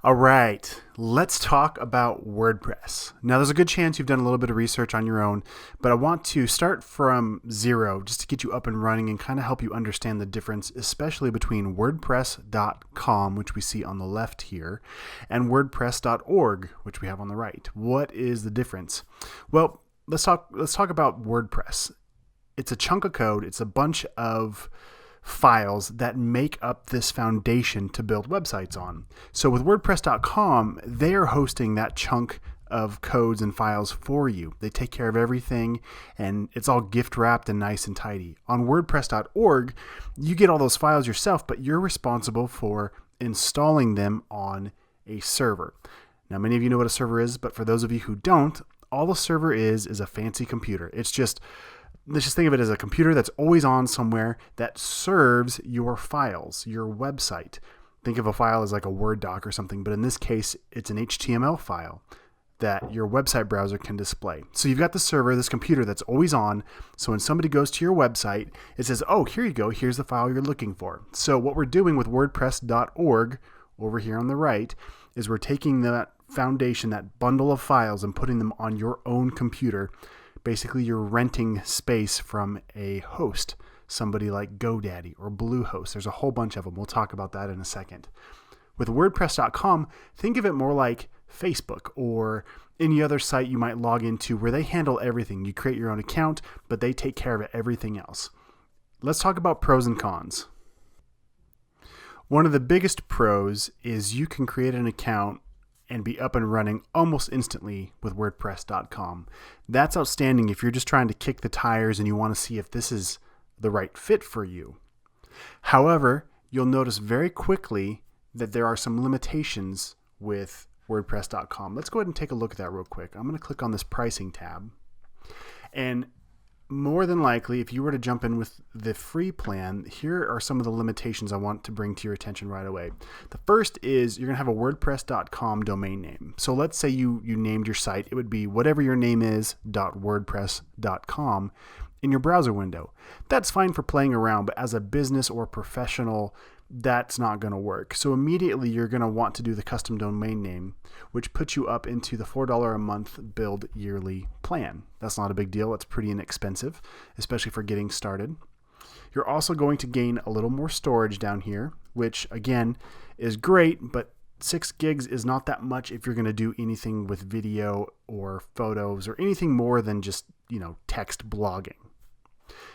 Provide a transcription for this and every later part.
All right, let's talk about WordPress. Now, there's a good chance you've done a little bit of research on your own, but I want to start from zero just to get you up and running and kind of help you understand the difference, especially between WordPress.com, which we see on the left here, and WordPress.org, which we have on the right. What is the difference? Well, let's talk about WordPress. It's a chunk of code. It's a bunch of files that make up this foundation to build websites on. So with WordPress.com, they are hosting that chunk of codes and files for you. They take care of everything, and it's all gift wrapped and nice and tidy. On WordPress.org, you get all those files yourself, but you're responsible for installing them on a server. Now, many of you know what a server is, but for those of you who don't, all a server is a fancy computer. Let's just think of it as a computer that's always on somewhere that serves your files, your website. Think of a file as like a Word doc or something, but in this case, it's an HTML file that your website browser can display. So you've got the server, this computer that's always on. So when somebody goes to your website, it says, oh, here you go. Here's the file you're looking for. So what we're doing with WordPress.org over here on the right is we're taking that foundation, that bundle of files, and putting them on your own computer. Basically, you're renting space from a host, somebody like GoDaddy or Bluehost. There's a whole bunch of them. We'll talk about that in a second. With WordPress.com, think of it more like Facebook or any other site you might log into where they handle everything. You create your own account, but they take care of everything else. Let's talk about pros and cons. One of the biggest pros is you can create an account and be up and running almost instantly with WordPress.com. That's outstanding if you're just trying to kick the tires and you want to see if this is the right fit for you. However, you'll notice very quickly that there are some limitations with WordPress.com. Let's go ahead and take a look at that real quick. I'm going to click on this pricing tab. And more than likely, if you were to jump in with the free plan, here are some of the limitations I want to bring to your attention right away. The first is you're going to have a WordPress.com domain name. So let's say you named your site. It would be whatever your name is, .wordpress.com in your browser window. That's fine for playing around, but as a business or professional, that's not going to work. So immediately you're going to want to do the custom domain name, which puts you up into the $4 a month billed yearly plan. That's not a big deal. It's pretty inexpensive, especially for getting started. You're also going to gain a little more storage down here, which again is great, but 6 gigs is not that much if you're going to do anything with video or photos or anything more than just, text blogging.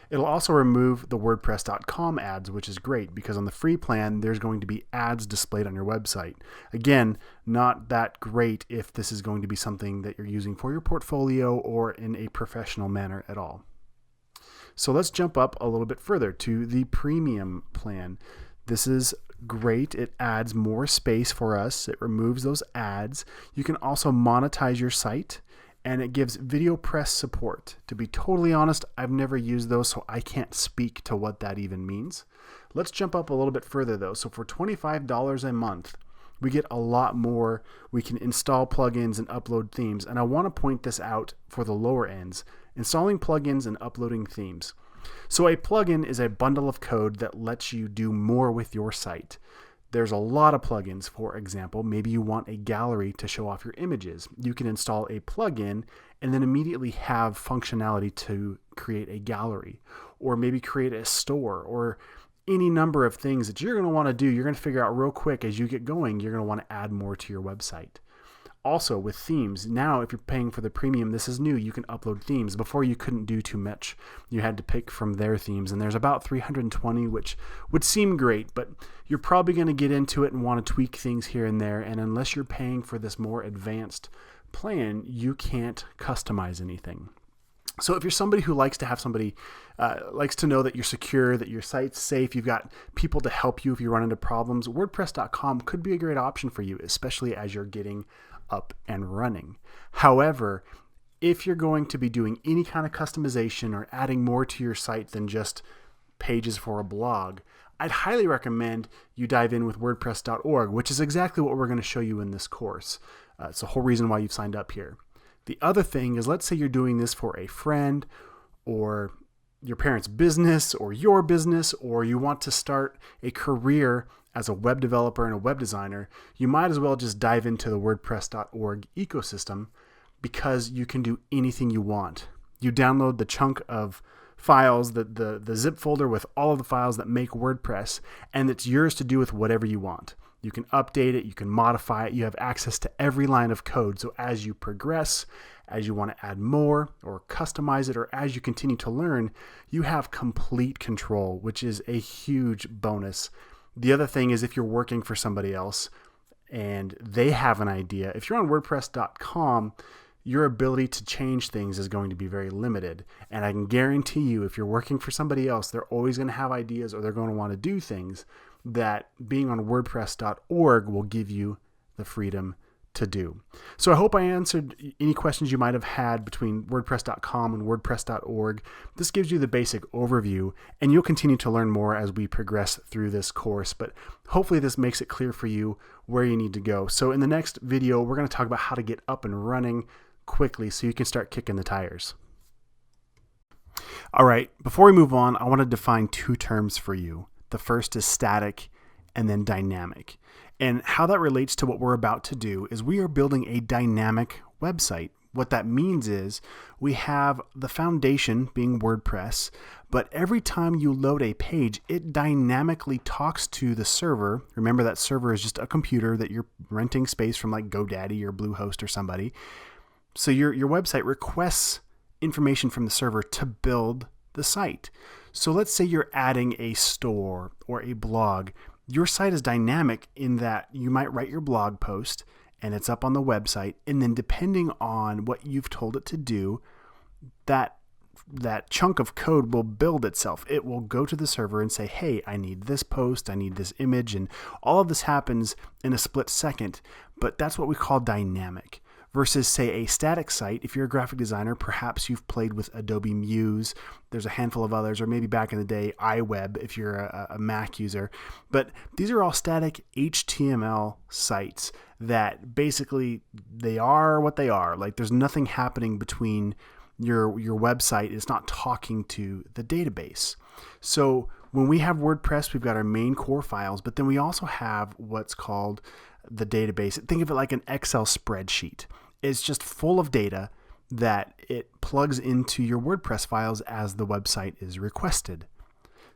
It'll also remove the WordPress.com ads, which is great because on the free plan, there's going to be ads displayed on your website. Again, not that great if this is going to be something that you're using for your portfolio or in a professional manner at all. So let's jump up a little bit further to the premium plan. This is great. It adds more space for us. It removes those ads. You can also monetize your site. And it gives video press support. To be totally honest, I've never used those, so I can't speak to what that even means. Let's jump up a little bit further though. So for $25 a month, we get a lot more. We can install plugins and upload themes. And I want to point this out for the lower ends, installing plugins and uploading themes. So a plugin is a bundle of code that lets you do more with your site. There's a lot of plugins. For example, maybe you want a gallery to show off your images. You can install a plugin and then immediately have functionality to create a gallery, or maybe create a store, or any number of things that you're going to want to do. You're going to figure out real quick as you get going, you're going to want to add more to your website. Also with themes, now if you're paying for the premium, this is new. You can upload themes. Before you couldn't do too much. You had to pick from their themes, and there's about 320, which would seem great, but you're probably going to get into it and want to tweak things here and there, and unless you're paying for this more advanced plan, you can't customize anything. So if you're somebody who likes to have somebody, likes to know that you're secure, that your site's safe, you've got people to help you if you run into problems, WordPress.com could be a great option for you, especially as you're getting up and running. However, if you're going to be doing any kind of customization or adding more to your site than just pages for a blog, I'd highly recommend you dive in with WordPress.org, which is exactly what we're going to show you in this course. It's the whole reason why you've signed up here. The other thing is, let's say you're doing this for a friend or your parents' business or your business, or you want to start a career as a web developer and a web designer, you might as well just dive into the WordPress.org ecosystem because you can do anything you want. You download the chunk of files, the zip folder with all of the files that make WordPress, and it's yours to do with whatever you want. You can update it, you can modify it, you have access to every line of code. So as you progress, as you want to add more or customize it, or as you continue to learn, you have complete control, which is a huge bonus. The other thing is if you're working for somebody else and they have an idea, if you're on WordPress.com, your ability to change things is going to be very limited. And I can guarantee you, if you're working for somebody else, they're always going to have ideas or they're going to want to do things that being on WordPress.org will give you the freedom to do. So I hope I answered any questions you might have had between WordPress.com and WordPress.org. This gives you the basic overview, and you'll continue to learn more as we progress through this course, but hopefully this makes it clear for you where you need to go. So in the next video, we're going to talk about how to get up and running quickly so you can start kicking the tires. All right, before we move on, I want to define two terms for you. The first is static and then dynamic. And how that relates to what we're about to do is we are building a dynamic website. What that means is we have the foundation being WordPress, but every time you load a page, it dynamically talks to the server. Remember, that server is just a computer that you're renting space from, like GoDaddy or Bluehost or somebody. So your website requests information from the server to build the site. So let's say you're adding a store or a blog. Your site is dynamic in that you might write your blog post and it's up on the website. And then depending on what you've told it to do, that chunk of code will build itself. It will go to the server and say, hey, I need this post, I need this image. And all of this happens in a split second, but that's what we call dynamic. Versus, say, a static site. If you're a graphic designer, perhaps you've played with Adobe Muse. There's a handful of others, or maybe back in the day, iWeb if you're a Mac user. But these are all static HTML sites that basically they are what they are. Like there's nothing happening between your website. It's not talking to the database. So when we have WordPress, we've got our main core files, but then we also have what's called the database. Think of it like an Excel spreadsheet. It's just full of data that it plugs into your WordPress files as the website is requested.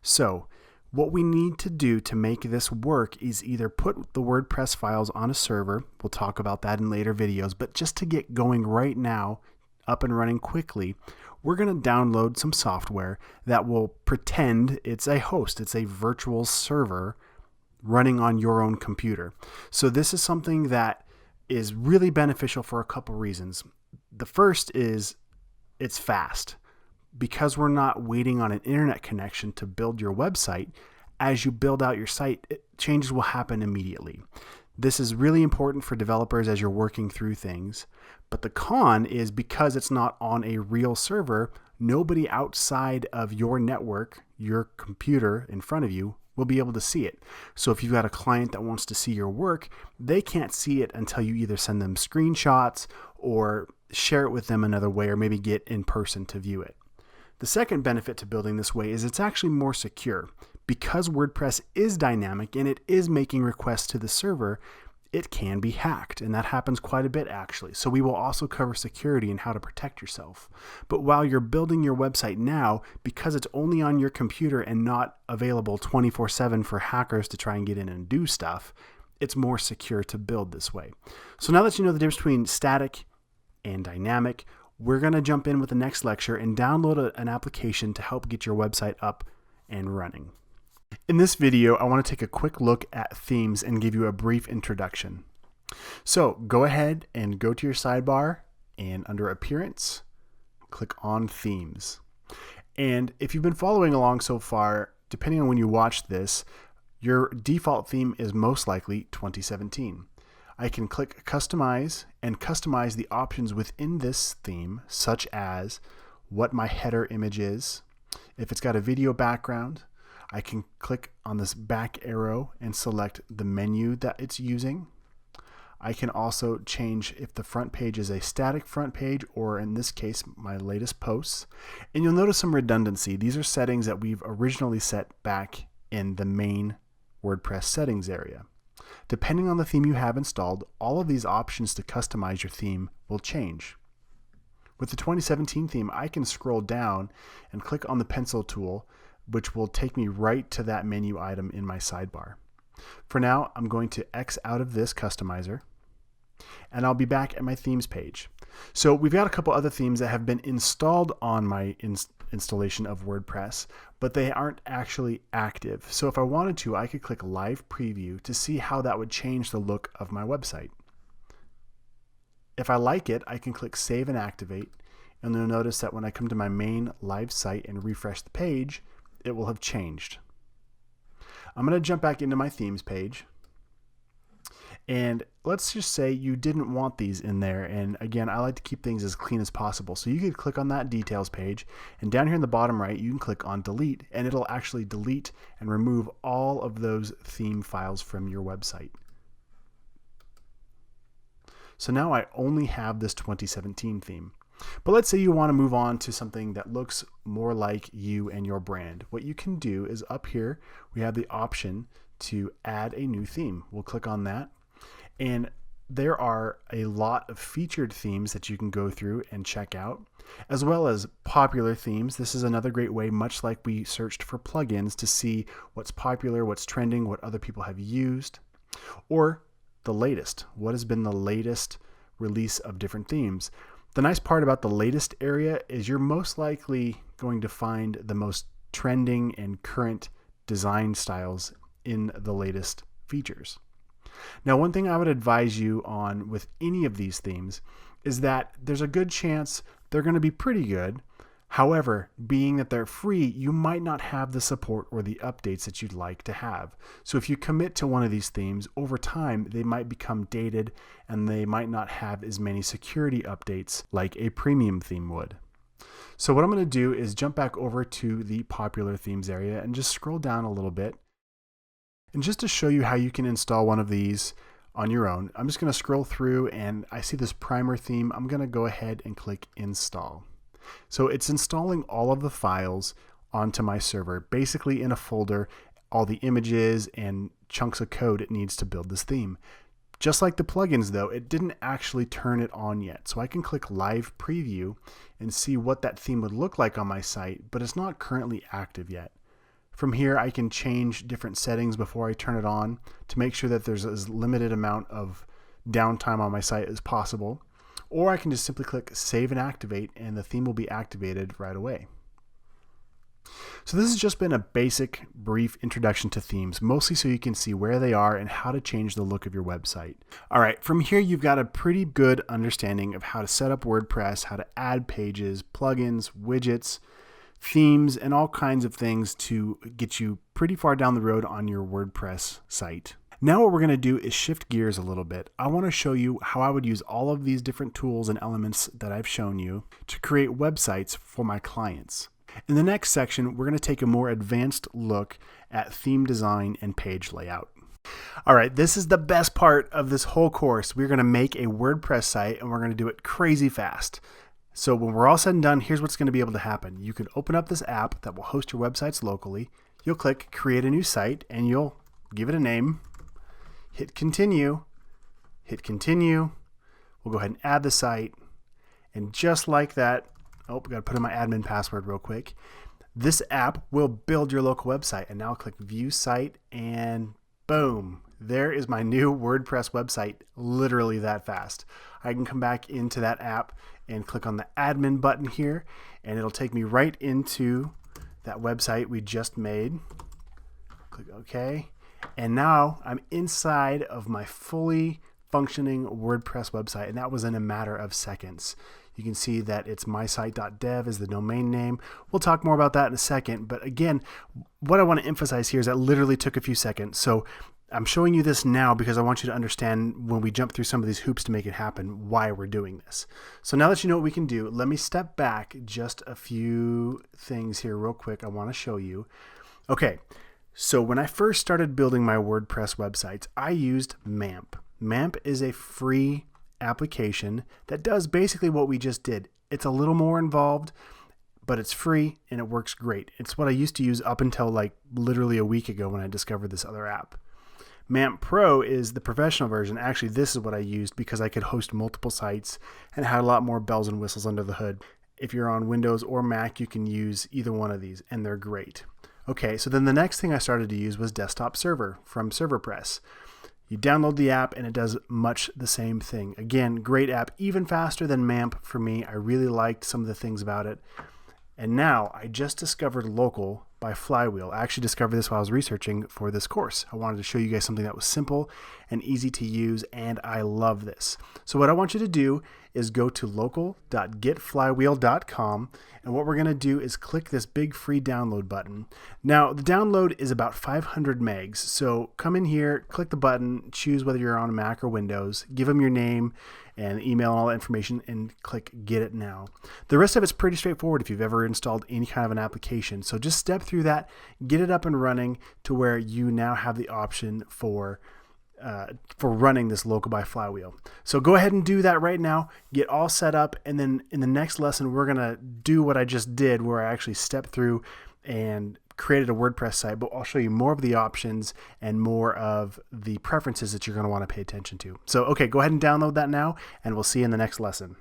So what we need to do to make this work is either put the WordPress files on a server. We'll talk about that in later videos, but just to get going right now, up and running quickly, we're going to download some software that will pretend it's a host. It's a virtual server running on your own computer. So this is something that is really beneficial for a couple reasons. The first is it's fast. Because we're not waiting on an internet connection to build your website, as you build out your site, changes will happen immediately. This is really important for developers as you're working through things. But the con is because it's not on a real server, nobody outside of your network, your computer in front of you, will be able to see it. So if you've got a client that wants to see your work, they can't see it until you either send them screenshots or share it with them another way, or maybe get in person to view it. The second benefit to building this way is it's actually more secure. Because WordPress is dynamic and it is making requests to the server, it can be hacked, and that happens quite a bit actually. So we will also cover security and how to protect yourself. But while you're building your website now, because it's only on your computer and not available 24/7 for hackers to try and get in and do stuff, it's more secure to build this way. So now that you know the difference between static and dynamic, we're going to jump in with the next lecture and download an application to help get your website up and running. In this video, I want to take a quick look at themes and give you a brief introduction. So go ahead and go to your sidebar and under Appearance, click on Themes. And if you've been following along so far, depending on when you watch this, your default theme is most likely 2017. I can click Customize and customize the options within this theme, such as what my header image is. If it's got a video background, I can click on this back arrow and select the menu that it's using. I can also change if the front page is a static front page, or in this case, my latest posts. And you'll notice some redundancy. These are settings that we've originally set back in the main WordPress settings area. Depending on the theme you have installed, all of these options to customize your theme will change. With the 2017 theme, I can scroll down and click on the pencil tool, which will take me right to that menu item in my sidebar. For now, I'm going to X out of this customizer, and I'll be back at my themes page. So we've got a couple other themes that have been installed on my installation of WordPress, but they aren't actually active. So if I wanted to, I could click Live Preview to see how that would change the look of my website. If I like it, I can click Save and Activate, and you'll notice that when I come to my main live site and refresh the page, it will have changed. I'm going to jump back into my themes page, and let's just say you didn't want these in there. And again, I like to keep things as clean as possible. So you could click on that details page, and down here in the bottom right, you can click on delete, and it'll actually delete and remove all of those theme files from your website. So now I only have this 2017 theme. But let's say you want to move on to something that looks more like you and your brand. What you can do is up here, we have the option to add a new theme. We'll click on that. And there are a lot of featured themes that you can go through and check out, as well as popular themes. This is another great way, much like we searched for plugins, to see what's popular, what's trending, what other people have used, or the latest. What has been the latest release of different themes? The nice part about the latest area is you're most likely going to find the most trending and current design styles in the latest features. Now, one thing I would advise you on with any of these themes is that there's a good chance they're going to be pretty good. However, being that they're free, you might not have the support or the updates that you'd like to have. So if you commit to one of these themes, over time, they might become dated and they might not have as many security updates like a premium theme would. So what I'm going to do is jump back over to the popular themes area and just scroll down a little bit. And just to show you how you can install one of these on your own, I'm just going to scroll through and I see this primer theme. I'm going to go ahead and click install. So it's installing all of the files onto my server, basically in a folder, all the images and chunks of code it needs to build this theme. Just like the plugins though, it didn't actually turn it on yet. So I can click Live Preview and see what that theme would look like on my site, but it's not currently active yet. From here, I can change different settings before I turn it on to make sure that there's as limited amount of downtime on my site as possible. Or I can just simply click Save and Activate, and the theme will be activated right away. So this has just been a basic, brief introduction to themes, mostly so you can see where they are and how to change the look of your website. All right, from here you've got a pretty good understanding of how to set up WordPress, how to add pages, plugins, widgets, themes, and all kinds of things to get you pretty far down the road on your WordPress site. Now what we're going to do is shift gears a little bit. I want to show you how I would use all of these different tools and elements that I've shown you to create websites for my clients. In the next section, we're going to take a more advanced look at theme design and page layout. All right, this is the best part of this whole course. We're going to make a WordPress site and we're going to do it crazy fast. So when we're all said and done, here's what's going to be able to happen. You can open up this app that will host your websites locally. You'll click Create a New Site and you'll give it a name. Hit continue, we'll go ahead and add the site, and just like that, we got to put in my admin password real quick, this app will build your local website. And now I'll click View Site, and boom, there is my new WordPress website, literally that fast. I can come back into that app and click on the admin button here, and it'll take me right into that website we just made. Click OK. And now I'm inside of my fully functioning WordPress website, and that was in a matter of seconds. You can see that it's mysite.dev is the domain name. We'll talk more about that in a second, but again, what I want to emphasize here is that literally took a few seconds. So I'm showing you this now because I want you to understand when we jump through some of these hoops to make it happen, why we're doing this. So now that you know what we can do, let me step back just a few things here real quick I want to show you. Okay. So when I first started building my WordPress websites, I used MAMP. MAMP is a free application that does basically what we just did. It's a little more involved, but it's free and it works great. It's what I used to use up until like literally a week ago when I discovered this other app. MAMP Pro is the professional version. Actually, this is what I used because I could host multiple sites and had a lot more bells and whistles under the hood. If you're on Windows or Mac, you can use either one of these and they're great. Okay, so then the next thing I started to use was Desktop Server from ServerPress. You download the app and it does much the same thing. Again, great app, even faster than MAMP for me. I really liked some of the things about it. And now I just discovered Local by Flywheel. I actually discovered this while I was researching for this course. I wanted to show you guys something that was simple and easy to use, and I love this. So what I want you to do is go to local.getflywheel.com, and what we're going to do is click this big free download button. Now, the download is about 500 megs, so come in here, click the button, choose whether you're on Mac or Windows, give them your name and email and all that information, and click Get It Now. The rest of it's pretty straightforward if you've ever installed any kind of an application. So just step through that, get it up and running to where you now have the option for running this Local by Flywheel. So go ahead and do that right now, get all set up, and then in the next lesson, we're gonna do what I just did where I actually stepped through and created a WordPress site, but I'll show you more of the options and more of the preferences that you're gonna wanna pay attention to. So, okay, go ahead and download that now, and we'll see you in the next lesson.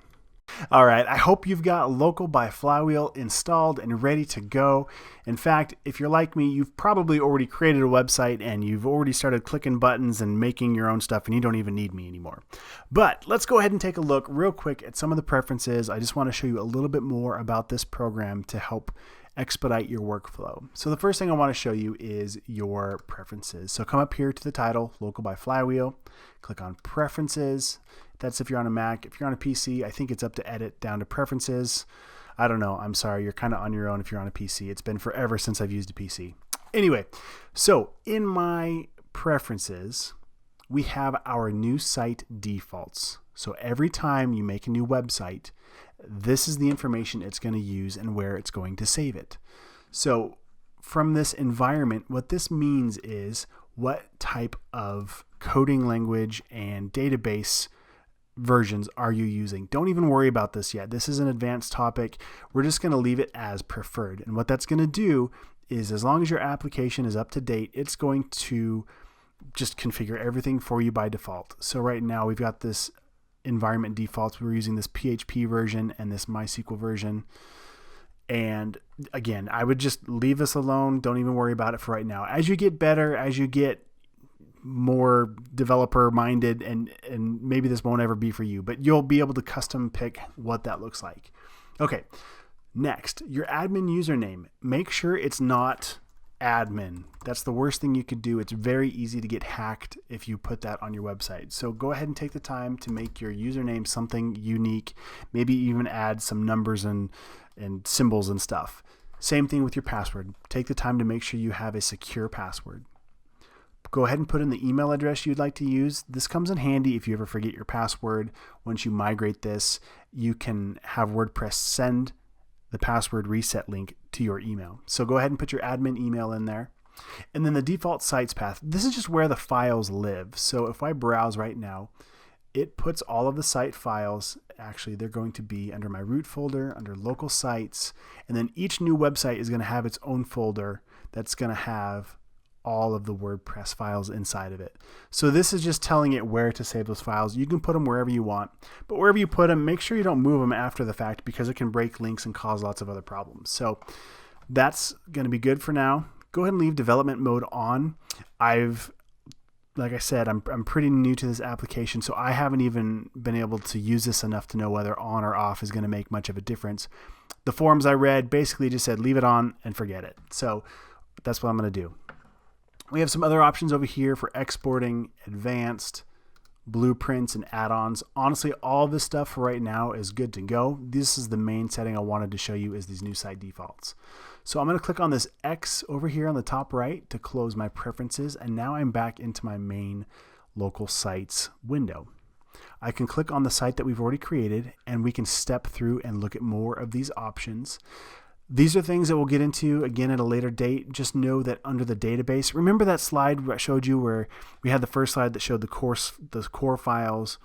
All right, I hope you've got Local by Flywheel installed and ready to go. In fact, if you're like me, you've probably already created a website and you've already started clicking buttons and making your own stuff, and you don't even need me anymore. But let's go ahead and take a look real quick at some of the preferences. I just want to show you a little bit more about this program to help expedite your workflow. So the first thing I want to show you is your preferences. So come up here to the title, Local by Flywheel, click on Preferences. That's if you're on a Mac. If you're on a PC, I think it's up to Edit down to Preferences. I don't know. I'm sorry. You're kind of on your own if you're on a PC. It's been forever since I've used a PC. Anyway, so in my preferences, we have our new site defaults. So every time you make a new website, this is the information it's going to use and where it's going to save it. So from this environment, what this means is what type of coding language and database versions are you using. Don't even worry about this yet. This is an advanced topic. We're just going to leave it as preferred. And what that's going to do is, as long as your application is up to date, it's going to just configure everything for you by default. So right now we've got this environment defaults. We're using this PHP version and this MySQL version. And again, I would just leave this alone. Don't even worry about it for right now. As you get better, as you get more developer minded, and maybe this won't ever be for you, but you'll be able to custom pick what that looks like. Okay, next, your admin username. Make sure it's not admin. That's the worst thing you could do. It's very easy to get hacked if you put that on your website. So go ahead and take the time to make your username something unique, maybe even add some numbers and symbols and stuff. Same thing with your password. Take the time to make sure you have a secure password. Go ahead and put in the email address you'd like to use. This comes in handy if you ever forget your password. Once you migrate this, you can have WordPress send the password reset link to your email. So go ahead and put your admin email in there. And then the default sites path. This is just where the files live. So if I browse right now, it puts all of the site files, actually they're going to be under my root folder, under local sites, and then each new website is going to have its own folder that's going to have all of the WordPress files inside of it. So this is just telling it where to save those files. You can put them wherever you want, but wherever you put them, make sure you don't move them after the fact because it can break links and cause lots of other problems. So that's going to be good for now. Go ahead and leave development mode on. Like I said, I'm pretty new to this application, so I haven't even been able to use this enough to know whether on or off is going to make much of a difference. The forums I read basically just said leave it on and forget it. So that's what I'm going to do. We have some other options over here for exporting, advanced, blueprints, and add-ons. Honestly, all this stuff for right now is good to go. This is the main setting I wanted to show you, is these new site defaults. So I'm going to click on this X over here on the top right to close my preferences, and now I'm back into my main local sites window. I can click on the site that we've already created, and we can step through and look at more of these options. These are things that we'll get into again at a later date. Just know that under the database, remember that slide I showed you where we had the first slide that showed the core files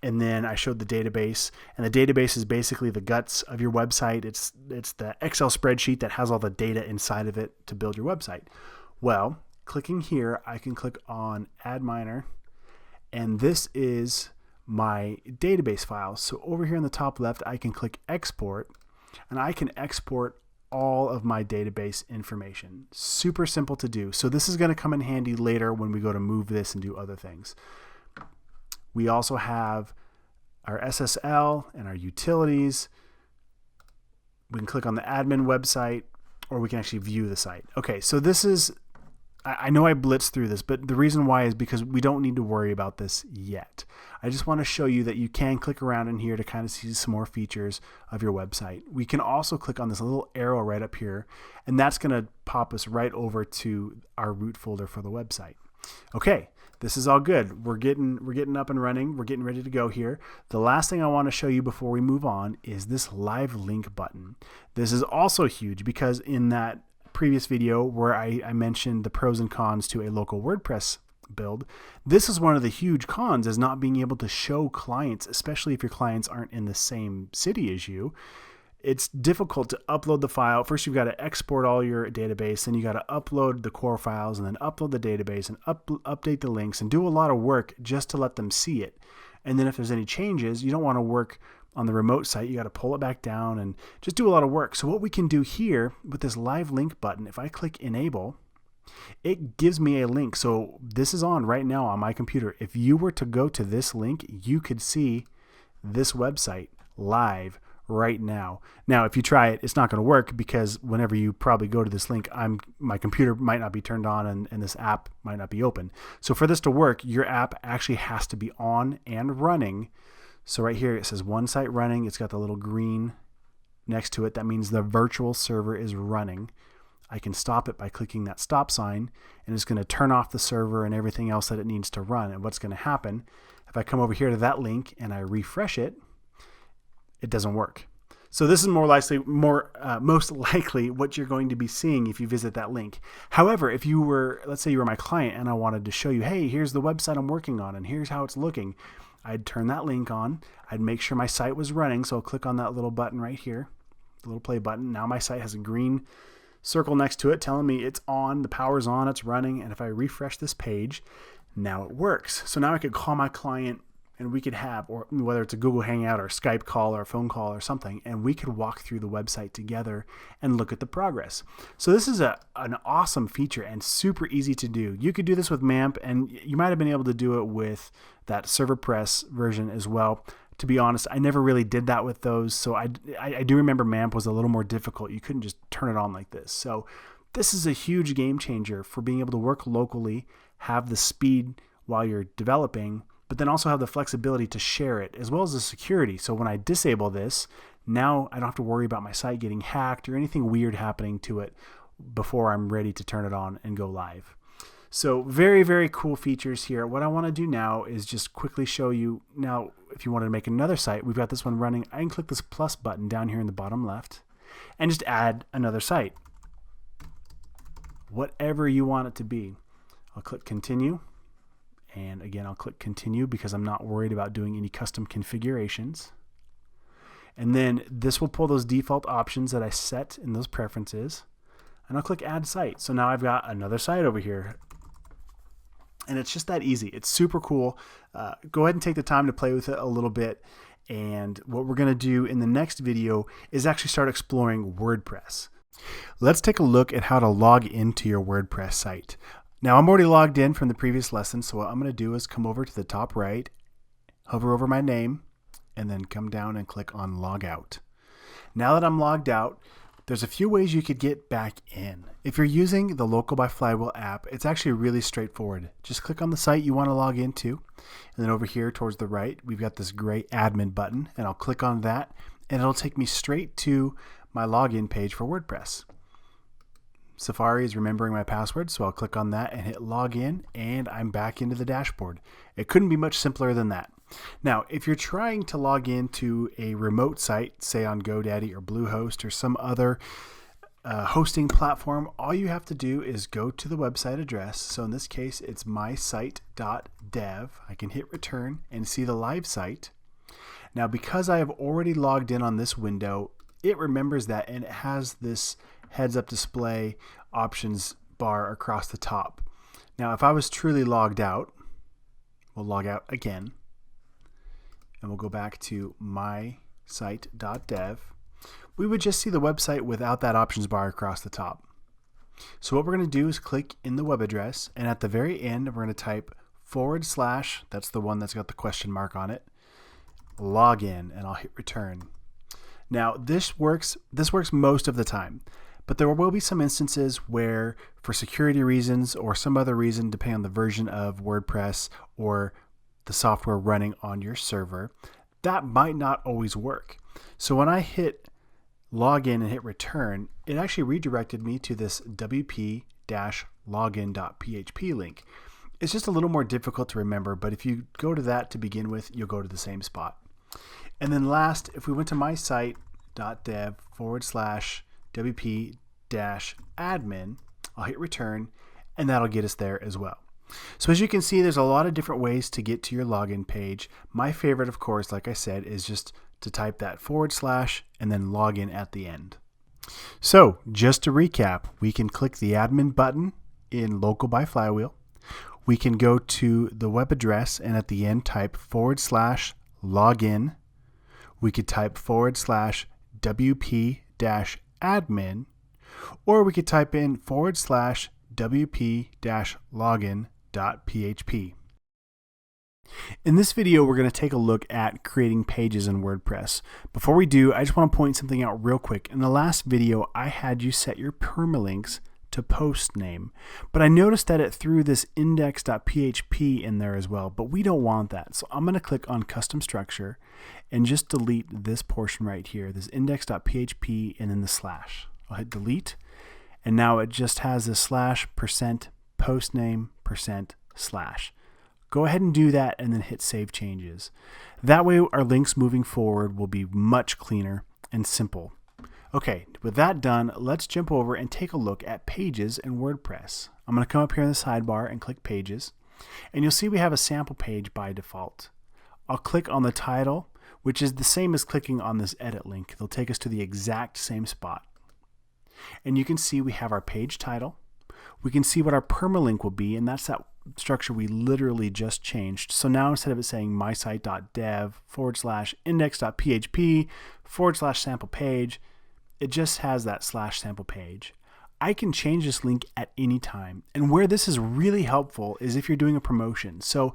And then I showed the database, and the database is basically the guts of your website. It's the Excel spreadsheet that has all the data inside of it to build your website. Well, clicking here, I can click on Add Minor, and this is my database file. So over here in the top left, I can click Export, and I can export all of my database information. Super simple to do. So this is going to come in handy later when we go to move this and do other things. We also have our SSL and our utilities. We can click on the admin website, or we can actually view the site. Okay, so this is, I know I blitzed through this, but the reason why is because we don't need to worry about this yet. I just want to show you that you can click around in here to kind of see some more features of your website. We can also click on this little arrow right up here, and that's going to pop us right over to our root folder for the website. Okay, this is all good. We're getting up and running. We're getting ready to go here. The last thing I want to show you before we move on is this live link button. This is also huge because in that previous video where I mentioned the pros and cons to a local WordPress build, this is one of the huge cons, is not being able to show clients, especially if your clients aren't in the same city as you. It's difficult to upload the file. First, you've got to export all your database, then you got to upload the core files, and then upload the database and update the links and do a lot of work just to let them see it. And then if there's any changes, you don't want to work on the remote site. You got to pull it back down and just do a lot of work. So what we can do here with this live link button, if I click enable, it gives me a link. So this is on right now on my computer. If you were to go to this link, you could see this website live right now. Now, if you try it, it's not going to work because whenever you probably go to this link, my computer might not be turned on and this app might not be open. So for this to work, your app actually has to be on and running. So right here, it says one site running. It's got the little green next to it. That means the virtual server is running. I can stop it by clicking that stop sign, and it's going to turn off the server and everything else that it needs to run. And what's going to happen, if I come over here to that link and I refresh it, it doesn't work. So this is most likely what you're going to be seeing if you visit that link. However, if you were, let's say you were my client and I wanted to show you, hey, here's the website I'm working on and here's how it's looking, I'd turn that link on. I'd make sure my site was running. So I'll click on that little button right here, the little play button. Now my site has a green circle next to it telling me it's on, the power's on, it's running. And if I refresh this page, now it works. So now I could call my client and we could have, or whether it's a Google Hangout or Skype call or a phone call or something, and we could walk through the website together and look at the progress. So this is an awesome feature and super easy to do. You could do this with MAMP, and you might have been able to do it with that ServerPress version as well. To be honest, I never really did that with those. So I do remember MAMP was a little more difficult. You couldn't just turn it on like this. So this is a huge game changer for being able to work locally, have the speed while you're developing, but then also have the flexibility to share it as well as the security. So when I disable this, now I don't have to worry about my site getting hacked or anything weird happening to it before I'm ready to turn it on and go live. So very, very cool features here. What I want to do now is just quickly show you. Now, if you wanted to make another site, we've got this one running. I can click this plus button down here in the bottom left and just add another site. Whatever you want it to be. I'll click continue. And again, I'll click continue because I'm not worried about doing any custom configurations. And then this will pull those default options that I set in those preferences. And I'll click add site. So now I've got another site over here. And it's just that easy. It's super cool. Go ahead and take the time to play with it a little bit. And what we're going to do in the next video is actually start exploring WordPress. Let's take a look at how to log into your WordPress site. Now I'm already logged in from the previous lesson, so what I'm going to do is come over to the top right, hover over my name, and then come down and click on log out. Now that I'm logged out, there's a few ways you could get back in. If you're using the Local by Flywheel app, it's actually really straightforward. Just click on the site you want to log into, and then over here towards the right, we've got this gray admin button, and I'll click on that, and it'll take me straight to my login page for WordPress. Safari is remembering my password, so I'll click on that and hit login, and I'm back into the dashboard. It couldn't be much simpler than that. Now, if you're trying to log into a remote site, say on GoDaddy or Bluehost or some other hosting platform, all you have to do is go to the website address. So in this case, it's mysite.dev. I can hit return and see the live site. Now, because I have already logged in on this window, it remembers that and it has this heads up display options bar across the top. Now, if I was truly logged out, we'll log out again and we'll go back to mysite.dev. We would just see the website without that options bar across the top. So what we're going to do is click in the web address, and at the very end we're going to type /, that's the one that's got the question mark on it, login, and I'll hit return. Now this works most of the time, but there will be some instances where for security reasons or some other reason, depending on the version of WordPress or the software running on your server, that might not always work. So when I hit login and hit return, it actually redirected me to this wp-login.php link. It's just a little more difficult to remember, but if you go to that to begin with, you'll go to the same spot. And then last, if we went to mysite.dev /wp-admin, I'll hit return, and that'll get us there as well. So as you can see, there's a lot of different ways to get to your login page. My favorite, of course, like I said, is just to type that / and then login at the end. So just to recap, we can click the admin button in local by Flywheel. We can go to the web address and at the end type /login. We could type /wp-admin, or we could type in /wp-login.php. In this video, we're going to take a look at creating pages in WordPress. Before we do, I just want to point something out real quick. In the last video, I had you set your permalinks to post name, but I noticed that it threw this index.php in there as well, but we don't want that. So I'm going to click on custom structure and just delete this portion right here, this index.php and then the /. I'll hit delete, and now it just has this /%postname %/. Go ahead and do that and then hit save changes. That way our links moving forward will be much cleaner and simple. Okay, with that done, let's jump over and take a look at pages in WordPress. I'm going to come up here in the sidebar and click pages, and you'll see we have a sample page by default. I'll click on the title, which is the same as clicking on this edit link. They'll take us to the exact same spot. And you can see we have our page title. We can see what our permalink will be, and that's that structure we literally just changed. So now instead of it saying mysite.dev /index.php /sample page, it just has that /sample page. I can change this link at any time. And where this is really helpful is if you're doing a promotion. So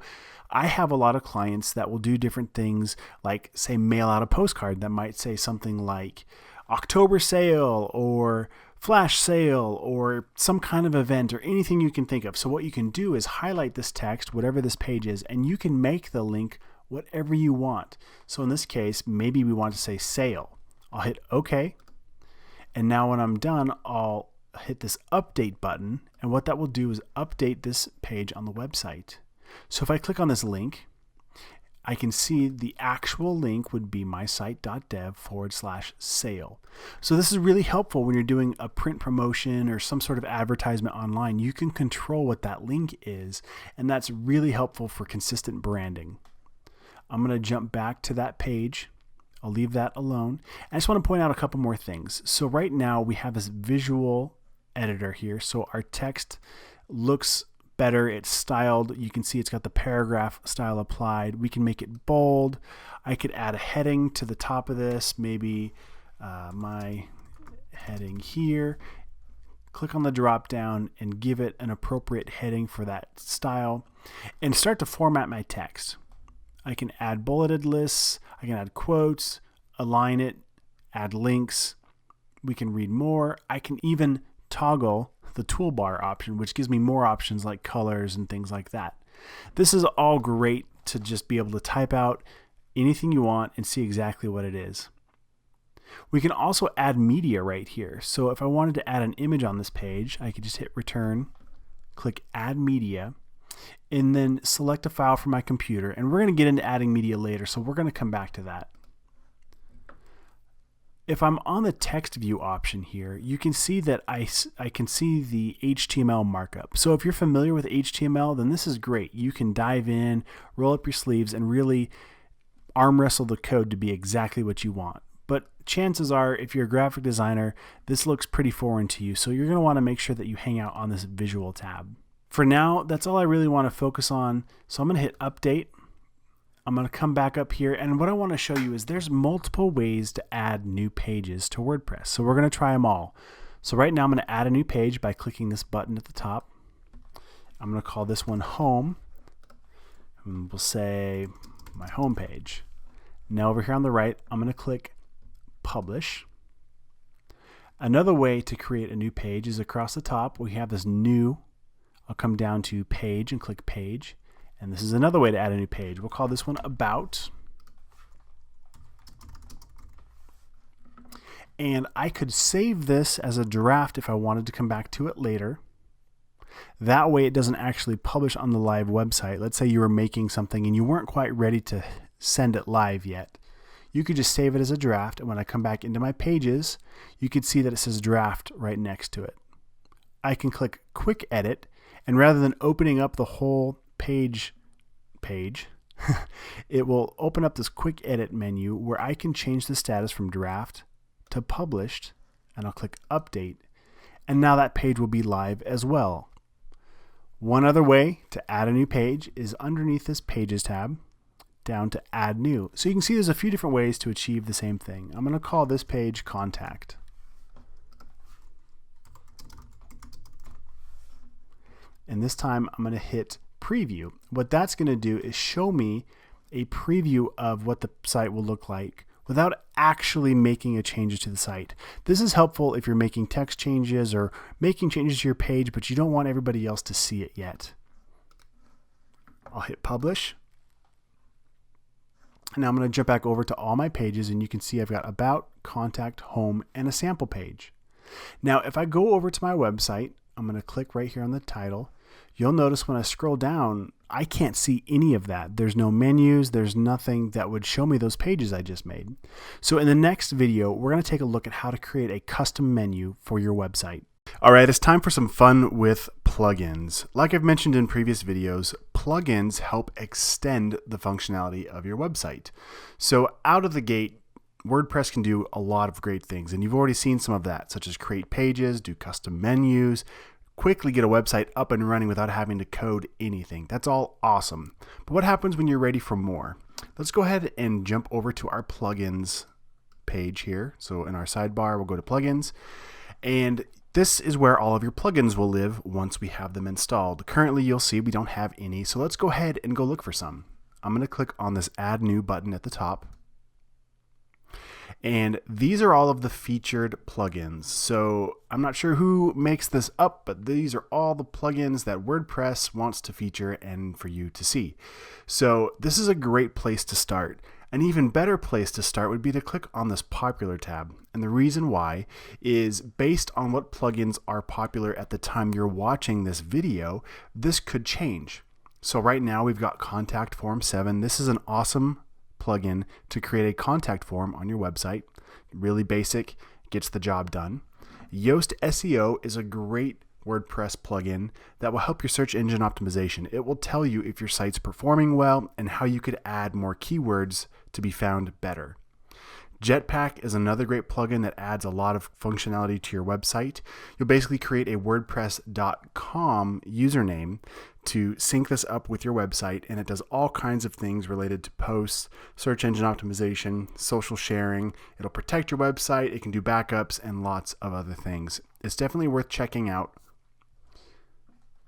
I have a lot of clients that will do different things, like say mail out a postcard that might say something like October sale or flash sale or some kind of event or anything you can think of. So what you can do is highlight this text, whatever this page is, and you can make the link whatever you want. So in this case, maybe we want to say sale. I'll hit OK. And now when I'm done, I'll hit this update button. And what that will do is update this page on the website. So if I click on this link, I can see the actual link would be mysite.dev /sale. So this is really helpful when you're doing a print promotion or some sort of advertisement online. You can control what that link is, and that's really helpful for consistent branding. I'm going to jump back to that page. I'll leave that alone. I just want to point out a couple more things. So right now we have this visual editor here. So our text looks better. It's styled. You can see it's got the paragraph style applied. We can make it bold. I could add a heading to the top of this, maybe my heading here. Click on the drop down and give it an appropriate heading for that style and start to format my text. I can add bulleted lists. I can add quotes, align it, add links. We can read more. I can even toggle the toolbar option, which gives me more options like colors and things like that. This is all great to just be able to type out anything you want and see exactly what it is. We can also add media right here. So if I wanted to add an image on this page, I could just hit return, click add media, and then select a file from my computer. And we're going to get into adding media later, so we're going to come back to that. If I'm on the text view option here, you can see that I can see the HTML markup. So if you're familiar with HTML, then this is great. You can dive in, roll up your sleeves, and really arm wrestle the code to be exactly what you want. But chances are, if you're a graphic designer, this looks pretty foreign to you. So you're going to want to make sure that you hang out on this visual tab. For now, that's all I really want to focus on. So I'm going to hit update. I'm going to come back up here, and what I want to show you is there's multiple ways to add new pages to WordPress. So we're going to try them all. So right now I'm going to add a new page by clicking this button at the top. I'm going to call this one home, and we'll say my home page. Now over here on the right, I'm going to click publish. Another way to create a new page is across the top. We have this new. I'll come down to page and click page. And this is another way to add a new page. We'll call this one about. And I could save this as a draft if I wanted to come back to it later. That way it doesn't actually publish on the live website. Let's say you were making something and you weren't quite ready to send it live yet. You could just save it as a draft, and when I come back into my pages, you can see that it says draft right next to it. I can click quick edit, and rather than opening up the whole page, it will open up this quick edit menu where I can change the status from draft to published, and I'll click update, and now that page will be live as well. One other way to add a new page is underneath this pages tab down to add new. So you can see there's a few different ways to achieve the same thing. I'm going to call this page contact. And this time I'm going to hit preview. What that's going to do is show me a preview of what the site will look like without actually making a changes to the site. This is helpful if you're making text changes or making changes to your page, but you don't want everybody else to see it yet. I'll hit publish. And now I'm going to jump back over to all my pages, and you can see I've got about, contact, home, and a sample page. Now if I go over to my website, I'm going to click right here on the title. You'll notice when I scroll down, I can't see any of that. There's no menus, there's nothing that would show me those pages I just made. So in the next video, we're going to take a look at how to create a custom menu for your website. All right, it's time for some fun with plugins. Like I've mentioned in previous videos, plugins help extend the functionality of your website. So out of the gate, WordPress can do a lot of great things, and you've already seen some of that, such as create pages, do custom menus, quickly get a website up and running without having to code anything. That's all awesome. But what happens when you're ready for more? Let's go ahead and jump over to our plugins page here. So in our sidebar, we'll go to plugins, and this is where all of your plugins will live once we have them installed. Currently, you'll see we don't have any, so let's go ahead and go look for some. I'm going to click on this add new button at the top. And these are all of the featured plugins. So I'm not sure who makes this up, but these are all the plugins that WordPress wants to feature and for you to see. So this is a great place to start. An even better place to start would be to click on this popular tab. And the reason why is based on what plugins are popular at the time you're watching this video, this could change. So right now we've got Contact Form 7. This is an awesome plugin to create a contact form on your website. Really basic, gets the job done. Yoast SEO is a great WordPress plugin that will help your search engine optimization. It will tell you if your site's performing well and how you could add more keywords to be found better. Jetpack is another great plugin that adds a lot of functionality to your website. You'll basically create a WordPress.com username to sync this up with your website, and it does all kinds of things related to posts, search engine optimization, social sharing. It'll protect your website, it can do backups, and lots of other things. It's definitely worth checking out.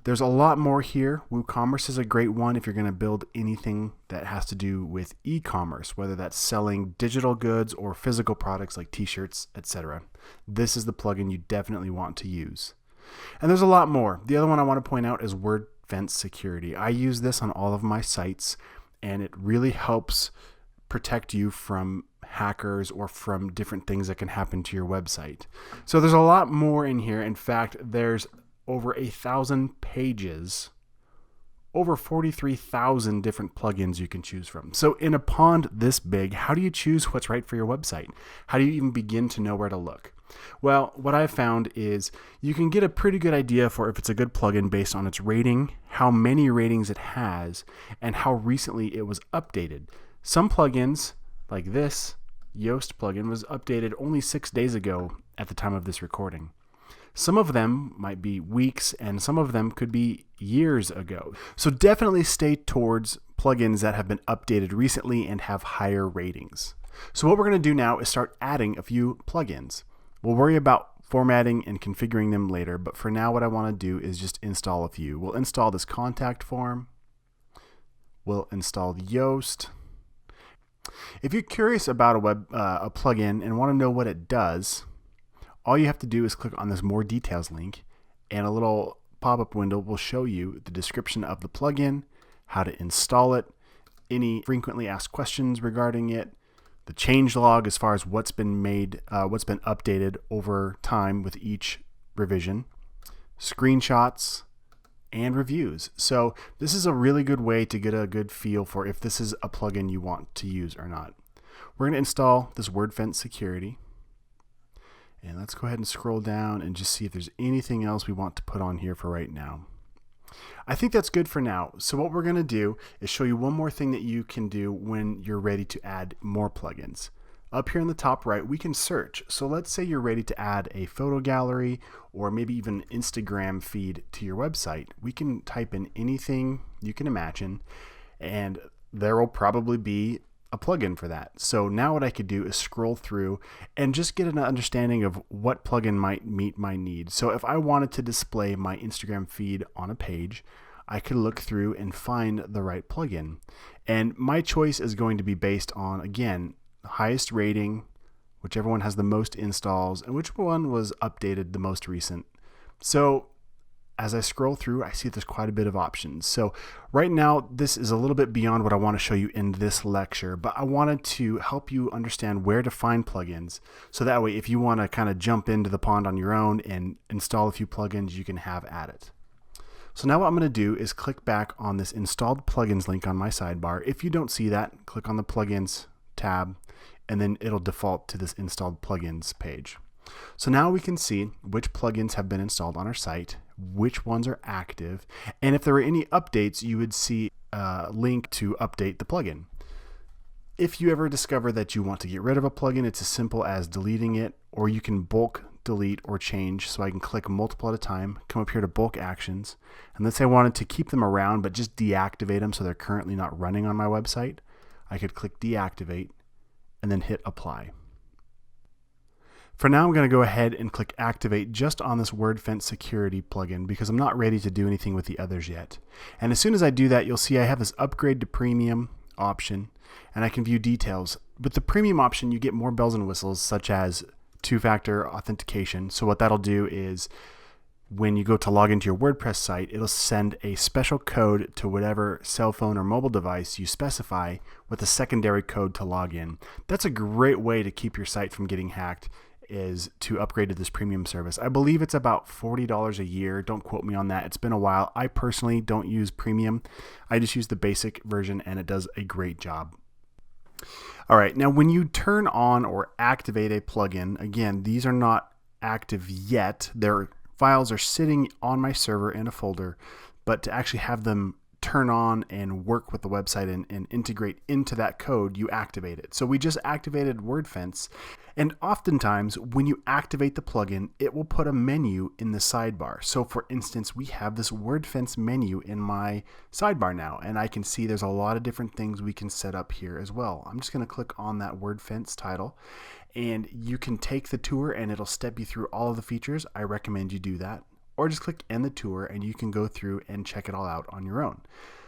There's a lot more here. WooCommerce is a great one if you're going to build anything that has to do with e-commerce, whether that's selling digital goods or physical products like t-shirts, etc. This is the plugin you definitely want to use. And there's a lot more. The other one I want to point out is WordFence Security. I use this on all of my sites, and it really helps protect you from hackers or from different things that can happen to your website. So there's a lot more in here. In fact, there's over 1,000 pages over 43,000 different plugins you can choose from. So in a pond this big, how do you choose what's right for your website? How do you even begin to know where to look? Well, what I've found is you can get a pretty good idea for if it's a good plugin based on its rating, how many ratings it has, and how recently it was updated. Some plugins, like this Yoast plugin, was updated only 6 days ago at the time of this recording. Some of them might be weeks, and some of them could be years ago. So definitely stay towards plugins that have been updated recently and have higher ratings. So what we're going to do now is start adding a few plugins. We'll worry about formatting and configuring them later, but for now what I want to do is just install a few. We'll install this contact form. We'll install Yoast. If you're curious about a plugin and want to know what it does, all you have to do is click on this More Details link, and a little pop-up window will show you the description of the plugin, how to install it, any frequently asked questions regarding it, the change log as far as what's been made, what's been updated over time with each revision, screenshots, and reviews. So this is a really good way to get a good feel for if this is a plugin you want to use or not. We're going to install this WordFence security. And let's go ahead and scroll down and just see if there's anything else we want to put on here for right now. I think that's good for now. So what we're going to do is show you one more thing that you can do when you're ready to add more plugins. Up here in the top right, we can search. So let's say you're ready to add a photo gallery or maybe even an Instagram feed to your website. We can type in anything you can imagine, and there will probably be a plugin for that. So now what I could do is scroll through and just get an understanding of what plugin might meet my needs. So if I wanted to display my Instagram feed on a page, I could look through and find the right plugin. And my choice is going to be based on, again, the highest rating, whichever one has the most installs, and which one was updated the most recent. So as I scroll through, I see there's quite a bit of options. So right now, this is a little bit beyond what I want to show you in this lecture, but I wanted to help you understand where to find plugins. So that way, if you want to kind of jump into the pond on your own and install a few plugins, you can have at it. So now what I'm going to do is click back on this installed plugins link on my sidebar. If you don't see that, click on the plugins tab, and then it'll default to this installed plugins page. So now we can see which plugins have been installed on our site, which ones are active, and if there were any updates, you would see a link to update the plugin. If you ever discover that you want to get rid of a plugin, it's as simple as deleting it, or you can bulk delete or change. So I can click multiple at a time, come up here to bulk actions, and let's say I wanted to keep them around but just deactivate them so they're currently not running on my website. I could click deactivate and then hit apply. For now, I'm going to go ahead and click activate just on this WordFence security plugin because I'm not ready to do anything with the others yet. And as soon as I do that, you'll see I have this upgrade to premium option, and I can view details. With the premium option, you get more bells and whistles such as two-factor authentication. So what that'll do is when you go to log into your WordPress site, it'll send a special code to whatever cell phone or mobile device you specify with a secondary code to log in. That's a great way to keep your site from getting hacked, is to upgrade to this premium service. I believe it's about $40 a year. Don't quote me on that. It's been a while. I personally don't use premium. I just use the basic version, and it does a great job. All right, now when you turn on or activate a plugin, again, these are not active yet. Their files are sitting on my server in a folder, but to actually have them turn on and work with the website and integrate into that code, you activate it. So we just activated WordFence, and oftentimes when you activate the plugin, it will put a menu in the sidebar. So for instance, we have this WordFence menu in my sidebar now, and I can see there's a lot of different things we can set up here as well. I'm just going to click on that WordFence title, and you can take the tour and it'll step you through all of the features. I recommend you do that. Or just click end the tour and you can go through and check it all out on your own.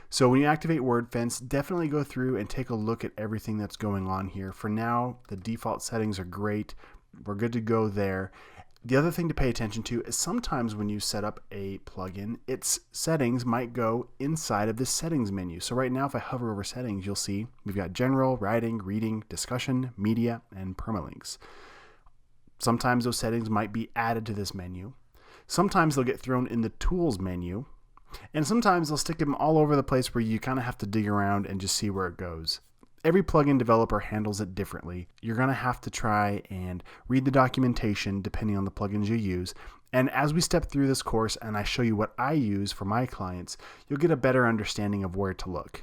So when you activate WordFence, definitely go through and take a look at everything that's going on here. For now, the default settings are great. We're good to go there. The other thing to pay attention to is sometimes when you set up a plugin, its settings might go inside of this settings menu. So right now, if I hover over settings, you'll see we've got general, writing, reading, discussion, media, and permalinks. Sometimes those settings might be added to this menu. Sometimes they'll get thrown in the tools menu, And sometimes they'll stick them all over the place where you kind of have to dig around and just see where it goes. Every plugin developer handles it differently. You're going to have to try and read the documentation depending on the plugins you use. And as we step through this course and I show you what I use for my clients, you'll get a better understanding of where to look.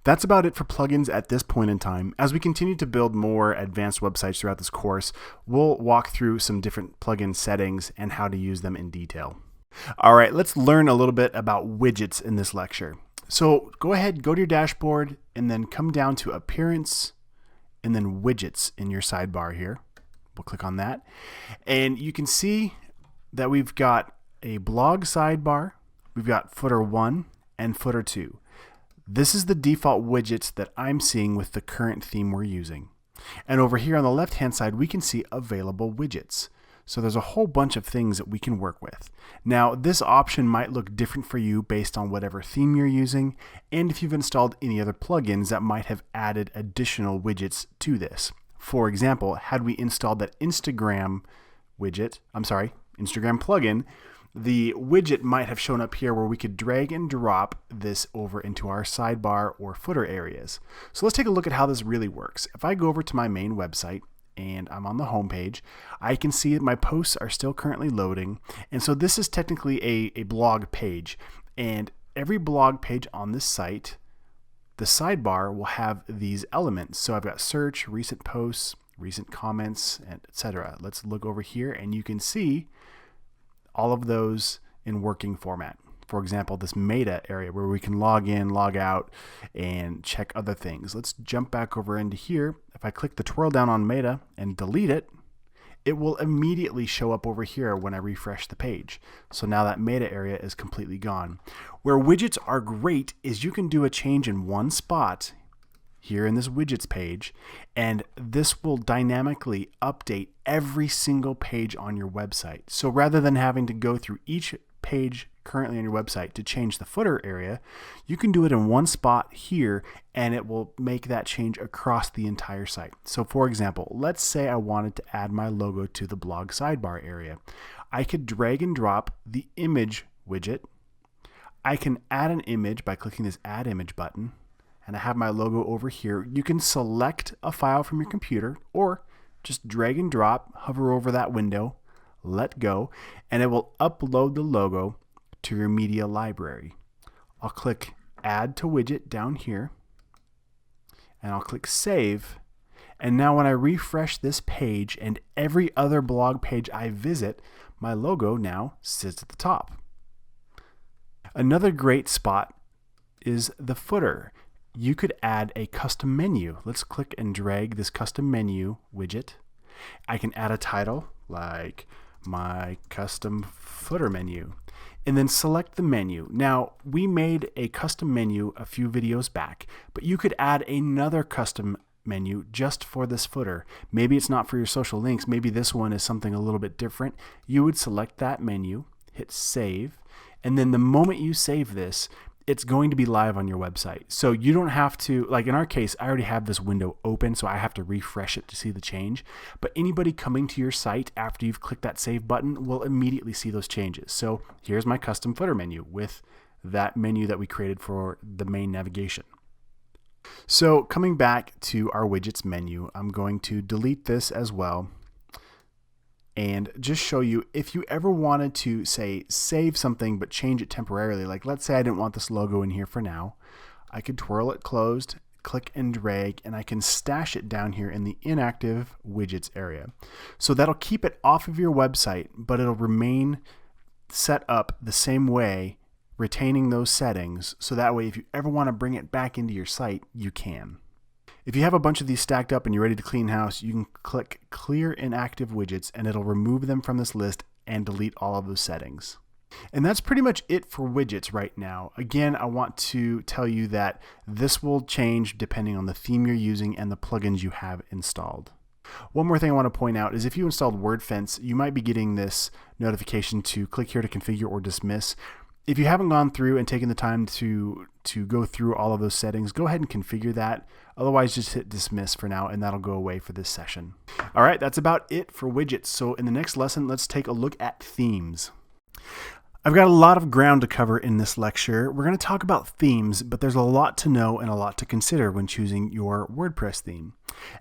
That's about it for plugins at this point in time. As we continue to build more advanced websites throughout this course, we'll walk through some different plugin settings and how to use them in detail. All right, let's learn a little bit about widgets in this lecture. So go ahead, go to your dashboard, and then come down to Appearance, and then Widgets in your sidebar here. We'll click on that. And you can see that we've got a blog sidebar, we've got footer 1 and footer 2. This is the default widgets that I'm seeing with the current theme we're using. And over here on the left-hand side, we can see available widgets. So there's a whole bunch of things that we can work with. Now, this option might look different for you based on whatever theme you're using, and if you've installed any other plugins that might have added additional widgets to this. For example, had we installed that Instagram plugin, the widget might have shown up here where we could drag and drop this over into our sidebar or footer areas. So let's take a look at how this really works. If I go over to my main website, and I'm on the home page, I can see that my posts are still currently loading. And so this is technically a blog page. And every blog page on this site, the sidebar will have these elements. So I've got search, recent posts, recent comments, and etc. Let's look over here and you can see all of those in working format. For example, this meta area where we can log in, log out, and check other things. Let's jump back over into here. If I click the twirl down on meta and delete it, it will immediately show up over here when I refresh the page. So now that meta area is completely gone. Where widgets are great is you can do a change in one spot here in this widgets page, and this will dynamically update every single page on your website. So rather than having to go through each page currently on your website to change the footer area, you can do it in one spot here and it will make that change across the entire site. So for example, let's say I wanted to add my logo to the blog sidebar area. I could drag and drop the image widget. I can add an image by clicking this add image button, and I have my logo over here. You can select a file from your computer or just drag and drop, hover over that window, let go, and it will upload the logo to your media library. I'll click add to widget down here and I'll click save. And now when I refresh this page and every other blog page I visit, my logo now sits at the top. Another great spot is the footer. You could add a custom menu. Let's click and drag this custom menu widget. I can add a title like my custom footer menu and then select the menu. Now, we made a custom menu a few videos back, but you could add another custom menu just for this footer. Maybe it's not for your social links. Maybe this one is something a little bit different. You would select that menu, hit save, and then the moment you save this, it's going to be live on your website. So you don't have to, like in our case, I already have this window open, so I have to refresh it to see the change. But anybody coming to your site after you've clicked that save button will immediately see those changes. So here's my custom footer menu with that menu that we created for the main navigation. So coming back to our widgets menu, I'm going to delete this as well and just show you if you ever wanted to say save something but change it temporarily. Like let's say I didn't want this logo in here for now. I could twirl it closed, click and drag, and I can stash it down here in the inactive widgets area. So that'll keep it off of your website, but it'll remain set up the same way, retaining those settings. So that way if you ever want to bring it back into your site, you can. If you have a bunch of these stacked up and you're ready to clean house, you can click Clear Inactive Widgets and it'll remove them from this list and delete all of those settings. And that's pretty much it for widgets right now. Again, I want to tell you that this will change depending on the theme you're using and the plugins you have installed. One more thing I want to point out is if you installed WordFence, you might be getting this notification to click here to configure or dismiss. If you haven't gone through and taken the time to go through all of those settings, go ahead and configure that. Otherwise, just hit dismiss for now and that'll go away for this session. All right, that's about it for widgets. So in the next lesson, let's take a look at themes. I've got a lot of ground to cover in this lecture. We're going to talk about themes, but there's a lot to know and a lot to consider when choosing your WordPress theme.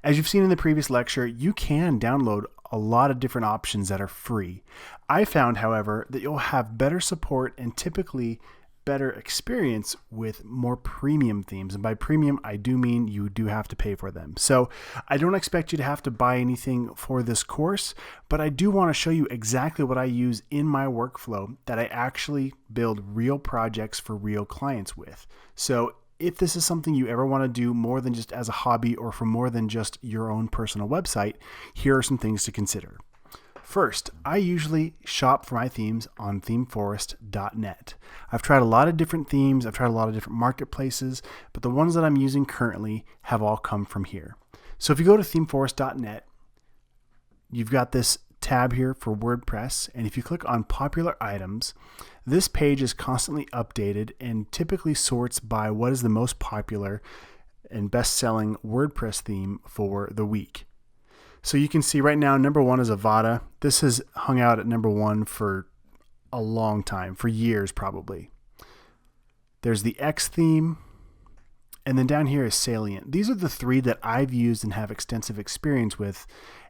As you've seen in the previous lecture, you can download a lot of different options that are free. I found, however, that you'll have better support and typically better experience with more premium themes. And by premium, I do mean you do have to pay for them. So I don't expect you to have to buy anything for this course, but I do want to show you exactly what I use in my workflow that I actually build real projects for real clients with. So if this is something you ever want to do more than just as a hobby or for more than just your own personal website, here are some things to consider. First, I usually shop for my themes on themeforest.net. I've tried a lot of different themes, I've tried a lot of different marketplaces, but the ones that I'm using currently have all come from here. So if you go to themeforest.net, you've got this tab here for WordPress, and if you click on popular items, this page is constantly updated and typically sorts by what is the most popular and best-selling WordPress theme for the week. So you can see right now, number one is Avada. This has hung out at number one for a long time, for years probably. There's the X theme, and then down here is Salient. These are the three that I've used and have extensive experience with.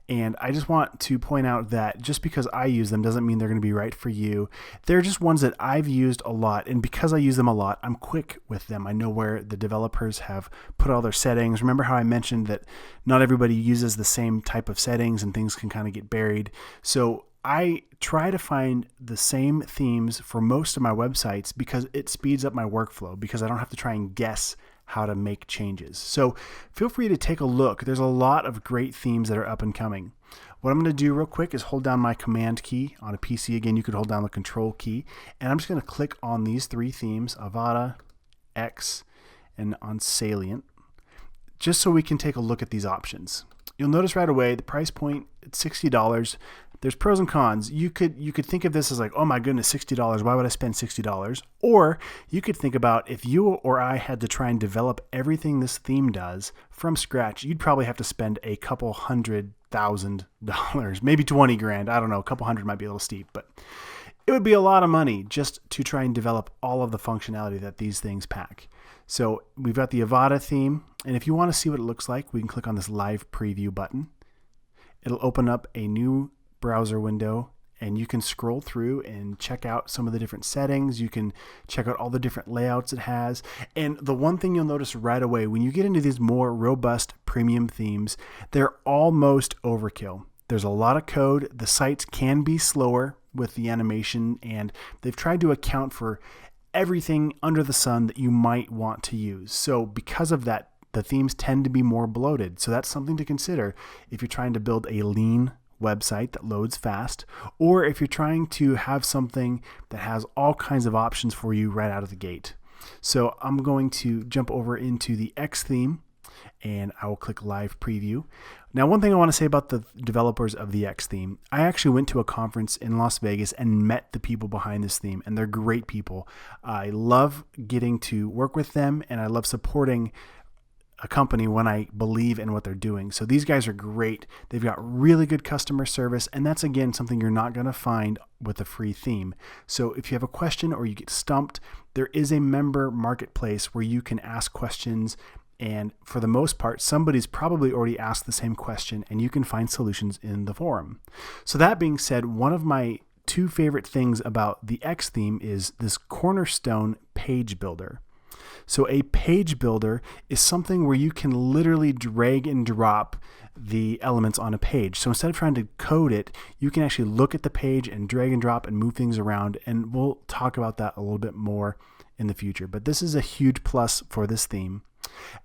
And I just want to point out that just because I use them doesn't mean they're going to be right for you. They're just ones that I've used a lot. And because I use them a lot, I'm quick with them. I know where the developers have put all their settings. Remember how I mentioned that not everybody uses the same type of settings and things can kind of get buried. So I try to find the same themes for most of my websites because it speeds up my workflow, because I don't have to try and guess how to make changes. So feel free to take a look. There's a lot of great themes that are up and coming. What I'm going to do real quick is hold down my command key on a PC. Again, you could hold down the control key, and I'm just going to click on these three themes, Avada, X, and on Salient, just so we can take a look at these options. You'll notice right away the price point at $60. There's pros and cons. You could think of this as like, oh my goodness, $60. Why would I spend $60? Or you could think about if you or I had to try and develop everything this theme does from scratch, you'd probably have to spend a couple $100,000, maybe 20 grand. I don't know, a couple hundred might be a little steep, but it would be a lot of money just to try and develop all of the functionality that these things pack. So we've got the Avada theme, and if you want to see what it looks like, we can click on this live preview button. It'll open up a new browser window, and you can scroll through and check out some of the different settings. You can check out all the different layouts it has. And the one thing you'll notice right away when you get into these more robust premium themes, they're almost overkill. There's a lot of code. The sites can be slower with the animation, and they've tried to account for everything under the sun that you might want to use. So because of that, the themes tend to be more bloated. So that's something to consider if you're trying to build a lean website that loads fast, or if you're trying to have something that has all kinds of options for you right out of the gate. So I'm going to jump over into the X theme, and I will click live preview. Now, one thing I want to say about the developers of the X theme, I actually went to a conference in Las Vegas and met the people behind this theme, and they're great people. I love getting to work with them, and I love supporting a company when I believe in what they're doing. So these guys are great. They've got really good customer service, and that's again something you're not going to find with a free theme. So if you have a question or you get stumped, there is a member marketplace where you can ask questions, and for the most part, somebody's probably already asked the same question, and you can find solutions in the forum. So that being said, one of my two favorite things about the X theme is this cornerstone page builder. So a page builder is something where you can literally drag and drop the elements on a page. So instead of trying to code it, you can actually look at the page and drag and drop and move things around. And we'll talk about that a little bit more in the future. But this is a huge plus for this theme,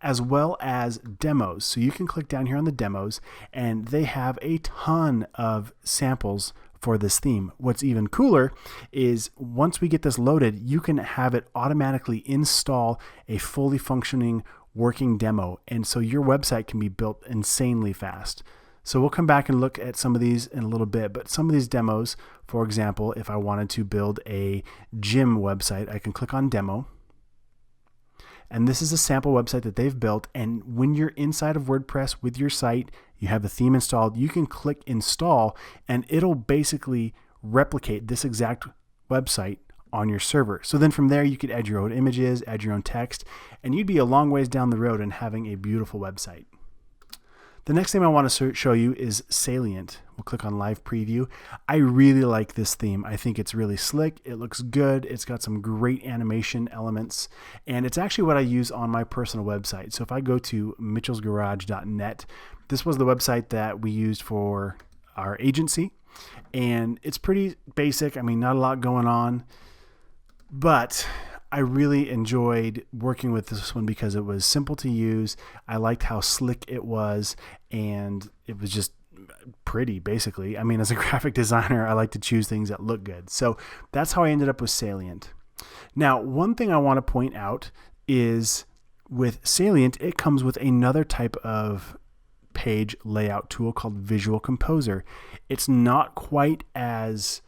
as well as demos. So you can click down here on the demos, and they have a ton of samples for this theme. What's even cooler is once we get this loaded, you can have it automatically install a fully functioning working demo. And so your website can be built insanely fast. So we'll come back and look at some of these in a little bit, but some of these demos, for example, if I wanted to build a gym website, I can click on demo. And this is a sample website that they've built. And when you're inside of WordPress with your site, you have the theme installed, you can click install, and it'll basically replicate this exact website on your server. So then from there, you could add your own images, add your own text, and you'd be a long ways down the road in having a beautiful website. The next thing I want to show you is Salient. We'll click on Live Preview. I really like this theme. I think it's really slick. It looks good. It's got some great animation elements, and it's actually what I use on my personal website. So if I go to mitchellsgarage.net, this was the website that we used for our agency, and it's pretty basic. I mean, not a lot going on, but I really enjoyed working with this one because it was simple to use. I liked how slick it was, and it was just pretty, basically. I mean, as a graphic designer, I like to choose things that look good. So that's how I ended up with Salient. Now, one thing I want to point out is with Salient, it comes with another type of page layout tool called Visual Composer. It's not quite as,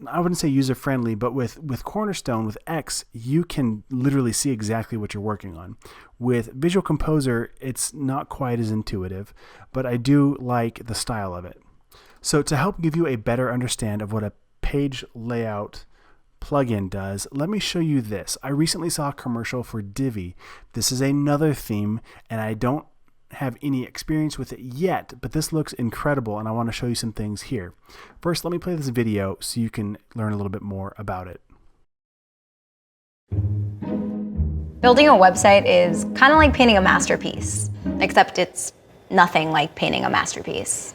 I wouldn't say user-friendly, but with Cornerstone, with X, you can literally see exactly what you're working on. With Visual Composer, it's not quite as intuitive, but I do like the style of it. So to help give you a better understand of what a page layout plugin does, let me show you this. I recently saw a commercial for Divi. This is another theme, and I don't have any experience with it yet, but this looks incredible, and I want to show you some things here. First, let me play this video so you can learn a little bit more about it. Building a website is kind of like painting a masterpiece, except it's nothing like painting a masterpiece.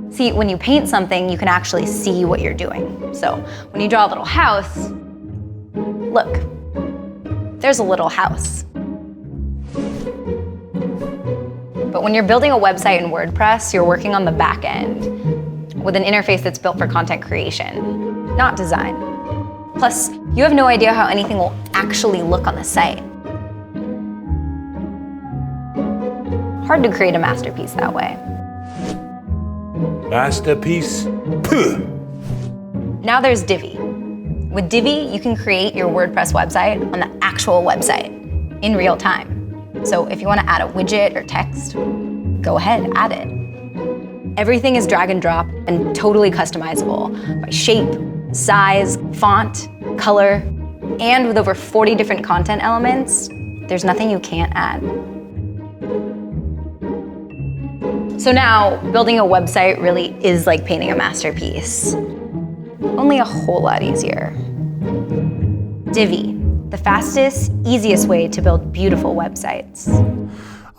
See, when you paint something, you can actually see what you're doing. So when you draw a little house, look, there's a little house. But when you're building a website in WordPress, you're working on the back end with an interface that's built for content creation, not design. Plus, you have no idea how anything will actually look on the site. Hard to create a masterpiece that way. Masterpiece? Puh. Now there's Divi. With Divi, you can create your WordPress website on the actual website in real time. So if you want to add a widget or text, go ahead, add it. Everything is drag and drop and totally customizable by shape, size, font, color, and with over 40 different content elements, there's nothing you can't add. So now, building a website really is like painting a masterpiece, only a whole lot easier. Divi. The fastest, easiest way to build beautiful websites.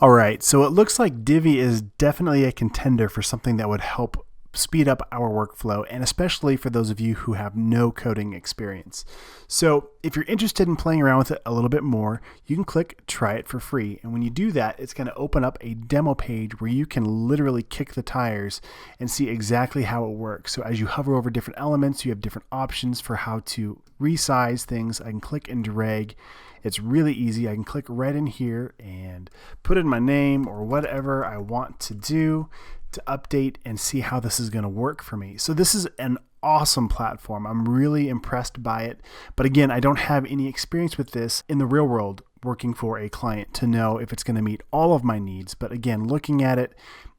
All right, so it looks like Divi is definitely a contender for something that would help speed up our workflow, and especially for those of you who have no coding experience. So if you're interested in playing around with it a little bit more, you can click try it for free. And when you do that, it's going to open up a demo page where you can literally kick the tires and see exactly how it works. So as you hover over different elements, you have different options for how to resize things. I can click and drag. It's really easy. I can click right in here and put in my name or whatever I want to do to update and see how this is going to work for me. So this is an awesome platform. I'm really impressed by it. But again, I don't have any experience with this in the real world working for a client to know if it's going to meet all of my needs. But again, looking at it,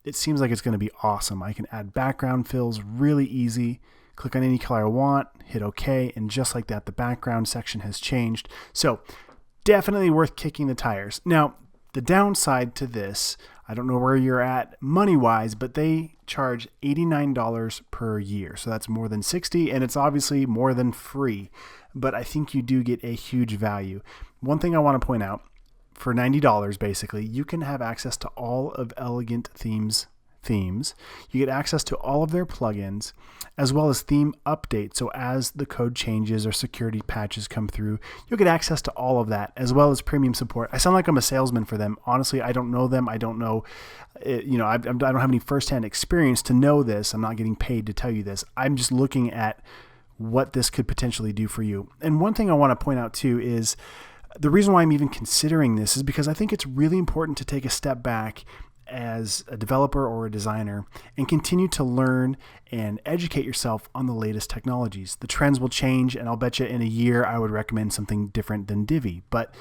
it seems like it's going to be awesome. I can add background fills really easy. Click on any color I want, hit OK, and just like that, the background section has changed. So definitely worth kicking the tires. Now, the downside to this, I don't know where you're at money-wise, but they charge $89 per year. So that's more than $60, and it's obviously more than free. But I think you do get a huge value. One thing I want to point out, for $90 basically, you can have access to all of Elegant themes. You get access to all of their plugins, as well as theme updates. So as the code changes or security patches come through, you'll get access to all of that, as well as premium support. I sound like I'm a salesman for them. Honestly, I don't know them. I don't know, I don't have any firsthand experience to know this. I'm not getting paid to tell you this. I'm just looking at what this could potentially do for you. And one thing I want to point out too is the reason why I'm even considering this is because I think it's really important to take a step back as a developer or a designer and continue to learn and educate yourself on the latest technologies. The trends will change, and I'll bet you in a year I would recommend something different than Divi. But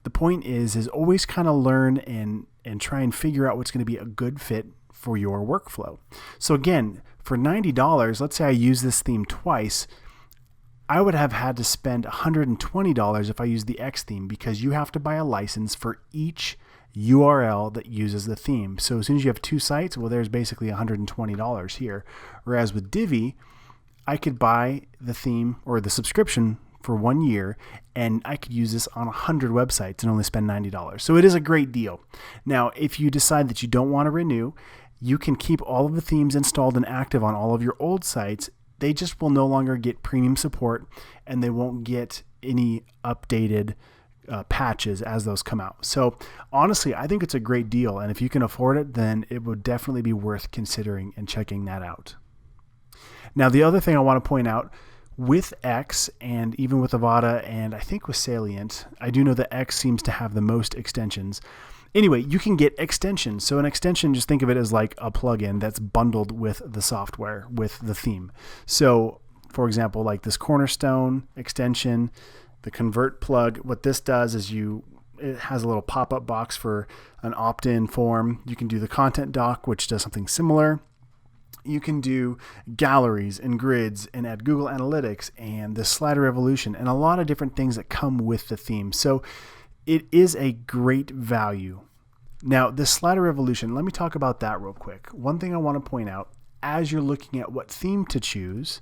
the point is always kind of learn and try and figure out what's going to be a good fit for your workflow. So again, for $90, let's say I use this theme twice, I would have had to spend $120 if I use the X theme, because you have to buy a license for each URL that uses the theme. So as soon as you have 2 sites, well, there's basically $120 here. Whereas with Divi, I could buy the theme or the subscription for 1 year, and I could use this on 100 websites and only spend $90. So it is a great deal. Now, if you decide that you don't want to renew, you can keep all of the themes installed and active on all of your old sites. They just will no longer get premium support, and they won't get any updated patches as those come out. So honestly, I think it's a great deal. And if you can afford it, then it would definitely be worth considering and checking that out. Now, the other thing I want to point out with X, and even with Avada, and I think with Salient, I do know that X seems to have the most extensions. Anyway, you can get extensions. So an extension, just think of it as like a plugin that's bundled with the software, with the theme. So for example, like this Cornerstone extension, the Convert plug, what this does is it has a little pop-up box for an opt-in form. You can do the content doc, which does something similar. You can do galleries and grids and add Google Analytics and the slider evolution and a lot of different things that come with the theme. So it is a great value. Now, the slider evolution, let me talk about that real quick. One thing I want to point out, as you're looking at what theme to choose,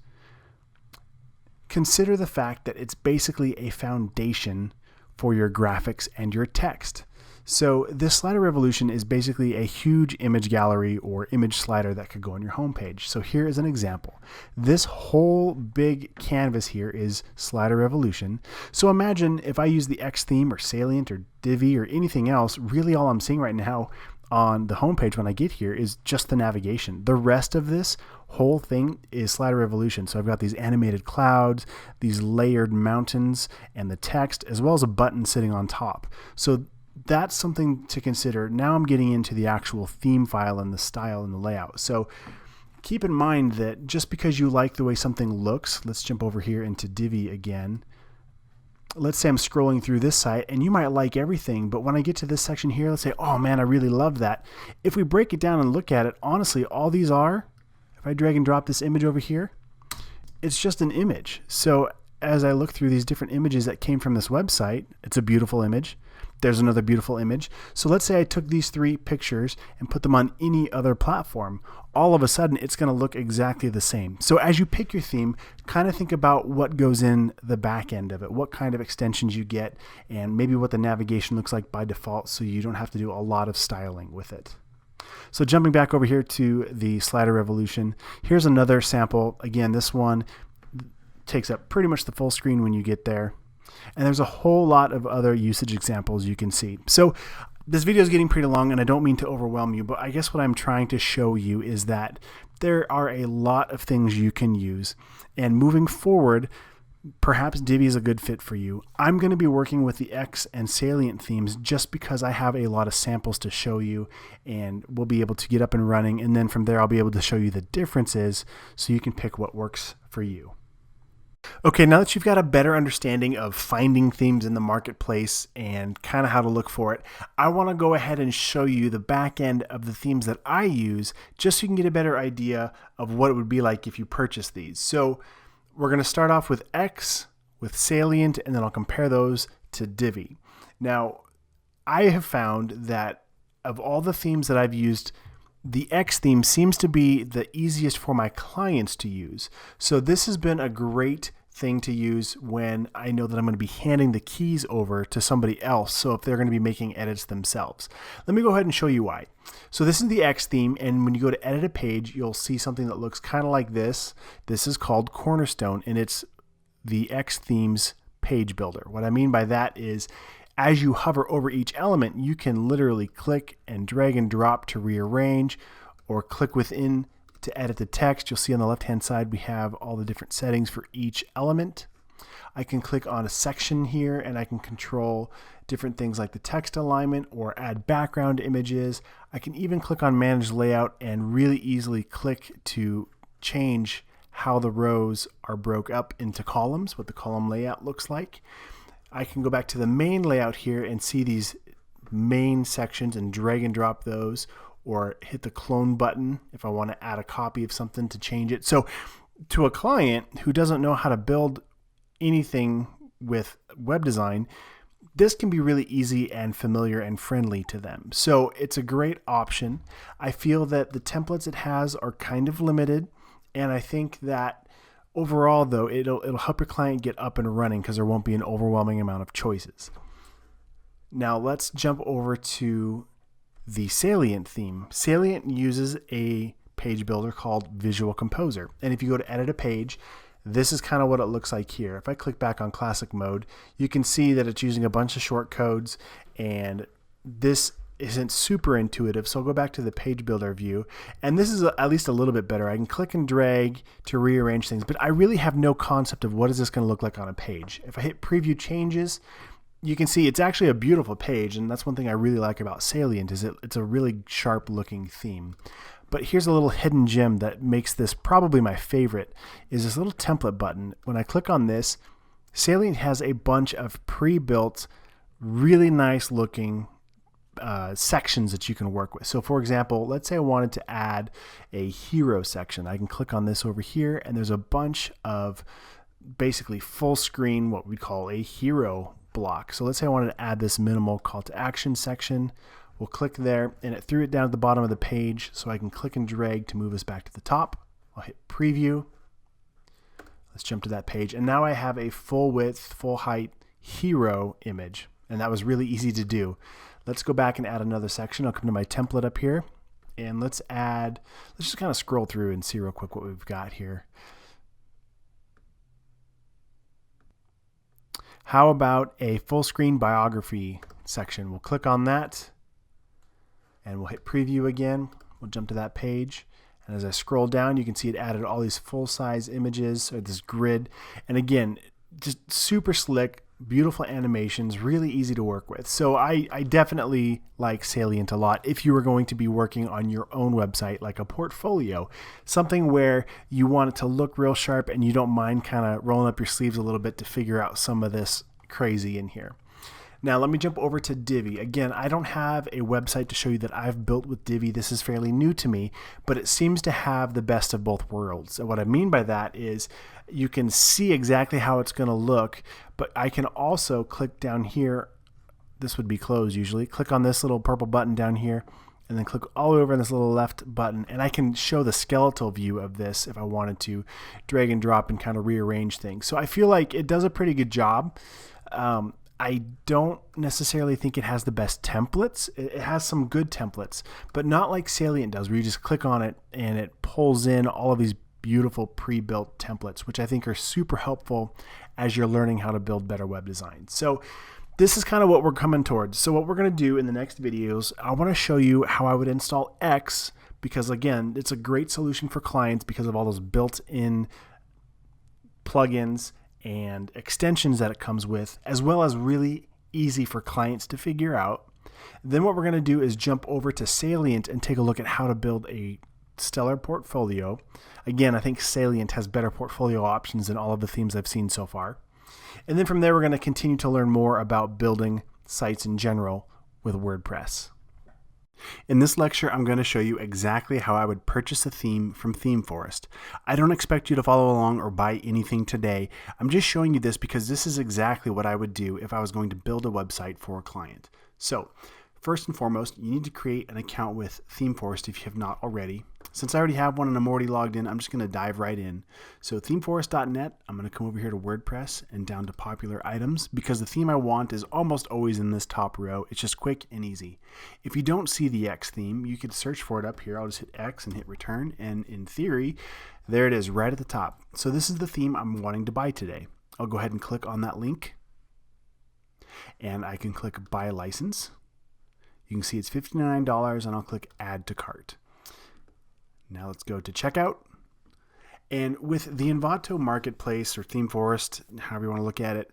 consider the fact that it's basically a foundation for your graphics and your text. So this slider evolution is basically a huge image gallery or image slider that could go on your homepage. So here is an example. This whole big canvas here is slider evolution. So imagine if I use the X theme or Salient or Divi or anything else, really all I'm seeing right now on the homepage when I get here is just the navigation. The rest of this whole thing is slider evolution. So I've got these animated clouds, these layered mountains, and the text, as well as a button sitting on top. So that's something to consider. Now I'm getting into the actual theme file and the style and the layout. So keep in mind that just because you like the way something looks, let's jump over here into Divi again. Let's say I'm scrolling through this site and you might like everything, but when I get to this section here, let's say, oh man, I really love that. If we break it down and look at it, honestly, all these are, if I drag and drop this image over here, it's just an image. So as I look through these different images that came from this website, it's a beautiful image. There's another beautiful image. So let's say I took these 3 pictures and put them on any other platform. All of a sudden, it's going to look exactly the same. So as you pick your theme, kind of think about what goes in the back end of it, what kind of extensions you get, and maybe what the navigation looks like by default so you don't have to do a lot of styling with it. So jumping back over here to the slider evolution, here's another sample. Again, this one takes up pretty much the full screen when you get there. And there's a whole lot of other usage examples you can see. So this video is getting pretty long, and I don't mean to overwhelm you, but I guess what I'm trying to show you is that there are a lot of things you can use. And moving forward, perhaps Divi is a good fit for you. I'm going to be working with the X and Salient themes just because I have a lot of samples to show you, and we'll be able to get up and running. And then from there, I'll be able to show you the differences so you can pick what works for you. Okay, now that you've got a better understanding of finding themes in the marketplace and kind of how to look for it, I want to go ahead and show you the back end of the themes that I use just so you can get a better idea of what it would be like if you purchase these. So we're going to start off with X, with Salient, and then I'll compare those to Divi. Now, I have found that of all the themes that I've used, the X theme seems to be the easiest for my clients to use. So this has been a great thing to use when I know that I'm going to be handing the keys over to somebody else. So if they're going to be making edits themselves. Let me go ahead and show you why. So this is the X theme, and when you go to edit a page, you'll see something that looks kind of like this. This is called Cornerstone, and it's the X theme's page builder. What I mean by that is as you hover over each element, you can literally click and drag and drop to rearrange, or click within to edit the text. You'll see on the left-hand side we have all the different settings for each element. I can click on a section here and I can control different things like the text alignment or add background images. I can even click on manage layout and really easily click to change how the rows are broke up into columns, what the column layout looks like. I can go back to the main layout here and see these main sections and drag and drop those, or hit the clone button if I want to add a copy of something to change it. So to a client who doesn't know how to build anything with web design, this can be really easy and familiar and friendly to them. So it's a great option. I feel that the templates it has are kind of limited, and I think that overall though, it'll help your client get up and running because there won't be an overwhelming amount of choices. Now let's jump over to the Salient theme. Salient uses a page builder called Visual Composer. And if you go to edit a page, this is kind of what it looks like here. If I click back on classic mode, you can see that it's using a bunch of short codes, and this isn't super intuitive. So I'll go back to the page builder view, and this is at least a little bit better. I can click and drag to rearrange things, but I really have no concept of what is this going to look like on a page. If I hit preview changes, you can see it's actually a beautiful page, and that's one thing I really like about Salient is it's a really sharp looking theme. But here's a little hidden gem that makes this probably my favorite, is this little template button. When I click on this, Salient has a bunch of pre-built, really nice looking sections that you can work with. So for example, let's say I wanted to add a hero section. I can click on this over here, and there's a bunch of basically full screen, what we'd call a hero block. So let's say I wanted to add this minimal call to action section. We'll click there, and it threw it down at the bottom of the page, so I can click and drag to move us back to the top. I'll hit preview. Let's jump to that page, and now I have a full width, full height hero image, and that was really easy to do. Let's go back and add another section. I'll come to my template up here, and let's just kind of scroll through and see real quick what we've got here. How about a full screen biography section? We'll click on that, and we'll hit preview again. We'll jump to that page, and as I scroll down, you can see it added all these full-size images, or this grid. And again, just super slick, beautiful animations, really easy to work with. So I definitely like Salient a lot if you were going to be working on your own website, like a portfolio, something where you want it to look real sharp and you don't mind kind of rolling up your sleeves a little bit to figure out some of this crazy in here. Now let me jump over to Divi. Again, I don't have a website to show you that I've built with Divi. This is fairly new to me, but it seems to have the best of both worlds. And what I mean by that is you can see exactly how it's going to look, but I can also click down here. This would be closed usually. Click on this little purple button down here, and then click all the way over on this little left button, and I can show the skeletal view of this if I wanted to drag and drop and kind of rearrange things. So I feel like it does a pretty good job. I don't necessarily think it has the best templates. It has some good templates, but not like Salient does, where you just click on it and it pulls in all of these beautiful pre-built templates, which I think are super helpful as you're learning how to build better web design. So this is kind of what we're coming towards. So what we're going to do in the next videos, I want to show you how I would install X, because again, it's a great solution for clients because of all those built-in plugins and extensions that it comes with, as well as really easy for clients to figure out. Then what we're going to do is jump over to Salient and take a look at how to build a stellar portfolio. Again, I think Salient has better portfolio options than all of the themes I've seen so far. And then from there, we're going to continue to learn more about building sites in general with WordPress. In this lecture, I'm going to show you exactly how I would purchase a theme from ThemeForest. I don't expect you to follow along or buy anything today. I'm just showing you this because this is exactly what I would do if I was going to build a website for a client. So, first and foremost, you need to create an account with ThemeForest if you have not already. Since I already have one and I'm already logged in, I'm just going to dive right in. So themeforest.net, I'm going to come over here to WordPress and down to popular items, because the theme I want is almost always in this top row. It's just quick and easy. If you don't see the X theme, you could search for it up here. I'll just hit X and hit return, and in theory, there it is right at the top. So this is the theme I'm wanting to buy today. I'll go ahead and click on that link, and I can click buy license. You can see it's $59, and I'll click add to cart. Now let's go to checkout. And with the Envato Marketplace or ThemeForest, however you want to look at it,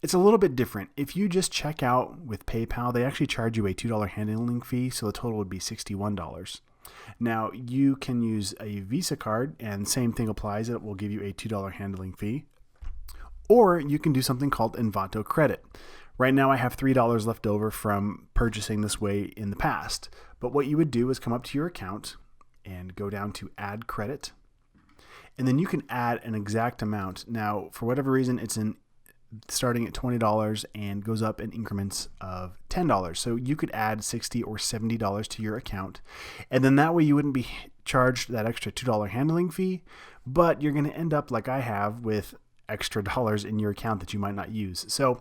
it's a little bit different. If you just check out with PayPal, they actually charge you a $2 handling fee, so the total would be $61. Now you can use a Visa card, and same thing applies. It will give you a $2 handling fee. Or you can do something called Envato Credit. Right now I have $3 left over from purchasing this way in the past. But what you would do is come up to your account and go down to add credit. And then you can add an exact amount. Now, for whatever reason, it's starting at $20 and goes up in increments of $10. So you could add $60 or $70 to your account. And then that way you wouldn't be charged that extra $2 handling fee, but you're going to end up like I have with extra dollars in your account that you might not use. So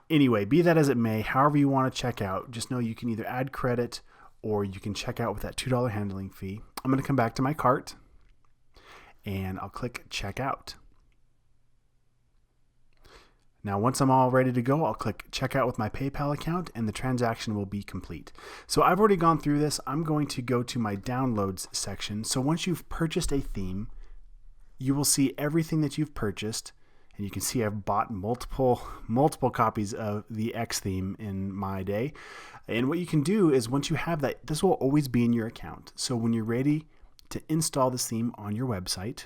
anyway, be that as it may, however you want to check out, just know you can either add credit or you can check out with that $2 handling fee. I'm going to come back to my cart and I'll click checkout. Now, once I'm all ready to go, I'll click checkout with my PayPal account and the transaction will be complete. So I've already gone through this. I'm going to go to my downloads section. So once you've purchased a theme, you will see everything that you've purchased. And you can see I've bought multiple copies of the X theme in my day. And what you can do is once you have that, this will always be in your account. So when you're ready to install this theme on your website,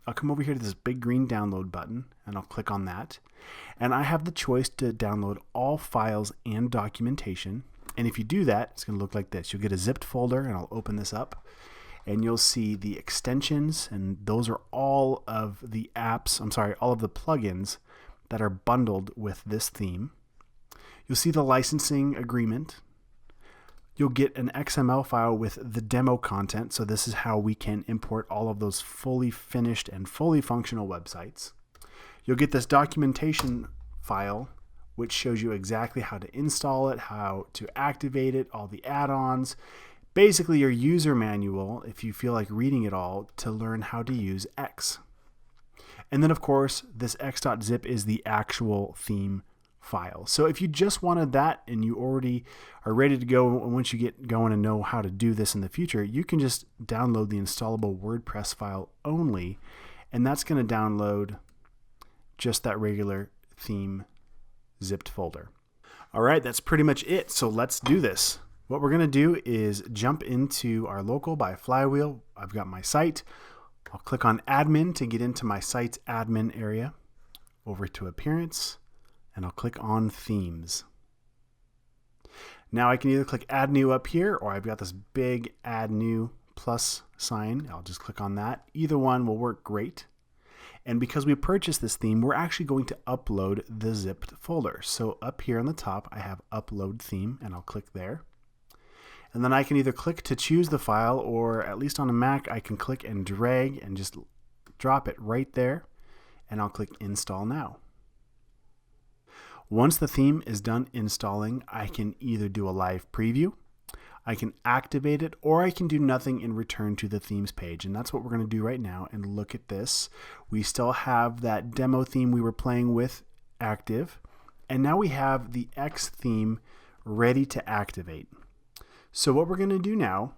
I'll come over here to this big green download button and I'll click on that. And I have the choice to download all files and documentation. And if you do that, it's going to look like this. You'll get a zipped folder and I'll open this up. And you'll see the extensions, and those are all of the all of the plugins that are bundled with this theme. You'll see the licensing agreement. You'll get an XML file with the demo content. So this is how we can import all of those fully finished and fully functional websites. You'll get this documentation file, which shows you exactly how to install it, how to activate it, all the add-ons. Basically your user manual, if you feel like reading it all, to learn how to use X. And then of course, this x.zip is the actual theme file. So if you just wanted that and you already are ready to go, once you get going and know how to do this in the future, you can just download the installable WordPress file only, and that's going to download just that regular theme zipped folder. All right, that's pretty much it. So let's do this. What we're going to do is jump into our local by Flywheel. I've got my site. I'll click on admin to get into my site's admin area, over to appearance, and I'll click on themes. Now I can either click add new up here, or I've got this big add new plus sign. I'll just click on that. Either one will work great. And because we purchased this theme, we're actually going to upload the zipped folder. So up here on the top, I have upload theme, and I'll click there. And then I can either click to choose the file, or at least on a Mac, I can click and drag and just drop it right there. And I'll click install now. Once the theme is done installing, I can either do a live preview, I can activate it, or I can do nothing and return to the themes page. And that's what we're going to do right now. And look at this. We still have that demo theme we were playing with active. And now we have the X theme ready to activate. So what we're going to do now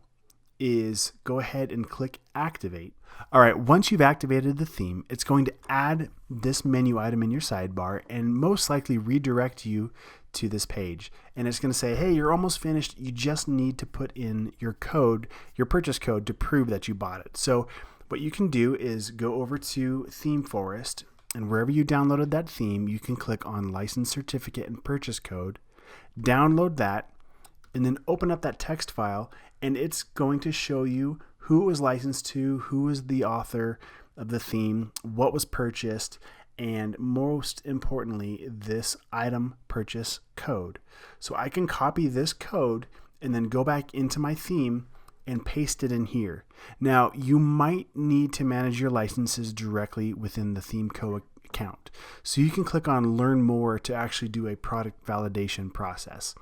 is go ahead and click activate. All right, once you've activated the theme, it's going to add this menu item in your sidebar and most likely redirect you to this page. And it's going to say, hey, you're almost finished. You just need to put in your code, your purchase code, to prove that you bought it. So what you can do is go over to Theme Forest, and wherever you downloaded that theme, you can click on License Certificate and Purchase Code, download that, and then open up that text file, and it's going to show you who it was licensed to, who is the author of the theme, what was purchased, and most importantly, this item purchase code. So I can copy this code and then go back into my theme and paste it in here. Now, you might need to manage your licenses directly within the ThemeCo account. So you can click on Learn More to actually do a product validation process.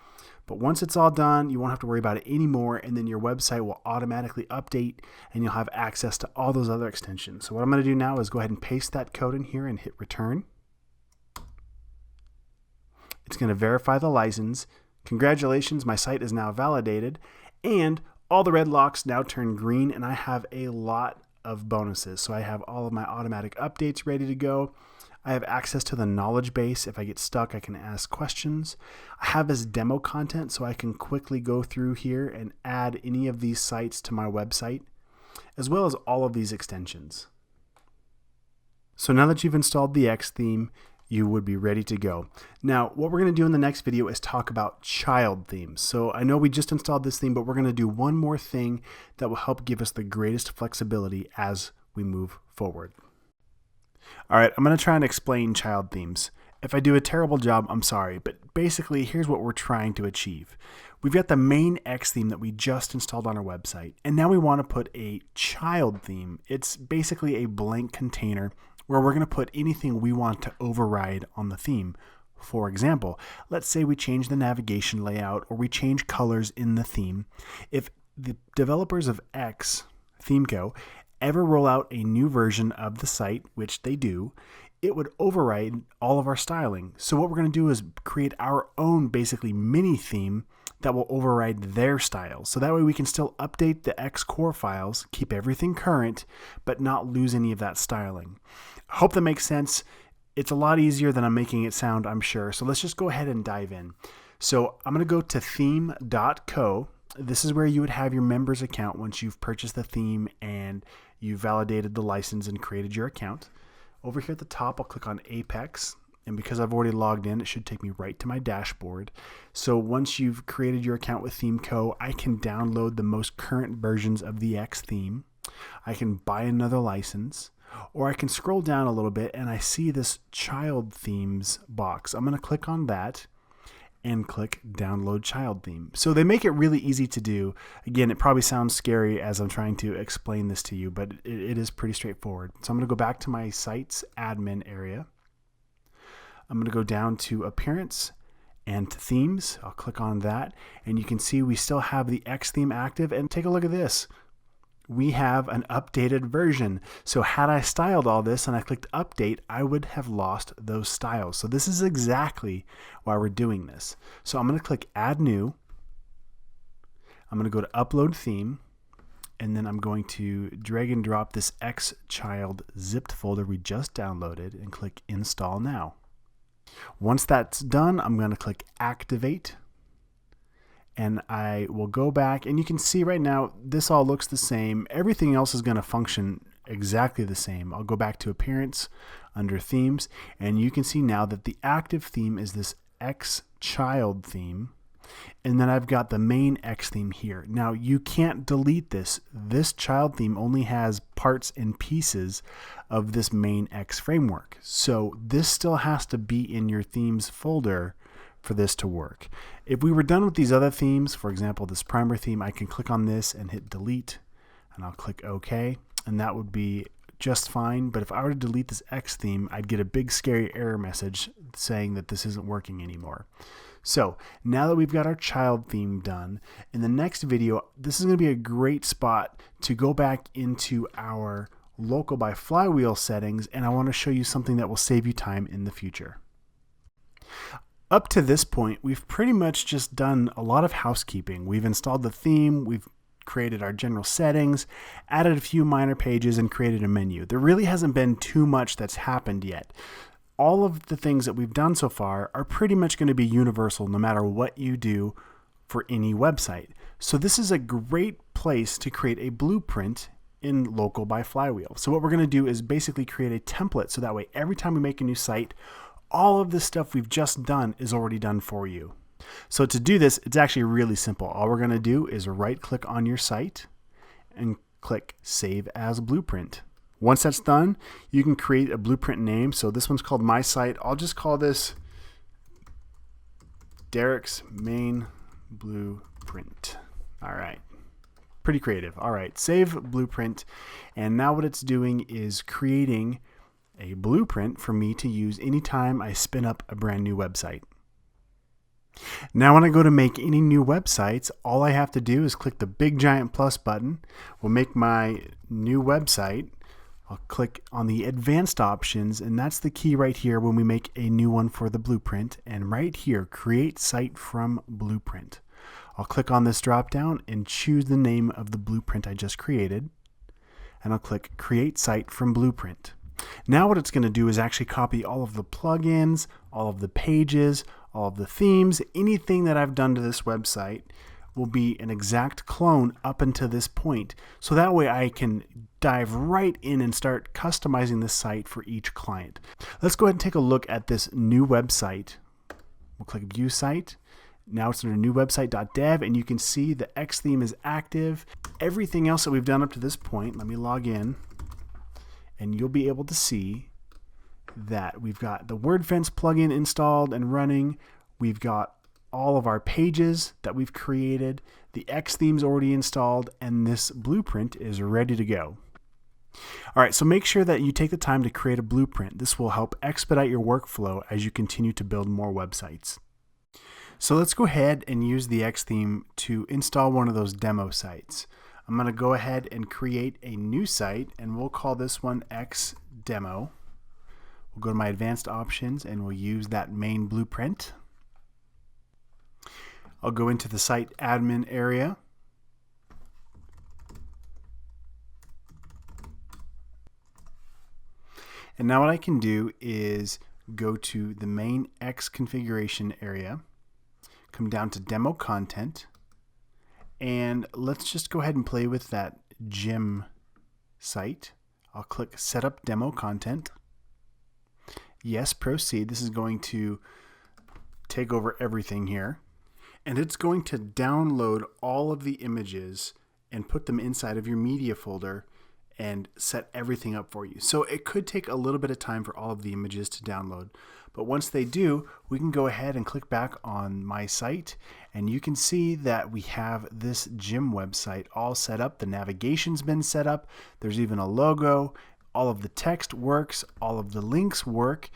But once it's all done, you won't have to worry about it anymore, and then your website will automatically update and you'll have access to all those other extensions. So what I'm going to do now is go ahead and paste that code in here and hit return. It's going to verify the license. Congratulations, my site is now validated, and all the red locks now turn green, and I have a lot of bonuses. So I have all of my automatic updates ready to go. I have access to the knowledge base. If I get stuck, I can ask questions. I have this demo content, so I can quickly go through here and add any of these sites to my website, as well as all of these extensions. So now that you've installed the X theme, you would be ready to go. Now, what we're going to do in the next video is talk about child themes. So I know we just installed this theme, but we're going to do one more thing that will help give us the greatest flexibility as we move forward. All right, I'm going to try and explain child themes. If I do a terrible job, I'm sorry, but basically here's what we're trying to achieve. We've got the main X theme that we just installed on our website, and now we want to put a child theme. It's basically a blank container where we're going to put anything we want to override on the theme. For example, let's say we change the navigation layout or we change colors in the theme. If the developers of X, ThemeCo, ever roll out a new version of the site, which they do, it would override all of our styling. So what we're going to do is create our own basically mini theme that will override their styles. So that way we can still update the X core files, keep everything current, but not lose any of that styling. I hope that makes sense. It's a lot easier than I'm making it sound, I'm sure. So let's just go ahead and dive in. So I'm going to go to theme.co. This is where you would have your members account once you've purchased the theme and you validated the license and created your account. Over here at the top, I'll click on Apex. And because I've already logged in, it should take me right to my dashboard. So once you've created your account with ThemeCo, I can download the most current versions of the X theme. I can buy another license, or I can scroll down a little bit and I see this child themes box. I'm going to click on that and click download child theme. So they make it really easy to do. Again, it probably sounds scary as I'm trying to explain this to you, but it is pretty straightforward. So I'm going to go back to my site's admin area. I'm going to go down to Appearance and to Themes. I'll click on that, and you can see we still have the X theme active. And take a look at this. We have an updated version. So had I styled all this and I clicked Update, I would have lost those styles. So this is exactly why we're doing this. So I'm going to click Add New. I'm going to go to Upload Theme, and then I'm going to drag and drop this X child zipped folder we just downloaded and click Install Now. Once that's done, I'm going to click Activate, and I will go back, and you can see right now this all looks the same. Everything else is going to function exactly the same. I'll go back to Appearance under Themes, and you can see now that the active theme is this X child theme, and then I've got the main X theme here. Now you can't delete this. This child theme only has parts and pieces of this main X framework. So this still has to be in your themes folder for this to work. If we were done with these other themes, for example, this primer theme, I can click on this and hit delete, and I'll click OK, and that would be just fine. But if I were to delete this X theme, I'd get a big scary error message saying that this isn't working anymore. So now that we've got our child theme done, in the next video, this is going to be a great spot to go back into our local by flywheel settings, and I want to show you something that will save you time in the future. Up to this point, we've pretty much just done a lot of housekeeping. We've installed the theme, we've created our general settings, added a few minor pages, and created a menu. There really hasn't been too much that's happened yet. All of the things that we've done so far are pretty much going to be universal no matter what you do for any website. So this is a great place to create a blueprint in local by flywheel. So what we're going to do is basically create a template so that way every time we make a new site, all of the stuff we've just done is already done for you. So to do this, it's actually really simple. All we're going to do is right click on your site and click Save as Blueprint. Once that's done, you can create a blueprint name. So this one's called My Site. I'll just call this Derek's Main Blueprint. All right. Pretty creative. All right. Save blueprint. And now what it's doing is creating a blueprint for me to use anytime I spin up a brand new website. Now when I go to make any new websites, all I have to do is click the big giant plus button. We'll make my new website. I'll click on the advanced options, and that's the key right here when we make a new one for the blueprint. And right here, create site from blueprint. I'll click on this drop down and choose the name of the blueprint I just created. And I'll click create site from blueprint. Now what it's going to do is actually copy all of the plugins, all of the pages, all of the themes, anything that I've done to this website will be an exact clone up until this point. So that way I can dive right in and start customizing this site for each client. Let's go ahead and take a look at this new website. We'll click View Site. Now it's under new website.dev, and you can see the X theme is active. Everything else that we've done up to this point, let me log in, and you'll be able to see that we've got the WordFence plugin installed and running. We've got all of our pages that we've created. The X theme's already installed, and this blueprint is ready to go. All right, so make sure that you take the time to create a blueprint. This will help expedite your workflow as you continue to build more websites. So let's go ahead and use the X theme to install one of those demo sites. I'm going to go ahead and create a new site, and we'll call this one X Demo. We'll go to my advanced options and we'll use that main blueprint. I'll go into the site admin area. And now what I can do is go to the main X configuration area, come down to demo content, and let's just go ahead and play with that gym site. I'll click Setup Demo Content. Yes, proceed. This is going to take over everything here. And it's going to download all of the images and put them inside of your media folder and set everything up for you. So it could take a little bit of time for all of the images to download. But once they do, we can go ahead and click back on my site, and you can see that we have this gym website all set up. The navigation's been set up. There's even a logo. All of the text works. All of the links work.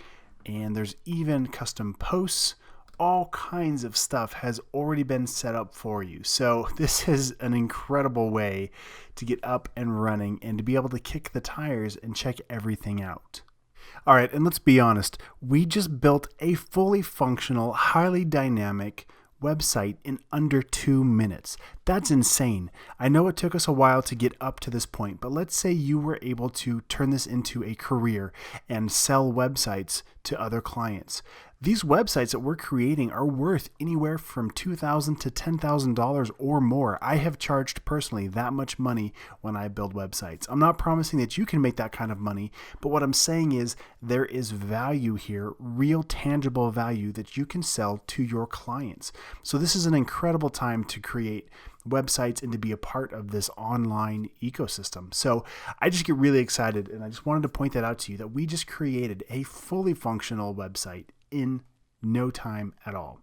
And there's even custom posts. All kinds of stuff has already been set up for you. So this is an incredible way to get up and running and to be able to kick the tires and check everything out. All right, and let's be honest, we just built a fully functional, highly dynamic website in under 2 minutes. That's insane. I know it took us a while to get up to this point, but let's say you were able to turn this into a career and sell websites to other clients. These websites that we're creating are worth anywhere from $2,000 to $10,000 or more. I have charged personally that much money when I build websites. I'm not promising that you can make that kind of money, but what I'm saying is there is value here, real tangible value that you can sell to your clients. So this is an incredible time to create websites and to be a part of this online ecosystem. So I just get really excited, and I just wanted to point that out to you that we just created a fully functional website in no time at all.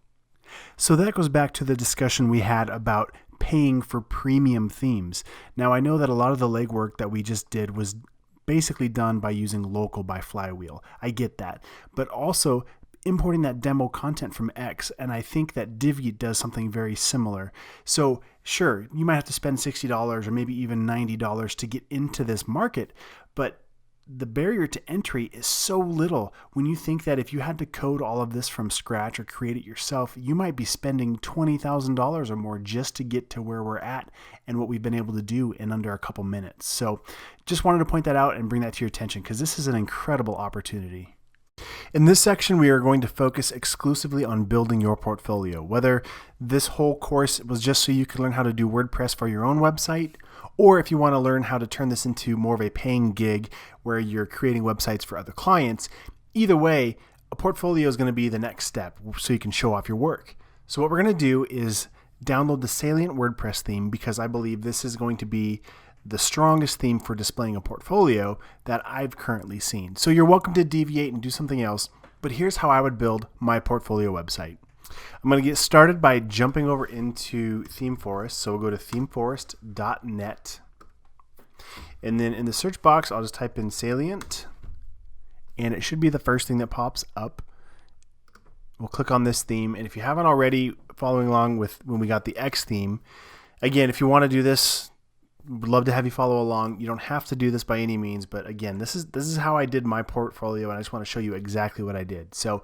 So that goes back to the discussion we had about paying for premium themes. Now I know that a lot of the legwork that we just did was basically done by using local by Flywheel. I get that. But also importing that demo content from X, and I think that Divi does something very similar. So sure, you might have to spend $60 or maybe even $90 to get into this market, but the barrier to entry is so little when you think that if you had to code all of this from scratch or create it yourself, you might be spending $20,000 or more just to get to where we're at and what we've been able to do in under a couple minutes. So just wanted to point that out and bring that to your attention because this is an incredible opportunity. In this section, we are going to focus exclusively on building your portfolio. Whether this whole course was just so you could learn how to do WordPress for your own website, or if you want to learn how to turn this into more of a paying gig where you're creating websites for other clients, either way, a portfolio is going to be the next step so you can show off your work. So what we're going to do is download the Salient WordPress theme because I believe this is going to be the strongest theme for displaying a portfolio that I've currently seen. So you're welcome to deviate and do something else, but here's how I would build my portfolio website. I'm going to get started by jumping over into ThemeForest. So we'll go to themeforest.net. And then in the search box, I'll just type in Salient. And it should be the first thing that pops up. We'll click on this theme. And if you haven't already following along with when we got the X theme, again, if you want to do this, would love to have you follow along. You don't have to do this by any means, but again, this is how I did my portfolio, and I just want to show you exactly what I did. So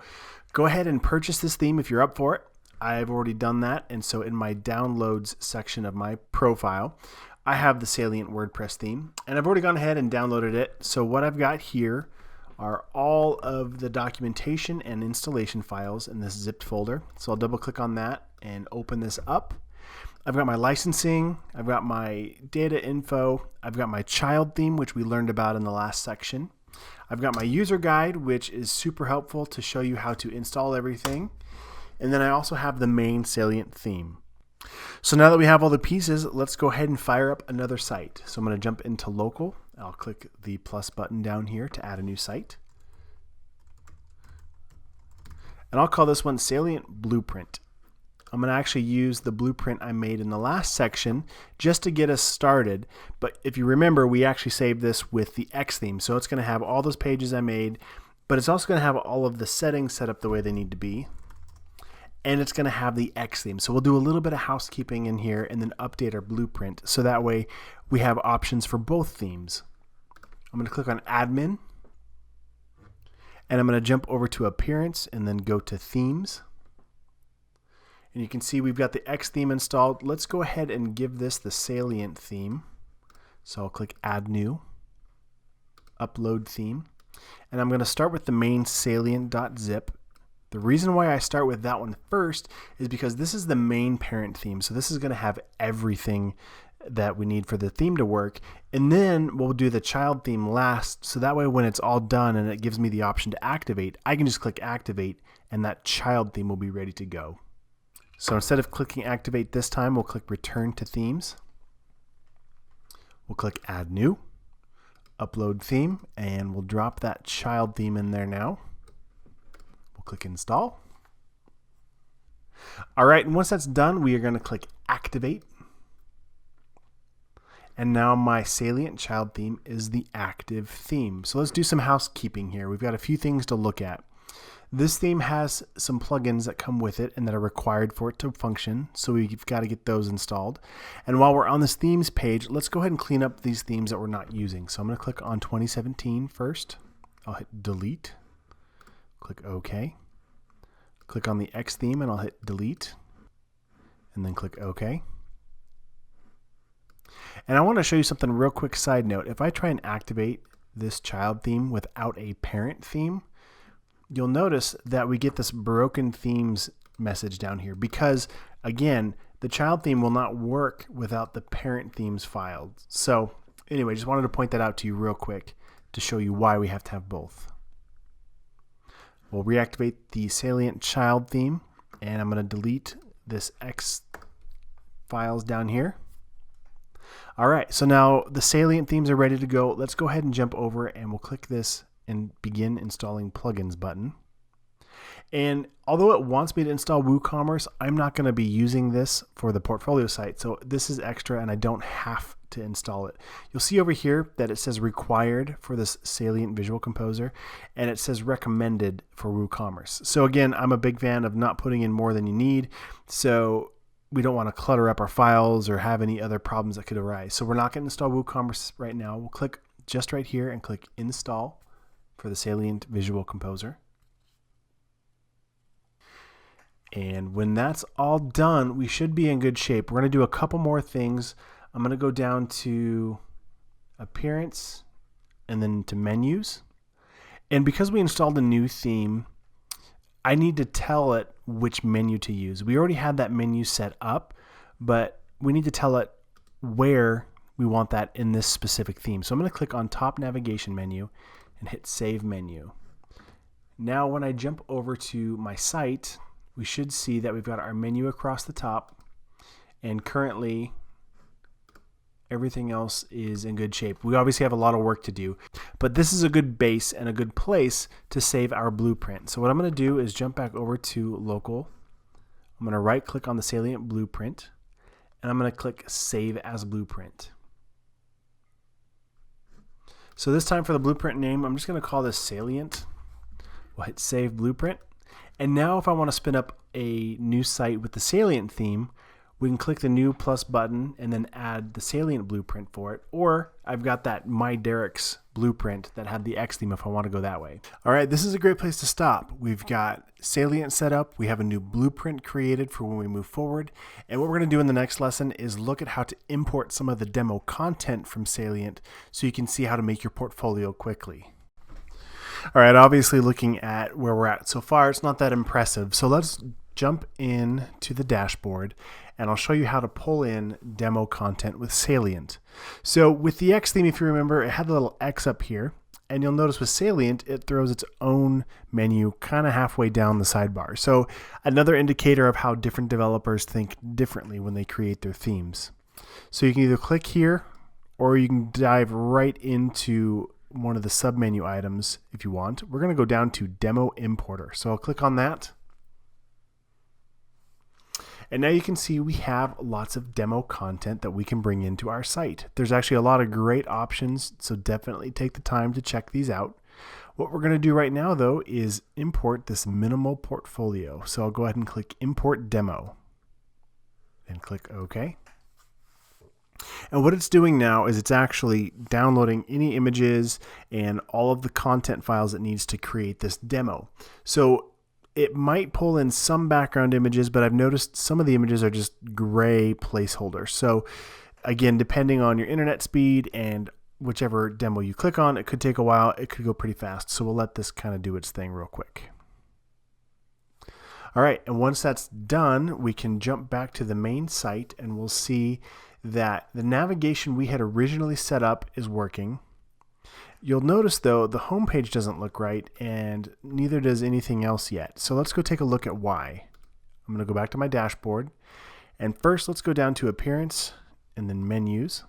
go ahead and purchase this theme if you're up for it. I've already done that, and so in my downloads section of my profile, I have the Salient WordPress theme, and I've already gone ahead and downloaded it. So what I've got here are all of the documentation and installation files in this zipped folder. So I'll double click on that and open this up. I've got my licensing, I've got my data info, I've got my child theme, which we learned about in the last section. I've got my user guide, which is super helpful to show you how to install everything. And then I also have the main salient theme. So now that we have all the pieces, let's go ahead and fire up another site. So I'm going to jump into local. I'll click the plus button down here to add a new site. And I'll call this one Salient Blueprint. I'm going to actually use the blueprint I made in the last section just to get us started. But if you remember, we actually saved this with the X theme. So it's going to have all those pages I made, but it's also going to have all of the settings set up the way they need to be. And it's going to have the X theme. So we'll do a little bit of housekeeping in here and then update our blueprint. So that way we have options for both themes. I'm going to click on Admin. And I'm going to jump over to Appearance and then go to Themes. And you can see we've got the X theme installed. Let's go ahead and give this the Salient theme. So I'll click Add New, Upload Theme. And I'm going to start with the main salient.zip. The reason why I start with that one first is because this is the main parent theme. So this is going to have everything that we need for the theme to work. And then we'll do the child theme last. So that way when it's all done and it gives me the option to activate, I can just click Activate and that child theme will be ready to go. So instead of clicking Activate this time, we'll click Return to Themes. We'll click Add New, Upload Theme, and we'll drop that child theme in there now. We'll click Install. All right, and once that's done, we are going to click Activate. And now my salient child theme is the active theme. So let's do some housekeeping here. We've got a few things to look at. This theme has some plugins that come with it and that are required for it to function. So we've got to get those installed. And while we're on this themes page, let's go ahead and clean up these themes that we're not using. So I'm going to click on 2017 first. I'll hit Delete. Click OK. Click on the X theme and I'll hit Delete. And then click OK. And I want to show you something real quick side note. If I try and activate this child theme without a parent theme, you'll notice that we get this broken themes message down here because, again, the child theme will not work without the parent themes filed. So anyway, just wanted to point that out to you real quick to show you why we have to have both. We'll reactivate the salient child theme, and I'm going to delete this X files down here. All right, so now the salient themes are ready to go. Let's go ahead and jump over and we'll click this and begin installing plugins button. And although it wants me to install WooCommerce, I'm not going to be using this for the portfolio site. So this is extra and I don't have to install it. You'll see over here that it says required for this Salient Visual Composer and it says recommended for WooCommerce. So again, I'm a big fan of not putting in more than you need. So we don't want to clutter up our files or have any other problems that could arise. So we're not going to install WooCommerce right now. We'll click just right here and click Install for the Salient Visual Composer. And when that's all done, we should be in good shape. We're going to do a couple more things. I'm going to go down to Appearance and then to Menus. And because we installed a new theme, I need to tell it which menu to use. We already had that menu set up, but we need to tell it where we want that in this specific theme. So I'm going to click on Top Navigation Menu and hit Save Menu. Now when I jump over to my site, we should see that we've got our menu across the top, and currently everything else is in good shape. We obviously have a lot of work to do, but this is a good base and a good place to save our blueprint. So what I'm going to do is jump back over to Local. I'm going to right click on the Salient Blueprint, and I'm going to click Save as Blueprint. So this time for the blueprint name, I'm just going to call this Salient. We'll hit Save Blueprint. And now if I want to spin up a new site with the Salient theme, we can click the New Plus button and then add the Salient blueprint for it. Or I've got that My Derek's blueprint that had the X theme if I want to go that way. All right, this is a great place to stop. We've got Salient set up. We have a new blueprint created for when we move forward. And what we're going to do in the next lesson is look at how to import some of the demo content from Salient so you can see how to make your portfolio quickly. All right, obviously looking at where we're at so far, it's not that impressive. So let's jump in to the dashboard and I'll show you how to pull in demo content with Salient. So with the X theme, if you remember, it had a little X up here, and you'll notice with Salient, it throws its own menu kind of halfway down the sidebar. So another indicator of how different developers think differently when they create their themes. So you can either click here, or you can dive right into one of the submenu items if you want. We're going to go down to Demo Importer. So I'll click on that. And now you can see we have lots of demo content that we can bring into our site. There's actually a lot of great options, so definitely take the time to check these out. What we're going to do right now, though, is import this minimal portfolio. So I'll go ahead and click Import Demo and click OK. And what it's doing now is it's actually downloading any images and all of the content files it needs to create this demo. So it might pull in some background images, but I've noticed some of the images are just gray placeholders. So again, depending on your internet speed and whichever demo you click on, it could take a while. It could go pretty fast. So we'll let this kind of do its thing real quick. All right, and once that's done, we can jump back to the main site and we'll see that the navigation we had originally set up is working. You'll notice though the home page doesn't look right, and neither does anything else yet. So let's go take a look at why. I'm going to go back to my dashboard, and first let's go down to Appearance and then Menus.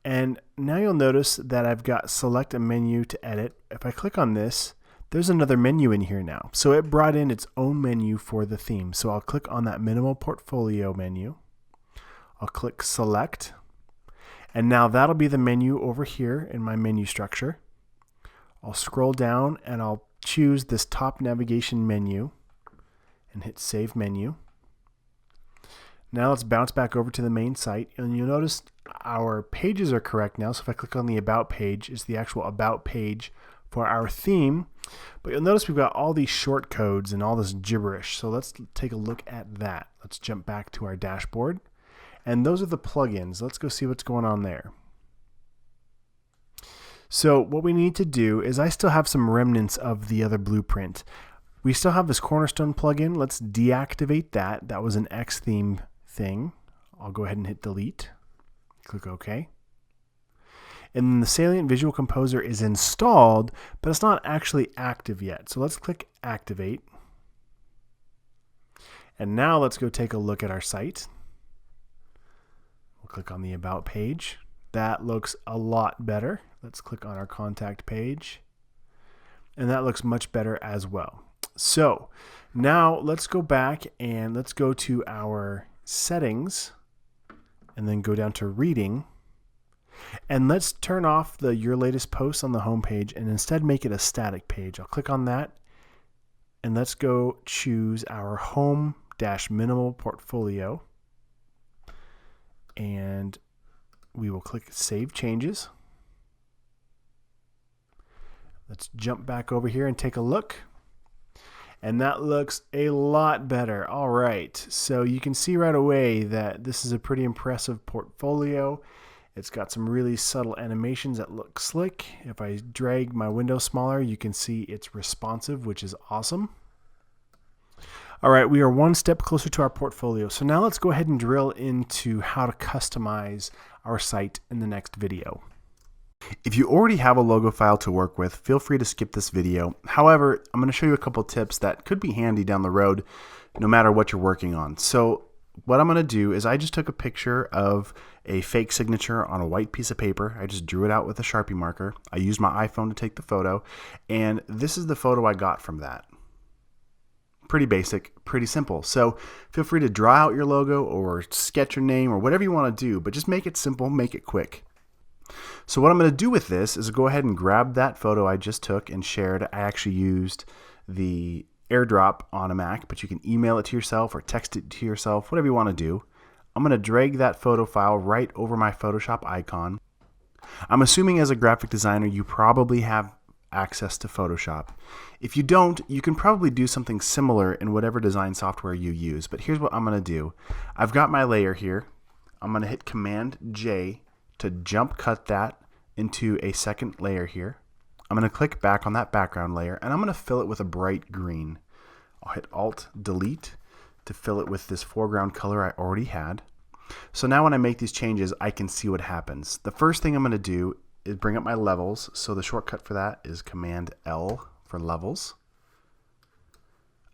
And now you'll notice that I've got Select a Menu to edit. If I click on this, there's another menu in here now. So it brought in its own menu for the theme. So I'll click on that Minimal Portfolio menu. I'll click Select. And now that'll be the menu over here in my menu structure. I'll scroll down and I'll choose this top navigation menu and hit Save Menu. Now let's bounce back over to the main site, and you'll notice our pages are correct now. So if I click on the About page, it's the actual About page for our theme. But you'll notice we've got all these short codes and all this gibberish. So let's take a look at that. Let's jump back to our dashboard. And those are the plugins. Let's go see what's going on there. So what we need to do is I still have some remnants of the other blueprint. We still have this Cornerstone plugin. Let's deactivate that. That was an X theme thing. I'll go ahead and hit delete. Click OK. And then the Salient Visual Composer is installed, but it's not actually active yet. So let's click Activate. And now let's go take a look at our site. We'll click on the About page. That looks a lot better. Let's click on our Contact page. And that looks much better as well. So now let's go back and let's go to our settings and then go down to reading. And let's turn off the Your Latest Posts on the home page and instead make it a static page. I'll click on that and let's go choose our Home-Minimal Portfolio. And we will click Save Changes. Let's jump back over here and take a look. And that looks a lot better. All right, so you can see right away that this is a pretty impressive portfolio. It's got some really subtle animations that look slick. If I drag my window smaller, you can see it's responsive, which is awesome. All right, we are one step closer to our portfolio. So now let's go ahead and drill into how to customize our site in the next video. If you already have a logo file to work with, feel free to skip this video. However, I'm going to show you a couple tips that could be handy down the road, no matter what you're working on. So what I'm going to do is I just took a picture of a fake signature on a white piece of paper. I just drew it out with a Sharpie marker. I used my iPhone to take the photo, and this is the photo I got from that. Pretty basic, pretty simple. So feel free to draw out your logo or sketch your name or whatever you want to do, but just make it simple, make it quick. So what I'm going to do with this is go ahead and grab that photo I just took and shared. I actually used the AirDrop on a Mac, but you can email it to yourself or text it to yourself, whatever you want to do. I'm going to drag that photo file right over my Photoshop icon. I'm assuming as a graphic designer, you probably have access to Photoshop. If you don't, you can probably do something similar in whatever design software you use. But here's what I'm going to do. I've got my layer here. I'm going to hit Command J to jump cut that into a second layer here. I'm going to click back on that background layer and I'm going to fill it with a bright green. I'll hit Alt Delete to fill it with this foreground color I already had. So now when I make these changes, I can see what happens. The first thing I'm going to do is bring up my levels. So the shortcut for that is Command L for levels.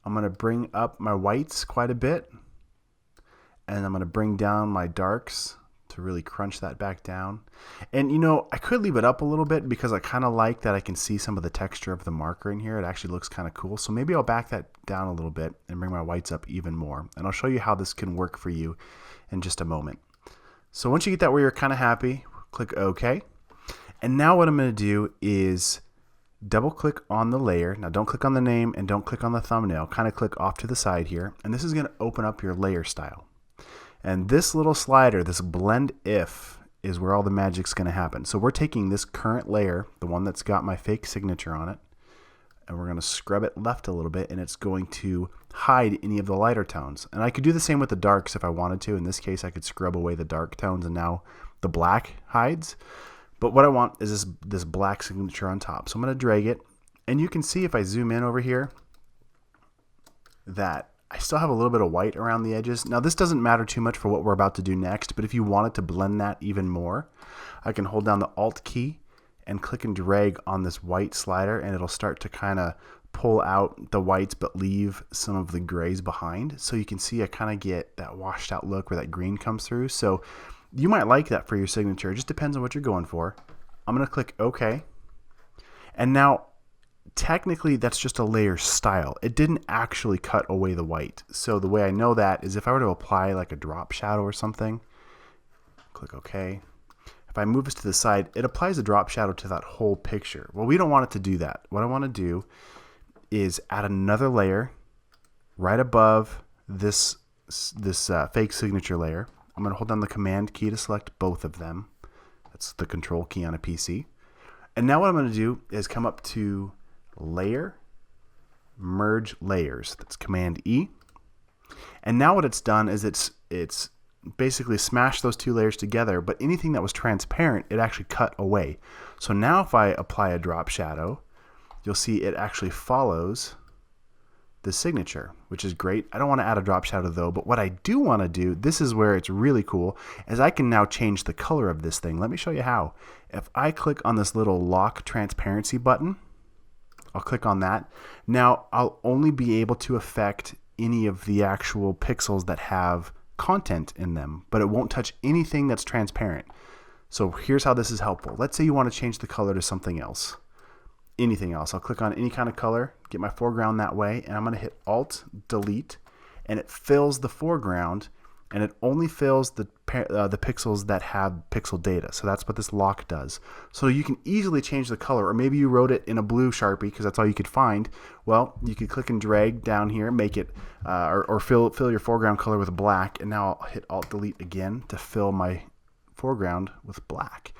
I'm going to bring up my whites quite a bit, and I'm going to bring down my darks to really crunch that back down. And you know, I could leave it up a little bit because I kind of like that I can see some of the texture of the marker in here. It actually looks kind of cool. So maybe I'll back that down a little bit and bring my whites up even more. And I'll show you how this can work for you in just a moment. So once you get that where you're kind of happy, click OK. And now what I'm going to do is double click on the layer. Now don't click on the name and don't click on the thumbnail. Kind of click off to the side here. And this is going to open up your layer style. And this little slider, this blend if, is where all the magic's going to happen. So we're taking this current layer, the one that's got my fake signature on it, and we're going to scrub it left a little bit, and it's going to hide any of the lighter tones. And I could do the same with the darks if I wanted to. In this case, I could scrub away the dark tones, and now the black hides. But what I want is this black signature on top. So I'm going to drag it, and you can see if I zoom in over here that I still have a little bit of white around the edges. Now this doesn't matter too much for what we're about to do next, but if you wanted to blend that even more, I can hold down the Alt key and click and drag on this white slider, and it'll start to kind of pull out the whites but leave some of the grays behind. So you can see I kind of get that washed out look where that green comes through. So you might like that for your signature. It just depends on what you're going for. I'm going to click OK. And now technically that's just a layer style. It didn't actually cut away the white. So the way I know that is if I were to apply like a drop shadow or something, click OK. If I move this to the side, it applies a drop shadow to that whole picture. Well, we don't want it to do that. What I want to do is add another layer right above this fake signature layer. I'm going to hold down the Command key to select both of them. That's the Control key on a PC. And now what I'm going to do is come up to Layer, Merge Layers. That's Command E. And now what it's done is it's basically smashed those two layers together, but anything that was transparent, it actually cut away. So now if I apply a drop shadow, you'll see it actually follows the signature, which is great. I don't want to add a drop shadow though, but what I do want to do, this is where it's really cool, is I can now change the color of this thing. Let me show you how. If I click on this little lock transparency button, I'll click on that. Now I'll only be able to affect any of the actual pixels that have content in them, but it won't touch anything that's transparent. So here's how this is helpful. Let's say you want to change the color to something else. Anything else. I'll click on any kind of color, get my foreground that way, and I'm going to hit Alt Delete, and it fills the foreground, and it only fills the pixels that have pixel data. So that's what this lock does. So you can easily change the color, or maybe you wrote it in a blue Sharpie because that's all you could find. Well, you could click and drag down here, make it, or fill your foreground color with black, and now I'll hit Alt Delete again to fill my foreground with black.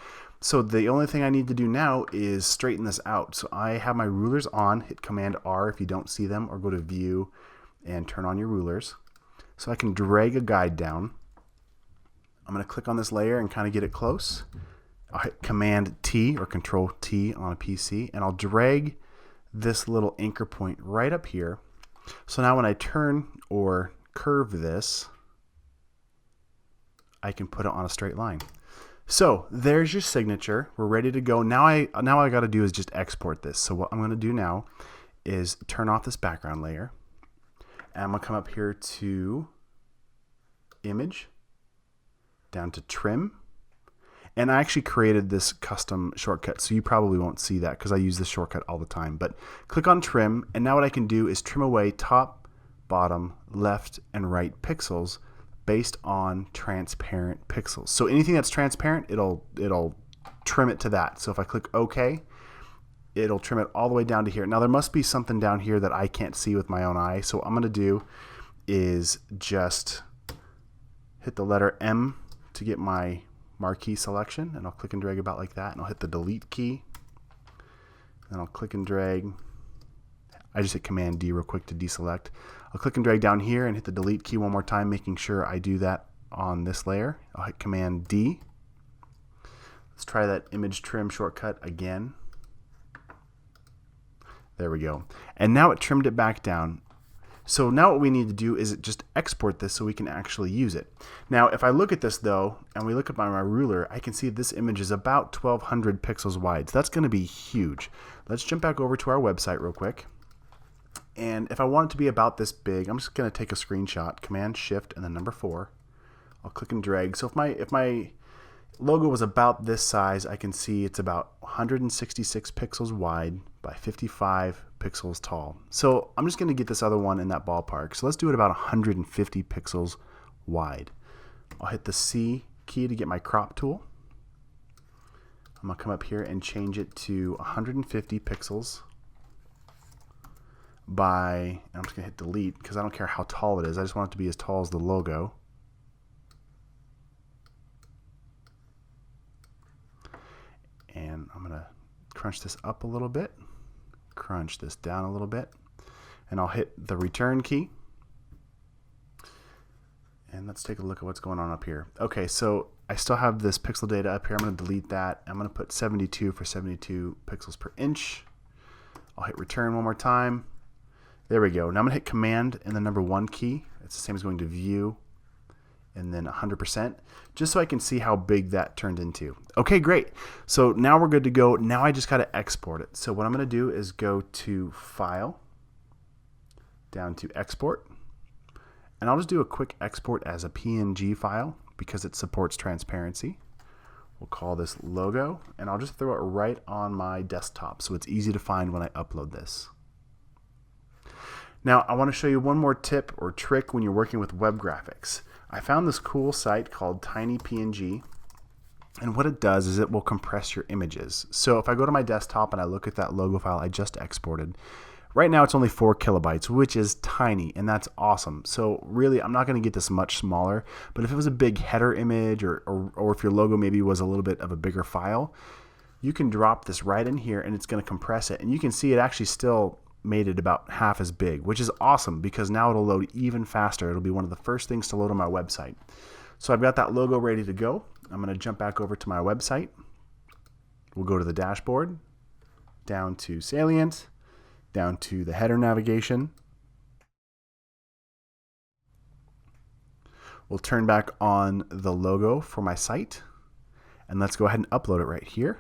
So the only thing I need to do now is straighten this out. So I have my rulers on, hit Command R if you don't see them, or go to View and turn on your rulers. So I can drag a guide down. I'm going to click on this layer and kind of get it close. I'll hit Command T or Control T on a PC, and I'll drag this little anchor point right up here. So now when I turn or curve this, I can put it on a straight line. So there's your signature. We're ready to go. Now all I got to do is just export this. So what I'm going to do now is turn off this background layer. And I'm going to come up here to Image, down to Trim. And I actually created this custom shortcut, so you probably won't see that because I use this shortcut all the time. But click on Trim, and now what I can do is trim away top, bottom, left, and right pixels based on transparent pixels. So anything that's transparent, it'll trim it to that. So if I click OK, it'll trim it all the way down to here. Now there must be something down here that I can't see with my own eye. So what I'm going to do is just hit the letter M to get my marquee selection, and I'll click and drag about like that, and I'll hit the Delete key, and I'll click and drag. I just hit Command D real quick to deselect. I'll click and drag down here and hit the Delete key one more time, making sure I do that on this layer. I'll hit Command D. Let's try that image trim shortcut again. There we go. And now it trimmed it back down. So now what we need to do is just export this so we can actually use it. Now, if I look at this though, and we look at my ruler, I can see this image is about 1200 pixels wide. So that's going to be huge. Let's jump back over to our website real quick. And if I want it to be about this big, I'm just going to take a screenshot, Command Shift and then number 4. I'll click and drag. So if my logo was about this size, I can see it's about 166 pixels wide by 55 pixels tall. So I'm just going to get this other one in that ballpark. So let's do it about 150 pixels wide. I'll hit the C key to get my crop tool. I'm going to come up here and change it to 150 pixels by, I'm just going to hit delete because I don't care how tall it is. I just want it to be as tall as the logo. And I'm going to crunch this up a little bit, crunch this down a little bit, and I'll hit the return key. And let's take a look at what's going on up here. Okay, so I still have this pixel data up here. I'm going to delete that. I'm going to put 72 for 72 pixels per inch. I'll hit return one more time. There we go. Now I'm going to hit Command and the number 1 key. It's the same as going to View and then 100%, just so I can see how big that turned into. Okay, great. So now we're good to go. Now I just got to export it. So what I'm going to do is go to File, down to Export, and I'll just do a quick export as a PNG file because it supports transparency. We'll call this logo, and I'll just throw it right on my desktop so it's easy to find when I upload this. Now I want to show you one more tip or trick when you're working with web graphics. I found this cool site called TinyPNG, and what it does is it will compress your images. So if I go to my desktop and I look at that logo file I just exported, right now it's only 4 kilobytes, which is tiny, and that's awesome. So really, I'm not going to get this much smaller, but if it was a big header image or if your logo maybe was a little bit of a bigger file, you can drop this right in here and it's going to compress it. And you can see it actually still made it about half as big, which is awesome because now it'll load even faster. It'll be one of the first things to load on my website. So I've got that logo ready to go. I'm going to jump back over to my website. We'll go to the dashboard, down to Salient, down to the header navigation. We'll turn back on the logo for my site, and let's go ahead and upload it right here.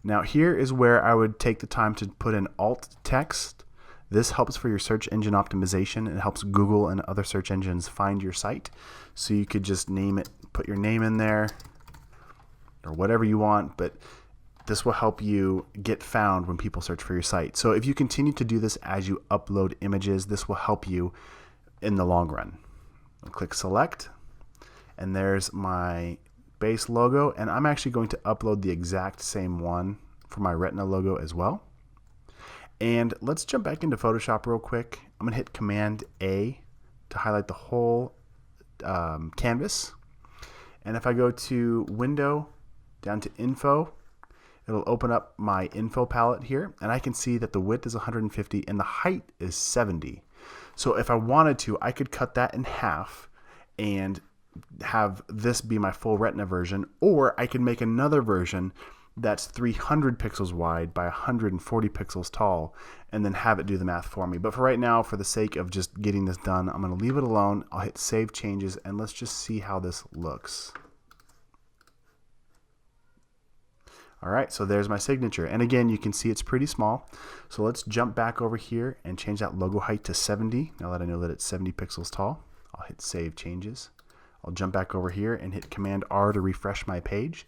Now here is where I would take the time to put in alt text. This helps for your search engine optimization. It helps Google and other search engines find your site. So you could just name it, put your name in there or whatever you want, but this will help you get found when people search for your site. So if you continue to do this as you upload images, this will help you in the long run. I'll click select, and there's my base logo, and I'm actually going to upload the exact same one for my retina logo as well. And let's jump back into Photoshop real quick. I'm going to hit Command A to highlight the whole canvas. And if I go to Window, down to Info, it'll open up my info palette here, and I can see that the width is 150 and the height is 70. So if I wanted to, I could cut that in half and have this be my full retina version, or I could make another version that's 300 pixels wide by 140 pixels tall and then have it do the math for me. But for right now, for the sake of just getting this done, I'm going to leave it alone. I'll hit Save Changes, and let's just see how this looks. All right, so there's my signature. And again, you can see it's pretty small. So let's jump back over here and change that logo height to 70. Now that I know that it's 70 pixels tall, I'll hit Save Changes. I'll jump back over here and hit Command R to refresh my page.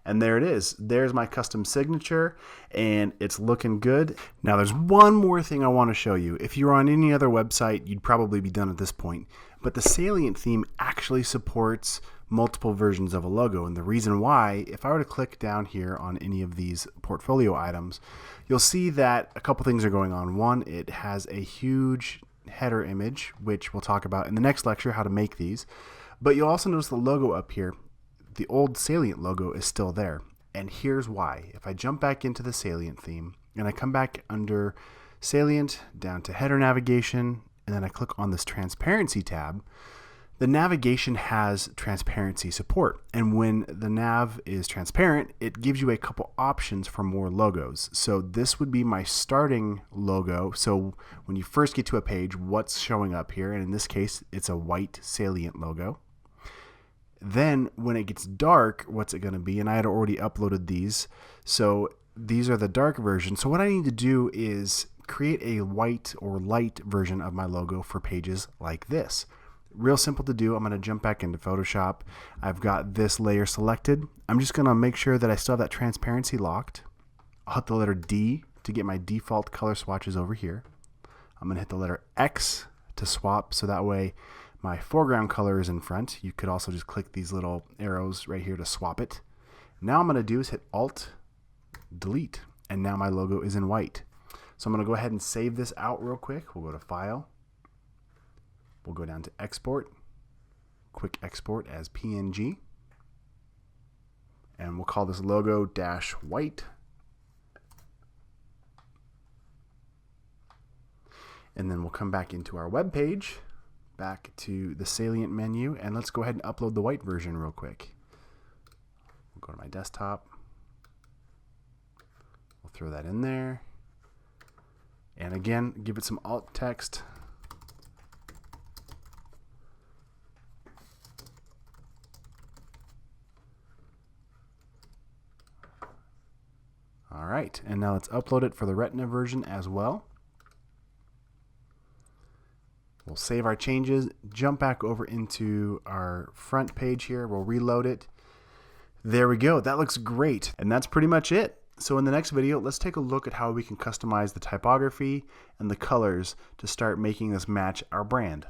And there it is. There's my custom signature, and it's looking good. Now there's one more thing I want to show you. If you're on any other website, you'd probably be done at this point. But the Salient theme actually supports multiple versions of a logo. And the reason why, if I were to click down here on any of these portfolio items, you'll see that a couple things are going on. One, it has a huge header image, which we'll talk about in the next lecture, how to make these. But you'll also notice the logo up here. The old Salient logo is still there. And here's why. If I jump back into the Salient theme and I come back under Salient, down to header navigation, and then I click on this transparency tab, The navigation has transparency support, and when the nav is transparent, it gives you a couple options for more logos. So this would be my starting logo. So when you first get to a page, what's showing up here? And in this case, it's a white salient logo. Then when it gets dark, what's it going to be? And I had already uploaded these. So these are the dark version. So what I need to do is create a white or light version of my logo for pages like this. Real simple to do. I'm going to jump back into Photoshop. I've got this layer selected. I'm just going to make sure that I still have that transparency locked. I'll hit the letter D to get my default color swatches over here. I'm going to hit the letter X to swap, so that way my foreground color is in front. You could also just click these little arrows right here to swap it. Now I'm going to do is hit Alt, Delete, and now my logo is in white. So I'm going to go ahead and save this out real quick. We'll go to File. We'll go down to Export, Quick Export as PNG, and we'll call this logo-white. And then we'll come back into our web page, back to the salient menu, and let's go ahead and upload the white version real quick. We'll go to my desktop. We'll throw that in there. And again, give it some alt text. All right, and now let's upload it for the Retina version as well. We'll save our changes, jump back over into our front page here. We'll reload it. There we go. That looks great. And that's pretty much it. So in the next video, let's take a look at how we can customize the typography and the colors to start making this match our brand.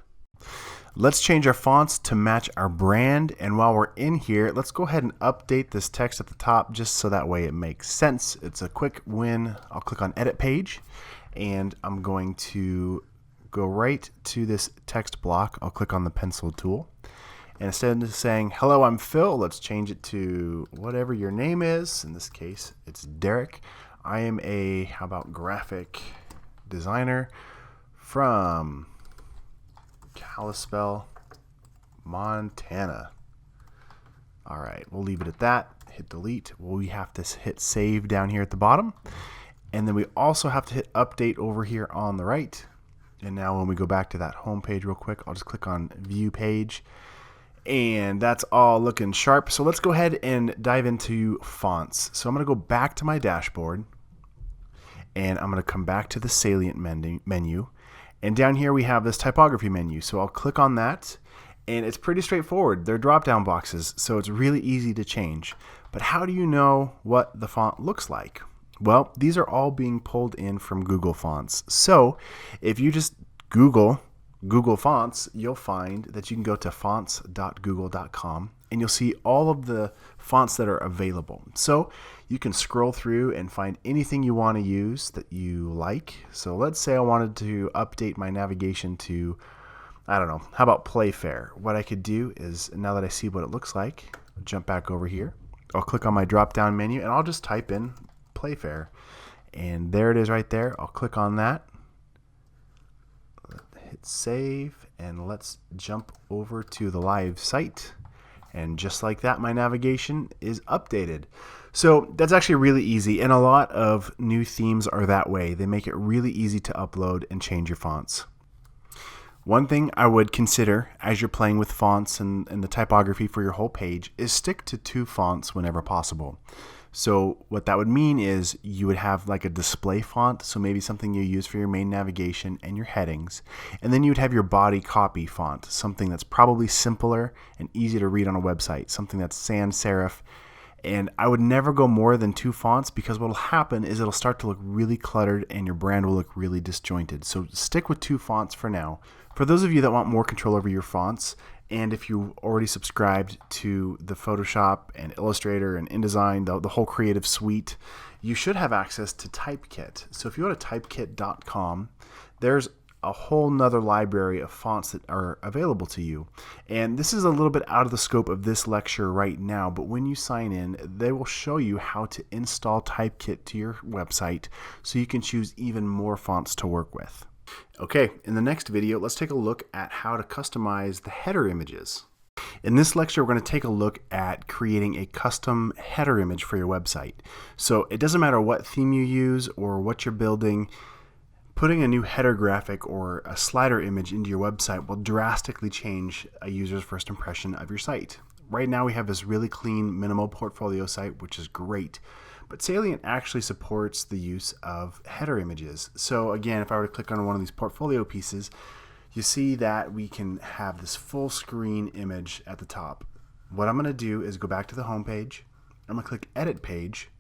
Let's change our fonts to match our brand, and while we're in here, let's go ahead and update this text at the top just so that way it makes sense. It's a quick win. I'll click on Edit Page, and I'm going to go right to this text block. I'll click on the pencil tool, and instead of saying, "Hello, I'm Phil," let's change it to whatever your name is. In this case, it's Derek. I am a, how about graphic designer from Kalispell, Montana. All right, we'll leave it at that. Hit delete. We have to hit save down here at the bottom. And then we also have to hit update over here on the right. And now when we go back to that home page real quick, I'll just click on view page. And that's all looking sharp. So let's go ahead and dive into fonts. So I'm going to go back to my dashboard. And I'm going to come back to the salient menu. And down here we have this typography menu. So I'll click on that, and it's pretty straightforward. They're drop-down boxes, so it's really easy to change. But how do you know what the font looks like? Well, these are all being pulled in from Google Fonts. So if you just Google Fonts, you'll find that you can go to fonts.google.com, and you'll see all of the fonts that are available. So you can scroll through and find anything you want to use that you like. So let's say I wanted to update my navigation to, I don't know, how about Playfair? What I could do is, now that I see what it looks like, I'll jump back over here. I'll click on my drop-down menu, and I'll just type in Playfair. And there it is right there. I'll click on that. Hit save, and let's jump over to the live site. And just like that, my navigation is updated. So that's actually really easy, and a lot of new themes are that way. They make it really easy to upload and change your fonts. One thing I would consider as you're playing with fonts and the typography for your whole page is stick to 2 fonts whenever possible. So what that would mean is you would have like a display font, so maybe something you use for your main navigation and your headings, and then you would have your body copy font, something that's probably simpler and easy to read on a website, something that's sans serif. And I would never go more than 2 fonts, because what will happen is it'll start to look really cluttered and your brand will look really disjointed. So stick with 2 fonts for now. For those of you that want more control over your fonts, and if you already subscribed to the Photoshop and Illustrator and InDesign, the whole creative suite, you should have access to Typekit. So if you go to typekit.com, there's a whole nother library of fonts that are available to you. And this is a little bit out of the scope of this lecture right now, but when you sign in, they will show you how to install Typekit to your website so you can choose even more fonts to work with. Okay, in the next video, let's take a look at how to customize the header images. In this lecture, we're going to take a look at creating a custom header image for your website. So it doesn't matter what theme you use or what you're building, putting a new header graphic or a slider image into your website will drastically change a user's first impression of your site. Right now we have this really clean, minimal portfolio site, which is great. But Salient actually supports the use of header images. So again, if I were to click on one of these portfolio pieces, you see that we can have this full screen image at the top. What I'm going to do is go back to the home page. I'm going to click Edit Page.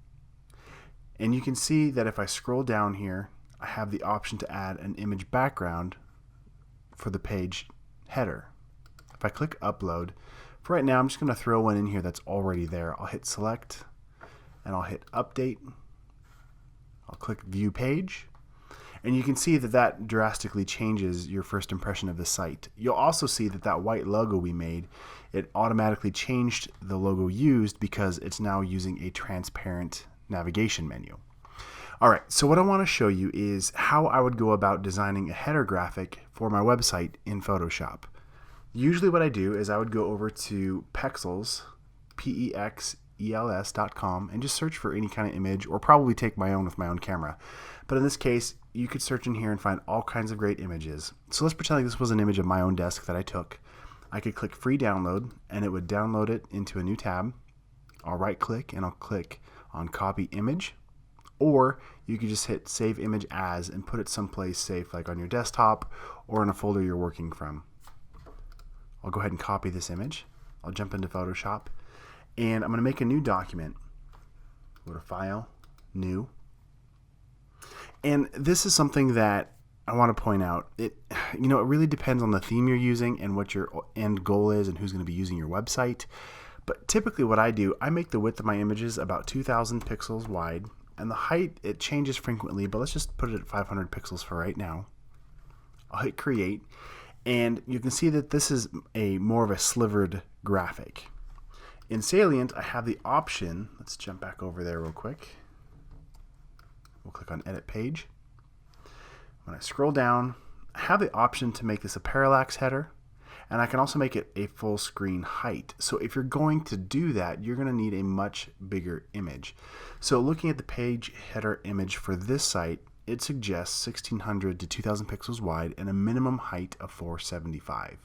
And you can see that if I scroll down here, I have the option to add an image background for the page header. If I click Upload, for right now I'm just going to throw one in here that's already there. I'll hit Select and I'll hit Update. I'll click View Page. And you can see that that drastically changes your first impression of the site. You'll also see that that white logo we made, it automatically changed the logo used because it's now using a transparent navigation menu. All right, so what I want to show you is how I would go about designing a header graphic for my website in Photoshop. Usually what I do is I would go over to Pexels, Pexels.com, and just search for any kind of image, or probably take my own with my own camera. But in this case, you could search in here and find all kinds of great images. So let's pretend like this was an image of my own desk that I took. I could click Free Download, and it would download it into a new tab. I'll right click and I'll click on Copy Image. Or you could just hit Save Image As and put it someplace safe, like on your desktop or in a folder you're working from. I'll go ahead and copy this image. I'll jump into Photoshop and I'm going to make a new document. Go to File, New. And this is something that I want to point out. It really depends on the theme you're using and what your end goal is and who's going to be using your website. But typically what I do, I make the width of my images about 2,000 pixels wide. And the height, it changes frequently, but let's just put it at 500 pixels for right now. I'll hit Create, and you can see that this is more of a slivered graphic. In Salient, I have the option, let's jump back over there real quick. We'll click on Edit Page. When I scroll down, I have the option to make this a parallax header, and I can also make it a full screen height. So if you're going to do that, you're going to need a much bigger image. So looking at the page header image for this site, it suggests 1600 to 2000 pixels wide and a minimum height of 475.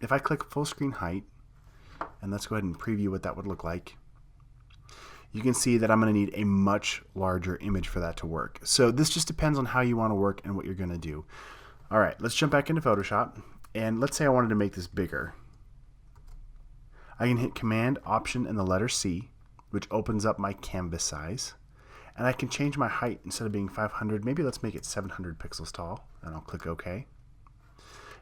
If I click full screen height, and let's go ahead and preview what that would look like, you can see that I'm going to need a much larger image for that to work. So this just depends on how you want to work and what you're going to do. All right, let's jump back into Photoshop. And let's say I wanted to make this bigger. I can hit Command, Option, and the letter C, which opens up my canvas size. And I can change my height. Instead of being 500, maybe let's make it 700 pixels tall, and I'll click OK.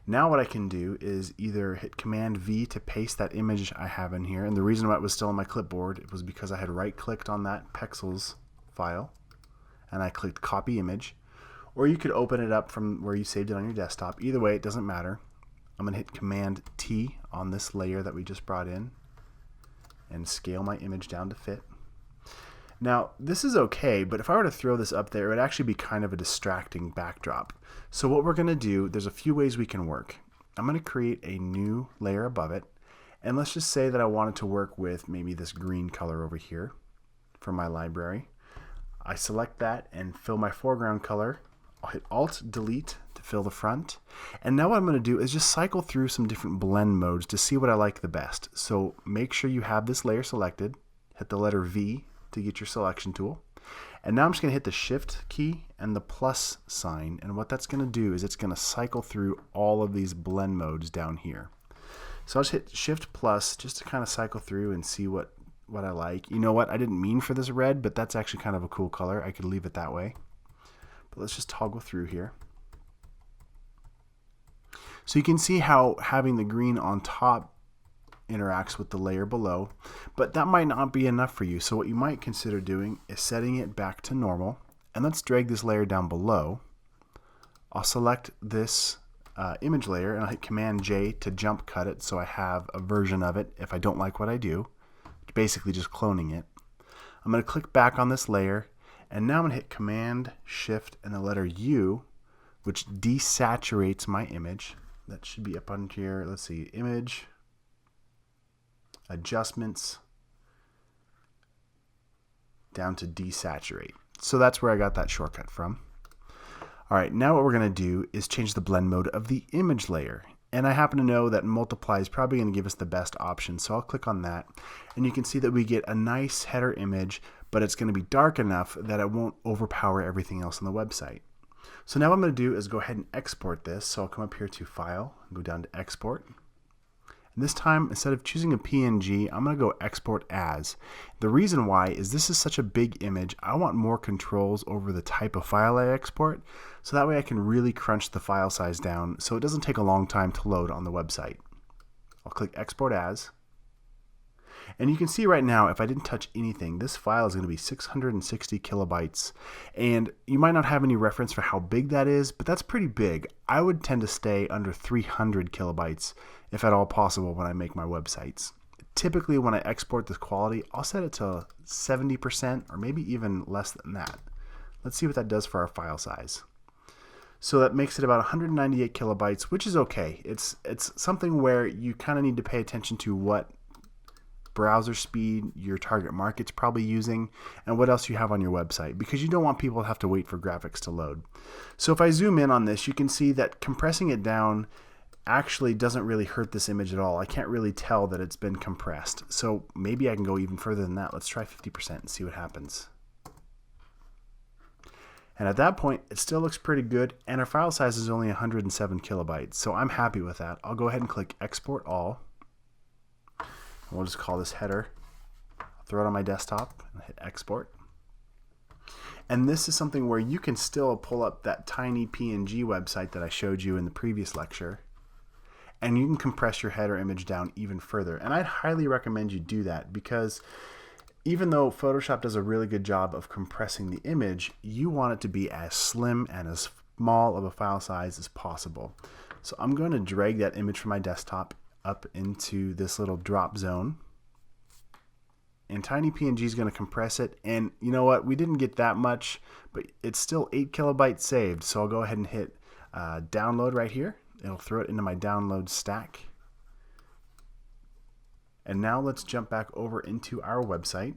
Now what I can do is either hit Command V to paste that image I have in here. And the reason why it was still on my clipboard, it was because I had right-clicked on that Pexels file, and I clicked Copy Image. Or you could open it up from where you saved it on your desktop. Either way, it doesn't matter. I'm going to hit Command T on this layer that we just brought in and scale my image down to fit. Now, this is okay, but if I were to throw this up there, it would actually be kind of a distracting backdrop. So what we're going to do, there's a few ways we can work. I'm going to create a new layer above it, and let's just say that I wanted to work with maybe this green color over here from my library. I select that and fill my foreground color. I'll hit Alt-Delete to fill the front. And now what I'm going to do is just cycle through some different blend modes to see what I like the best. So make sure you have this layer selected. Hit the letter V to get your selection tool. And now I'm just going to hit the Shift key and the plus sign. And what that's going to do is it's going to cycle through all of these blend modes down here. So I'll just hit Shift plus just to kind of cycle through and see what I like. You know what? I didn't mean for this red, but that's actually kind of a cool color. I could leave it that way. But let's just toggle through here. So you can see how having the green on top interacts with the layer below, but that might not be enough for you. So what you might consider doing is setting it back to normal, and let's drag this layer down below. I'll select this image layer and I'll hit Command J to jump cut it so I have a version of it if I don't like what I do. Basically just cloning it. I'm going to click back on this layer, and now I'm going to hit Command Shift and the letter U, which desaturates my image. That should be up on here. Let's see, image, adjustments, down to desaturate. So that's where I got that shortcut from. All right, now what we're going to do is change the blend mode of the image layer. And I happen to know that multiply is probably going to give us the best option, so I'll click on that. And you can see that we get a nice header image, but it's going to be dark enough that it won't overpower everything else on the website. So now what I'm going to do is go ahead and export this. So I'll come up here to File, and go down to Export. And this time, instead of choosing a PNG, I'm going to go Export As. The reason why is this is such a big image, I want more controls over the type of file I export, so that way I can really crunch the file size down so it doesn't take a long time to load on the website. I'll click Export As. And you can see right now, if I didn't touch anything, this file is going to be 660 kilobytes. And you might not have any reference for how big that is, but that's pretty big. I would tend to stay under 300 kilobytes, if at all possible, when I make my websites. Typically, when I export this quality, I'll set it to 70% or maybe even less than that. Let's see what that does for our file size. So that makes it about 198 kilobytes, which is okay. It's something where you kind of need to pay attention to what browser speed your target market's probably using and what else you have on your website, because you don't want people to have to wait for graphics to load. So if I zoom in on this, you can see that compressing it down actually doesn't really hurt this image at all. I can't really tell that it's been compressed. So maybe I can go even further than that. Let's try 50% and see what happens. And at that point, it still looks pretty good, and our file size is only 107 kilobytes. So I'm happy with that. I'll go ahead and click Export All. We'll just call this header. I'll throw it on my desktop and hit export. And this is something where you can still pull up that tiny PNG website that I showed you in the previous lecture, and you can compress your header image down even further. And I'd highly recommend you do that, because even though Photoshop does a really good job of compressing the image, you want it to be as slim and as small of a file size as possible. So I'm going to drag that image from my desktop up into this little drop zone, and TinyPNG is going to compress it. And you know what, we didn't get that much, but it's still 8 kilobytes saved. So I'll go ahead and hit download right here. It'll throw it into my download stack. And now let's jump back over into our website.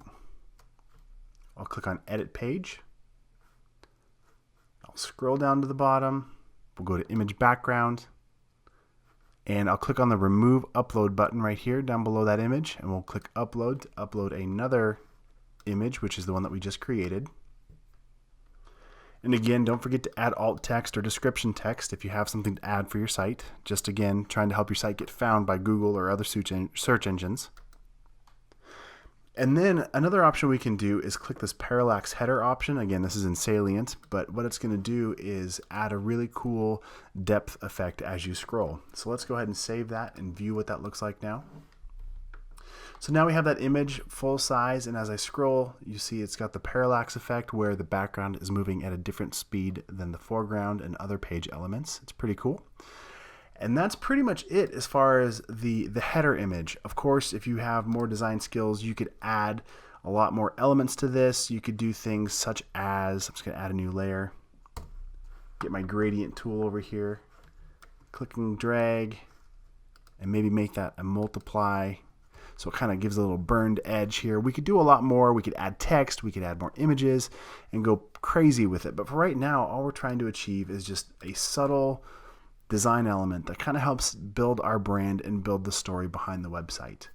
I'll click on edit page. I'll scroll down to the bottom. We'll go to image background. And I'll click on the remove upload button right here down below that image, and we'll click upload to upload another image, which is the one that we just created. And again, don't forget to add alt text or description text if you have something to add for your site. Just again, trying to help your site get found by Google or other search engines. And then another option we can do is click this parallax header option. Again, this is in Salient, but what it's going to do is add a really cool depth effect as you scroll. So let's go ahead and save that and view what that looks like now. So now we have that image full size, and as I scroll, you see it's got the parallax effect where the background is moving at a different speed than the foreground and other page elements. It's pretty cool. And that's pretty much it as far as the header image. Of course, if you have more design skills, you could add a lot more elements to this. You could do things such as, I'm just going to add a new layer, get my gradient tool over here, click and drag, and maybe make that a multiply. So it kind of gives a little burned edge here. We could do a lot more. We could add text, we could add more images, and go crazy with it. But for right now, all we're trying to achieve is just a subtle design element that kind of helps build our brand and build the story behind the website.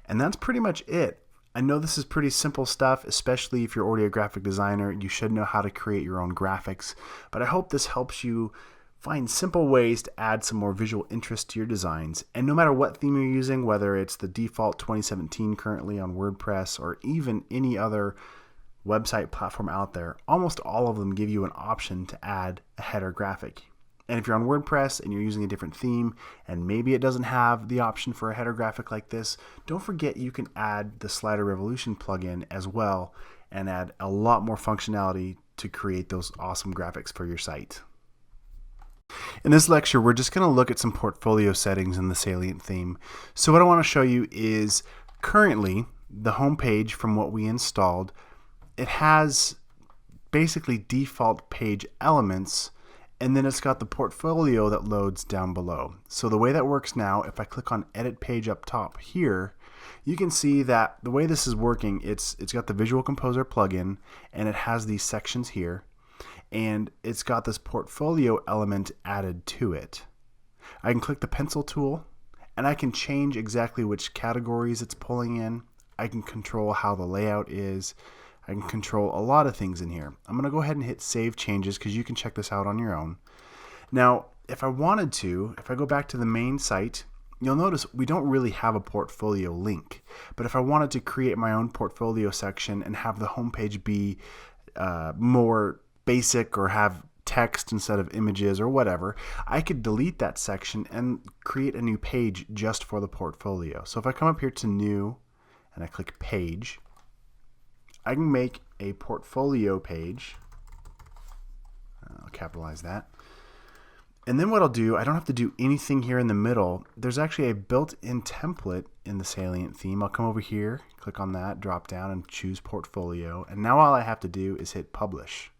And that's pretty much it. I know this is pretty simple stuff, especially if you're already a graphic designer. You should know how to create your own graphics, but I hope this helps you find simple ways to add some more visual interest to your designs. And no matter what theme you're using, whether it's the default 2017 currently on WordPress or even any other website platform out there, almost all of them give you an option to add a header graphic. And if you're on WordPress and you're using a different theme and maybe it doesn't have the option for a header graphic like this, don't forget you can add the Slider Revolution plugin as well and add a lot more functionality to create those awesome graphics for your site. In this lecture, we're just going to look at some portfolio settings in the Salient theme. So what I want to show you is currently the home page from what we installed. It has basically default page elements, And then it's got the portfolio that loads down below. So the way that works now, if I click on edit page up top here, you can see that the way this is working, it's got the Visual Composer plugin, and it has these sections here, and it's got this portfolio element added to it. I can click the pencil tool, and I can change exactly which categories it's pulling in. I can control how the layout is. I can control a lot of things in here. I'm going to go ahead and hit Save Changes because you can check this out on your own. Now, if I wanted to, if I go back to the main site, you'll notice we don't really have a portfolio link. But if I wanted to create my own portfolio section and have the homepage be more basic or have text instead of images or whatever, I could delete that section and create a new page just for the portfolio. So if I come up here to New and I click Page, I can make a portfolio page. I'll capitalize that. And then what I'll do, I don't have to do anything here in the middle. There's actually a built-in template in the Salient theme. I'll come over here, click on that, drop down and choose Portfolio. And now all I have to do is hit Publish.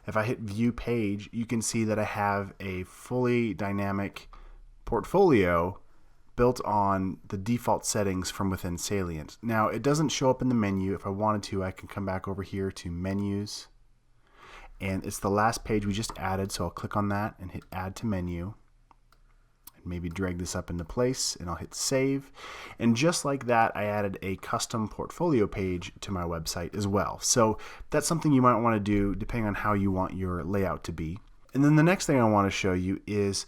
If I hit View Page, you can see that I have a fully dynamic portfolio built on the default settings from within Salient. Now, it doesn't show up in the menu. If I wanted to, I can come back over here to Menus, and it's the last page we just added, so I'll click on that and hit Add to Menu, and maybe drag this up into place, and I'll hit Save. And just like that, I added a custom portfolio page to my website as well. So that's something you might want to do depending on how you want your layout to be. And then the next thing I want to show you is,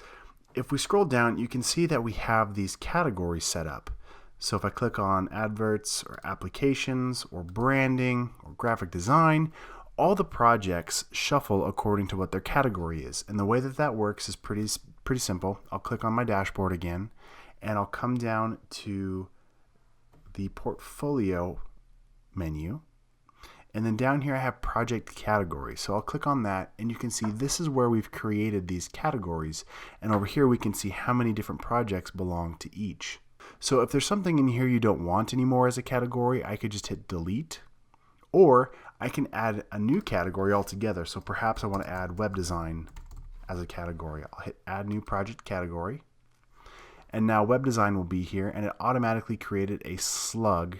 if we scroll down, you can see that we have these categories set up. So if I click on adverts or applications or branding or graphic design, all the projects shuffle according to what their category is. And the way that that works is pretty simple. I'll click on my dashboard again, and I'll come down to the portfolio menu. And then down here I have project categories. So I'll click on that, and you can see this is where we've created these categories. And over here we can see how many different projects belong to each. So if there's something in here you don't want anymore as a category, I could just hit delete, or I can add a new category altogether. So perhaps I want to add web design as a category. I'll hit add new project category. And now web design will be here, and it automatically created a slug.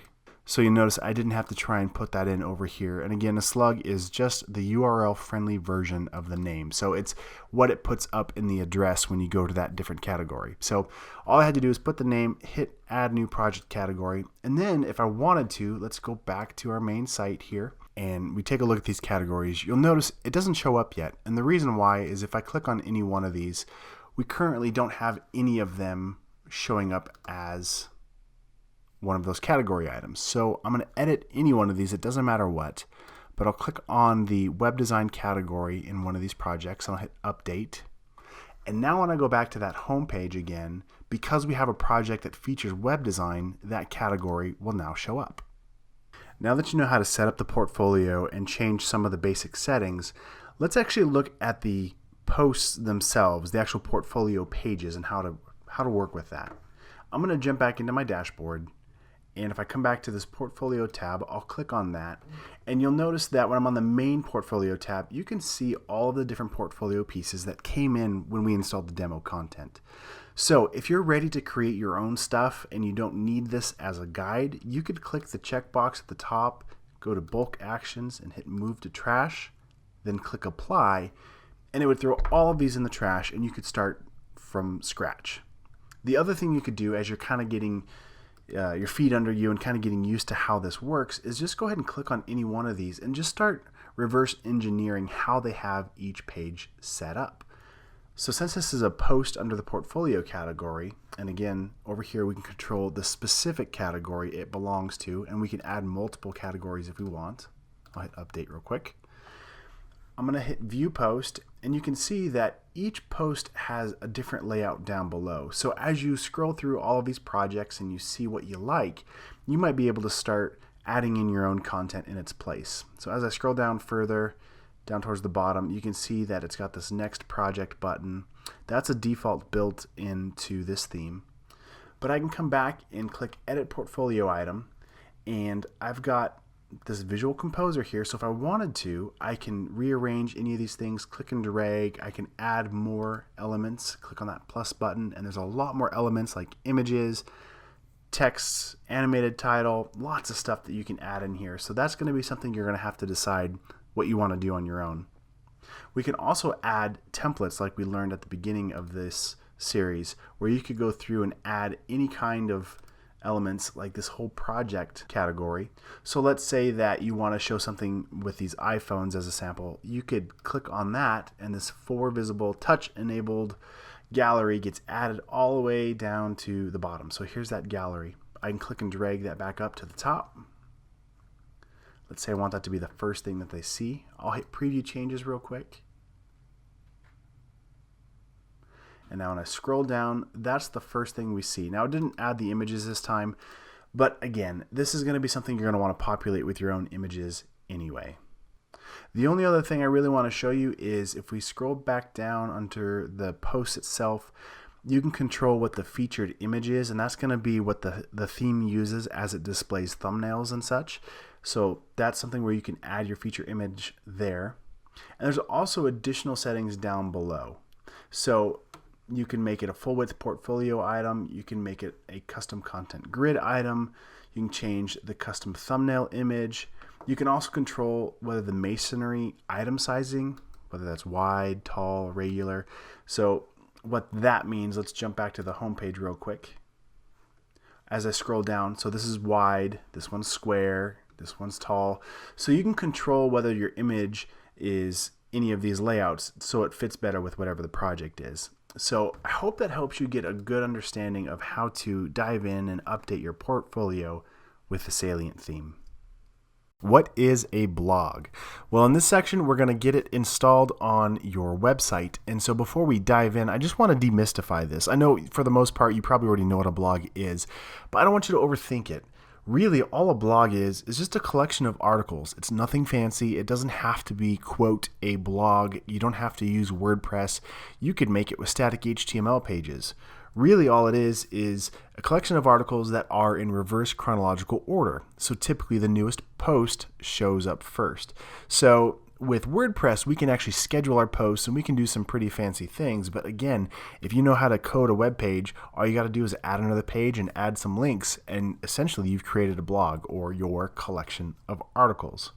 So you notice I didn't have to try and put that in over here. And again, a slug is just the URL friendly version of the name. So it's what it puts up in the address when you go to that different category. So all I had to do is put the name, hit add new project category. And then if I wanted to, let's go back to our main site here and we take a look at these categories. You'll notice it doesn't show up yet. And the reason why is if I click on any one of these, we currently don't have any of them showing up as one of those category items. So I'm going to edit any one of these, it doesn't matter what, but I'll click on the web design category in one of these projects and I'll hit update. And now when I go back to that home page again, because we have a project that features web design, that category will now show up. Now that you know how to set up the portfolio and change some of the basic settings, let's actually look at the posts themselves, the actual portfolio pages, and how to work with that. I'm going to jump back into my dashboard. And if I come back to this portfolio tab, I'll click on that. And you'll notice that when I'm on the main portfolio tab, you can see all of the different portfolio pieces that came in when we installed the demo content. So if you're ready to create your own stuff and you don't need this as a guide, you could click the checkbox at the top, go to bulk actions and hit move to trash, then click apply, and it would throw all of these in the trash and you could start from scratch. The other thing you could do as you're kind of getting your feet under you and kind of getting used to how this works is just go ahead and click on any one of these and just start reverse engineering how they have each page set up. So since this is a post under the portfolio category, and again over here we can control the specific category it belongs to, and we can add multiple categories if we want. I'll hit update real quick. I'm going to hit view post, and you can see that each post has a different layout down below. So as you scroll through all of these projects and you see what you like, you might be able to start adding in your own content in its place. So as I scroll down further, down towards the bottom, you can see that it's got this next project button. That's a default built into this theme. But I can come back and click edit portfolio item, and I've got this visual composer here. So if I wanted to, I can rearrange any of these things, click and drag. I can add more elements, click on that plus button, and there's a lot more elements like images, texts, animated title, lots of stuff that you can add in here. So that's going to be something you're going to have to decide what you want to do on your own. We can also add templates like we learned at the beginning of this series, where you could go through and add any kind of elements like this whole project category. So let's say that you want to show something with these iPhones as a sample. You could click on that and this 4 visible touch enabled gallery gets added all the way down to the bottom. So here's that gallery. I can click and drag that back up to the top. Let's say I want that to be the first thing that they see. I'll hit preview changes real quick. And now when I scroll down, that's the first thing we see. Now it didn't add the images this time, but again, this is going to be something you're going to want to populate with your own images anyway. The only other thing I really want to show you is if we scroll back down under the post itself, you can control what the featured image is, and that's going to be what the theme uses as it displays thumbnails and such. So that's something where you can add your feature image there. And there's also additional settings down below. So you can make it a full width portfolio item. You can make it a custom content grid item. You can change the custom thumbnail image. You can also control whether the masonry item sizing, whether that's wide, tall, regular. So what that means, let's jump back to the home page real quick. As I scroll down, so this is wide, this one's square, this one's tall. So you can control whether your image is any of these layouts so it fits better with whatever the project is. So I hope that helps you get a good understanding of how to dive in and update your portfolio with the Salient theme. What is a blog? Well, in this section, we're going to get it installed on your website. And so before we dive in, I just want to demystify this. I know for the most part, you probably already know what a blog is, but I don't want you to overthink it. Really, all a blog is just a collection of articles. It's nothing fancy. It doesn't have to be, quote, a blog. You don't have to use WordPress. You could make it with static HTML pages. Really, all it is a collection of articles that are in reverse chronological order. So typically, the newest post shows up first. So with WordPress, we can actually schedule our posts and we can do some pretty fancy things. But again, if you know how to code a web page, all you got to do is add another page and add some links, and essentially you've created a blog or your collection of articles.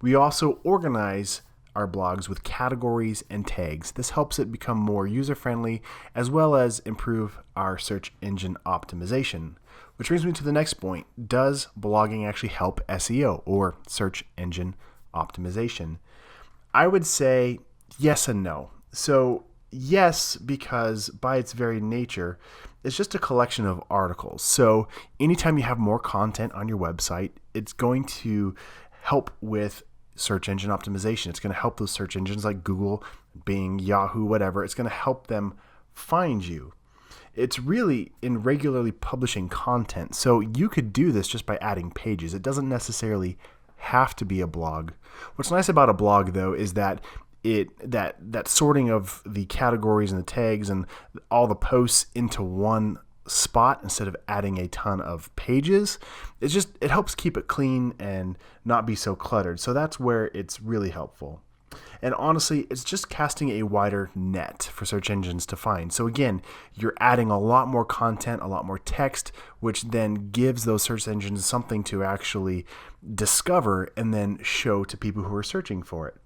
We also organize our blogs with categories and tags. This helps it become more user-friendly as well as improve our search engine optimization. Which brings me to the next point. Does blogging actually help SEO or search engine optimization? I would say yes and no. So yes, because by its very nature, it's just a collection of articles. So anytime you have more content on your website, it's going to help with search engine optimization. It's going to help those search engines like Google, Bing, Yahoo, whatever. It's going to help them find you. It's really in regularly publishing content. So you could do this just by adding pages. It doesn't necessarily have to be a blog. What's nice about a blog, though, is that that sorting of the categories and the tags and all the posts into one spot instead of adding a ton of pages, it helps keep it clean and not be so cluttered. So that's where it's really helpful. And honestly, it's just casting a wider net for search engines to find. So again, you're adding a lot more content, a lot more text, which then gives those search engines something to actually discover and then show to people who are searching for it.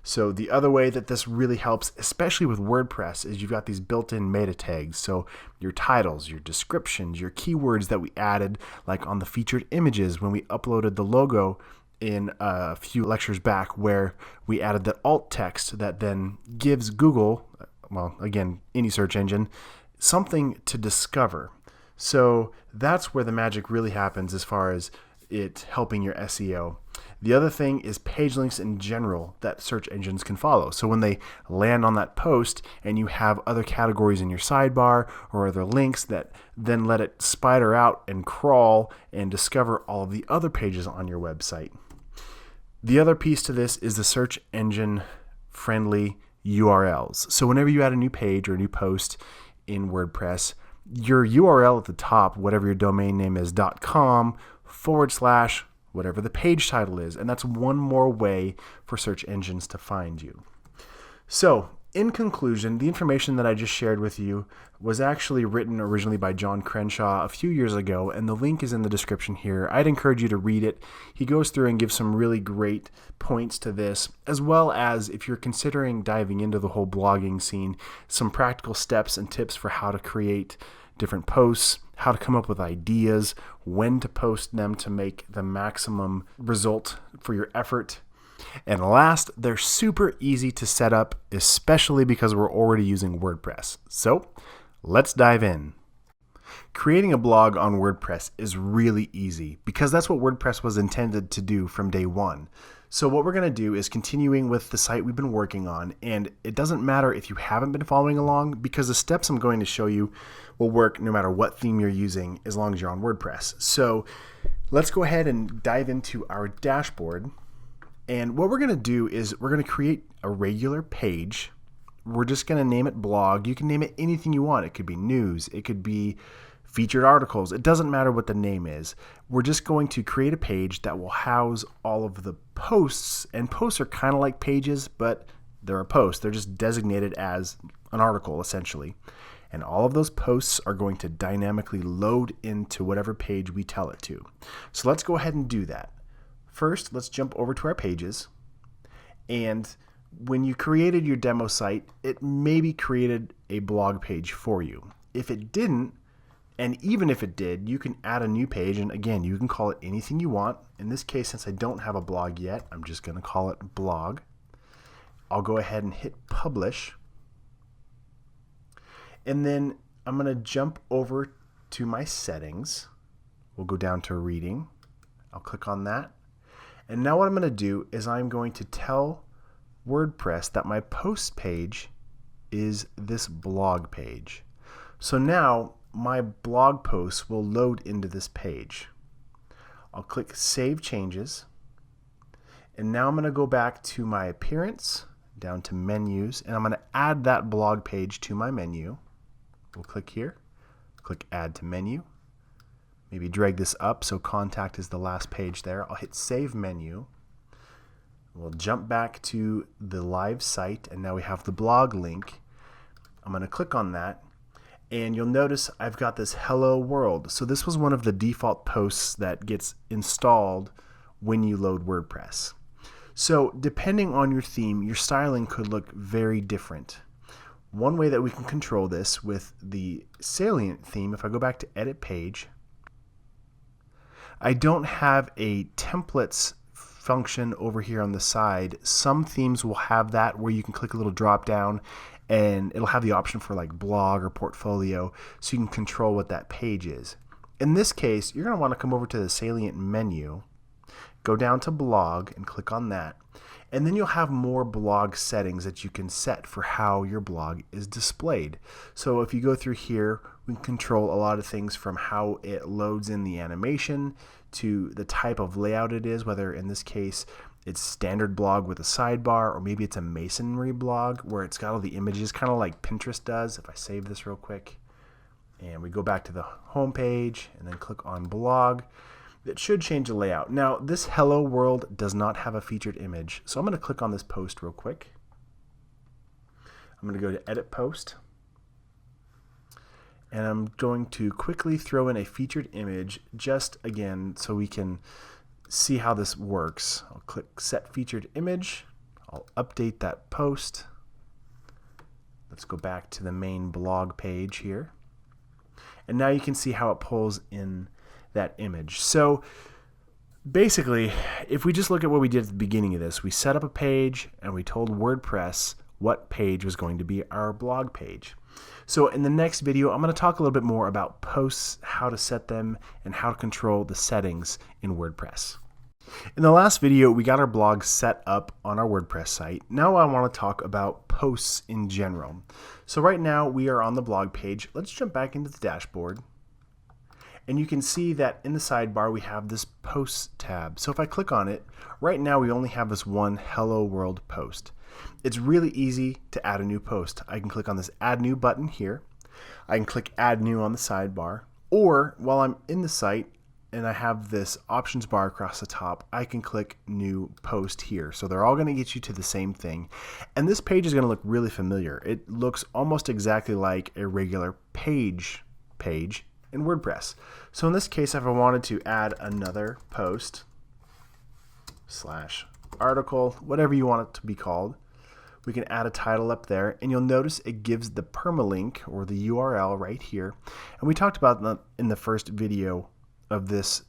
So the other way that this really helps, especially with WordPress, is you've got these built-in meta tags. So your titles, your descriptions, your keywords that we added, like on the featured images when we uploaded the logo in a few lectures back, where we added the alt text that then gives Google, well, again, any search engine, something to discover. So that's where the magic really happens as far as it helping your SEO. The other thing is page links in general that search engines can follow. So when they land on that post and you have other categories in your sidebar or other links that then let it spider out and crawl and discover all of the other pages on your website. The other piece to this is the search engine friendly URLs. So whenever you add a new page or a new post in WordPress, your URL at the top, whatever your domain name is, .com/, whatever the page title is. And that's one more way for search engines to find you. So, in conclusion, the information that I just shared with you was actually written originally by John Crenshaw a few years ago, and the link is in the description here. I'd encourage you to read it. He goes through and gives some really great points to this, as well as if you're considering diving into the whole blogging scene, some practical steps and tips for how to create different posts, how to come up with ideas, when to post them to make the maximum result for your effort. And last, they're super easy to set up, especially because we're already using WordPress. So let's dive in. Creating a blog on WordPress is really easy because that's what WordPress was intended to do from day one. So what we're going to do is continuing with the site we've been working on, and it doesn't matter if you haven't been following along because the steps I'm going to show you will work no matter what theme you're using as long as you're on WordPress. So let's go ahead and dive into our dashboard. And what we're going to do is we're going to create a regular page. We're just going to name it blog. You can name it anything you want. It could be news. It could be featured articles. It doesn't matter what the name is. We're just going to create a page that will house all of the posts. And posts are kind of like pages, but they're a post. They're just designated as an article, essentially. And all of those posts are going to dynamically load into whatever page we tell it to. So let's go ahead and do that. First, let's jump over to our pages, and when you created your demo site, it maybe created a blog page for you. If it didn't, and even if it did, you can add a new page, and again, you can call it anything you want. In this case, since I don't have a blog yet, I'm just going to call it blog. I'll go ahead and hit publish, and then I'm going to jump over to my settings. We'll go down to reading. I'll click on that. And now what I'm going to do is I'm going to tell WordPress that my post page is this blog page. So now my blog posts will load into this page. I'll click Save Changes. And now I'm going to go back to my appearance, down to menus, and I'm going to add that blog page to my menu. We'll click here, click Add to Menu. Maybe drag this up so contact is the last page there. I'll hit Save Menu. We'll jump back to the live site, and now we have the blog link. I'm going to click on that, and you'll notice I've got this Hello World. So this was one of the default posts that gets installed when you load WordPress. So depending on your theme, your styling could look very different. One way that we can control this with the Salient theme, if I go back to Edit Page, I don't have a templates function over here on the side. Some themes will have that where you can click a little drop down and it'll have the option for like blog or portfolio so you can control what that page is. In this case, you're going to want to come over to the Salient menu, go down to blog and click on that. And then you'll have more blog settings that you can set for how your blog is displayed. So if you go through here, we can control a lot of things from how it loads in the animation to the type of layout it is, whether in this case it's standard blog with a sidebar, or maybe it's a masonry blog where it's got all the images, kind of like Pinterest does. If I save this real quick and we go back to the home page and then click on blog, it should change the layout. Now, this Hello World does not have a featured image, so I'm going to click on this post real quick. I'm going to go to Edit Post, and I'm going to quickly throw in a featured image just again so we can see how this works. I'll click Set Featured Image. I'll update that post. Let's go back to the main blog page here. And now you can see how it pulls in that image. So basically, if we just look at what we did at the beginning of this, we set up a page and we told WordPress what page was going to be our blog page. So in the next video, I'm going to talk a little bit more about posts, how to set them, and how to control the settings in WordPress. In the last video, we got our blog set up on our WordPress site. Now I want to talk about posts in general. So right now we are on the blog page. Let's jump back into the dashboard. And you can see that in the sidebar we have this Posts tab. So if I click on it, right now we only have this one Hello World post. It's really easy to add a new post. I can click on this Add New button here. I can click Add New on the sidebar. Or while I'm in the site, and I have this options bar across the top, I can click new post here. So they're all going to get you to the same thing. And this page is going to look really familiar. It looks almost exactly like a regular page in WordPress. So in this case, if I wanted to add another post / article, whatever you want it to be called, we can add a title up there, and you'll notice it gives the permalink or the URL right here. And we talked about that in the first video of this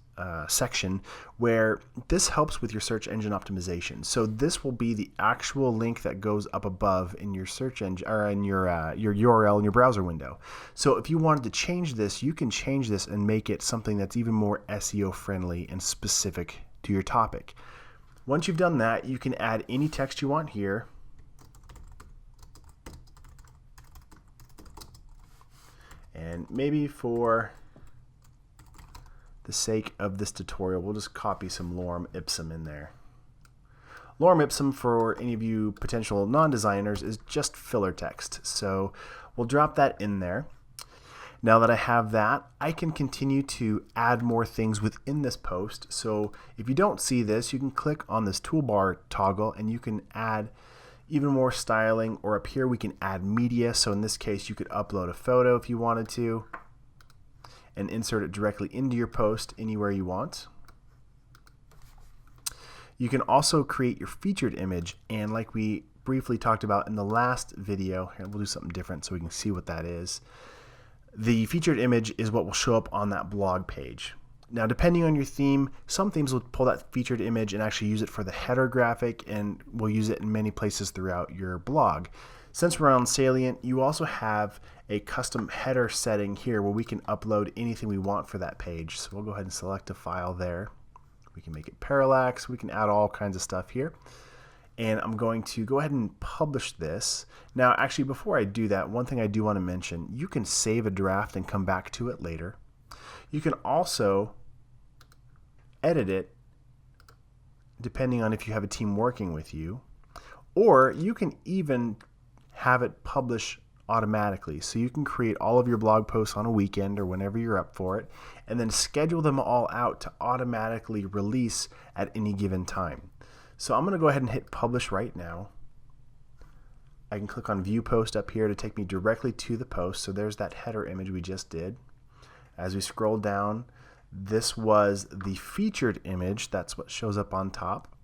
section, where this helps with your search engine optimization. So this will be the actual link that goes up above in your search engine or in your URL in your browser window. So if you wanted to change this, you can change this and make it something that's even more SEO friendly and specific to your topic. Once you've done that, you can add any text you want here. And maybe for the sake of this tutorial, we'll just copy some lorem ipsum in there. Lorem ipsum, for any of you potential non-designers, is just filler text. So we'll drop that in there. Now that I have that, I can continue to add more things within this post. So if you don't see this, you can click on this toolbar toggle and you can add even more styling, or up here we can add media. So in this case, you could upload a photo if you wanted to and insert it directly into your post anywhere you want. You can also create your featured image, and like we briefly talked about in the last video, here we'll do something different so we can see what that is. The featured image is what will show up on that blog page. Now, depending on your theme, some themes will pull that featured image and actually use it for the header graphic, and will use it in many places throughout your blog. Since we're on Salient, you also have a custom header setting here where we can upload anything we want for that page. So we'll go ahead and select a file there. We can make it parallax. We can add all kinds of stuff here. And I'm going to go ahead and publish this. Now, actually, before I do that, one thing I do want to mention, you can save a draft and come back to it later. You can also edit it depending on if you have a team working with you, or you can even have it publish automatically. So you can create all of your blog posts on a weekend or whenever you're up for it, and then schedule them all out to automatically release at any given time. So I'm going to go ahead and hit publish right now. I can click on view post up here to take me directly to the post. So there's that header image we just did. As we scroll down, this was the featured image. That's what shows up on top.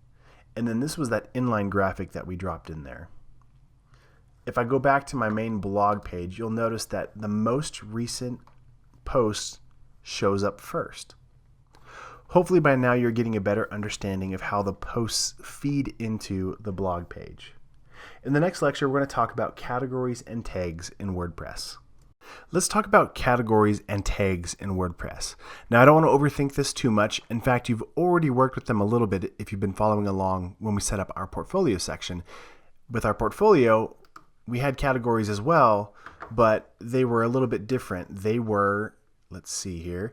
And then this was that inline graphic that we dropped in there. If I go back to my main blog page, you'll notice that the most recent post shows up first. Hopefully by now you're getting a better understanding of how the posts feed into the blog page. In the next lecture, we're going to talk about categories and tags in WordPress. Let's talk about categories and tags in WordPress. Now, I don't want to overthink this too much. In fact, you've already worked with them a little bit if you've been following along when we set up our portfolio section. With our portfolio, we had categories as well, but they were a little bit different. They were, let's see here,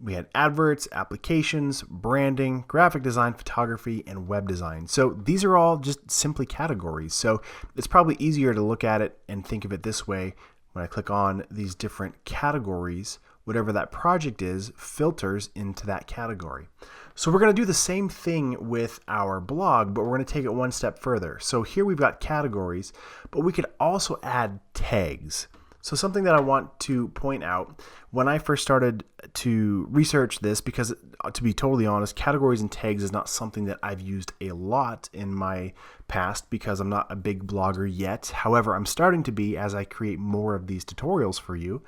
we had adverts, applications, branding, graphic design, photography, and web design. So these are all just simply categories. So it's probably easier to look at it and think of it this way. When I click on these different categories, whatever that project is filters into that category. So we're going to do the same thing with our blog, but we're going to take it one step further. So here we've got categories, but we could also add tags. So something that I want to point out, when I first started to research this, because to be totally honest, categories and tags is not something that I've used a lot in my past because I'm not a big blogger yet. However, I'm starting to be as I create more of these tutorials for you.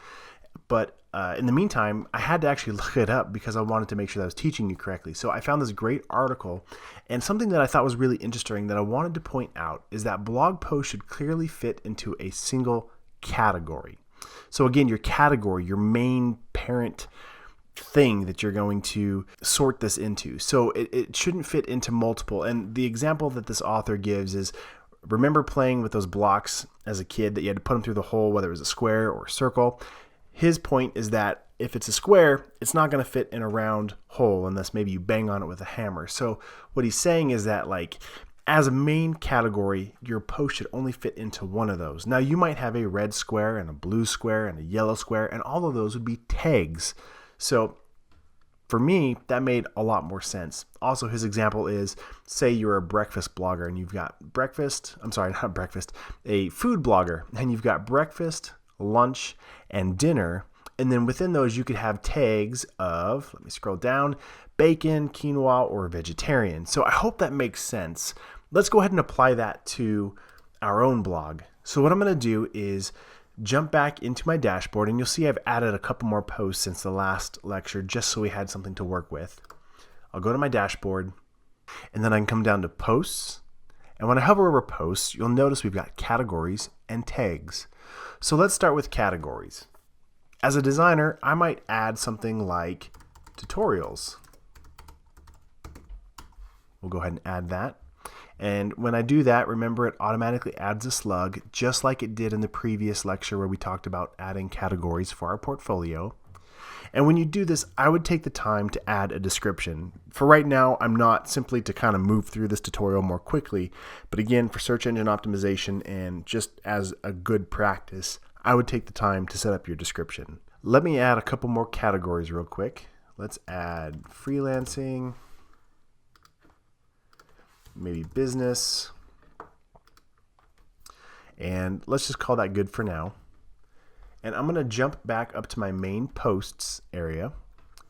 But in the meantime, I had to actually look it up because I wanted to make sure that I was teaching you correctly. So I found this great article, and something that I thought was really interesting that I wanted to point out is that blog posts should clearly fit into a single category. So again, your category, your main parent thing that you're going to sort this into. So it shouldn't fit into multiple. And the example that this author gives is, remember playing with those blocks as a kid that you had to put them through the hole, whether it was a square or a circle? His point is that if it's a square, it's not going to fit in a round hole unless maybe you bang on it with a hammer. So what he's saying is that, like, as a main category, your post should only fit into one of those. Now, you might have a red square and a blue square and a yellow square, and all of those would be tags. So For me, that made a lot more sense. Also, his example is, say you're a breakfast blogger and you've got a food blogger, and you've got breakfast, lunch, and dinner. And then within those, you could have tags of, let me scroll down, bacon, quinoa, or vegetarian. So I hope that makes sense. Let's go ahead and apply that to our own blog. So what I'm going to do is jump back into my dashboard, and you'll see I've added a couple more posts since the last lecture just so we had something to work with. I'll go to my dashboard, and then I can come down to posts. And when I hover over posts, you'll notice we've got categories and tags. So let's start with categories. As a designer, I might add something like tutorials. We'll go ahead and add that. And when I do that, remember it automatically adds a slug, just like it did in the previous lecture where we talked about adding categories for our portfolio. And when you do this, I would take the time to add a description. For right now, I'm not, simply to kind of move through this tutorial more quickly. But again, for search engine optimization and just as a good practice, I would take the time to set up your description. Let me add a couple more categories real quick. Let's add freelancing, maybe business, and let's just call that good for now. And I'm going to jump back up to my main posts area,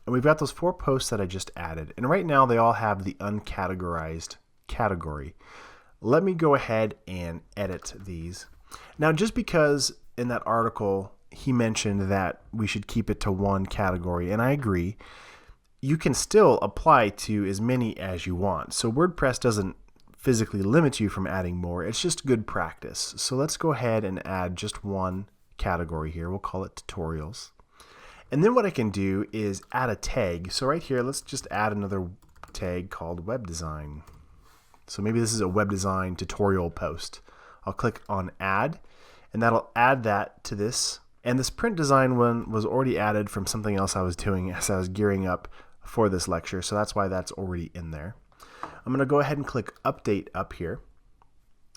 and we've got those 4 posts that I just added, and right now they all have the uncategorized category. Let me go ahead and edit these. Now, just because in that article he mentioned that we should keep it to 1 category, and I agree, you can still apply to as many as you want. So WordPress doesn't physically limit you from adding more. It's just good practice. So let's go ahead and add just 1 category here. We'll call it tutorials. And then what I can do is add a tag. So right here, let's just add another tag called web design. So maybe this is a web design tutorial post. I'll click on add, and that'll add that to this. And this print design one was already added from something else I was doing as I was gearing up for this lecture. So that's why that's already in there. I'm going to go ahead and click update up here.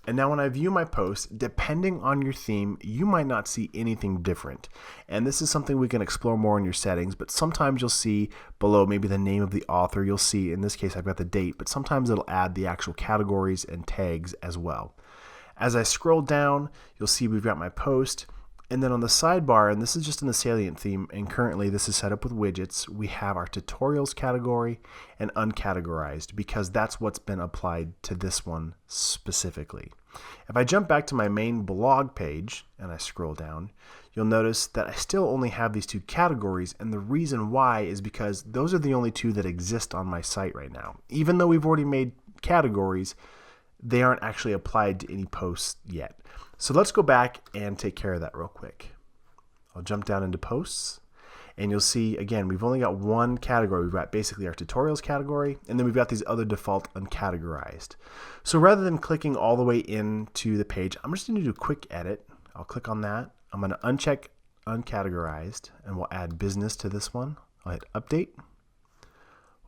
And now when I view my post, depending on your theme, you might not see anything different. And this is something we can explore more in your settings, but sometimes you'll see below maybe the name of the author. You'll see, in this case, I've got the date, but sometimes it'll add the actual categories and tags as well. As I scroll down, you'll see we've got my post. And then on the sidebar, and this is just in the salient theme, and currently this is set up with widgets, we have our tutorials category and uncategorized because that's what's been applied to this one specifically. If I jump back to my main blog page and I scroll down, you'll notice that I still only have these 2 categories, and the reason why is because those are the only 2 that exist on my site right now. Even though we've already made categories, they aren't actually applied to any posts yet. So let's go back and take care of that real quick. I'll jump down into posts, and you'll see, again, we've only got 1 category. We've got basically our tutorials category, and then we've got these other default uncategorized. So rather than clicking all the way into the page, I'm just going to do a quick edit. I'll click on that. I'm going to uncheck uncategorized, and we'll add business to this one. I'll hit update.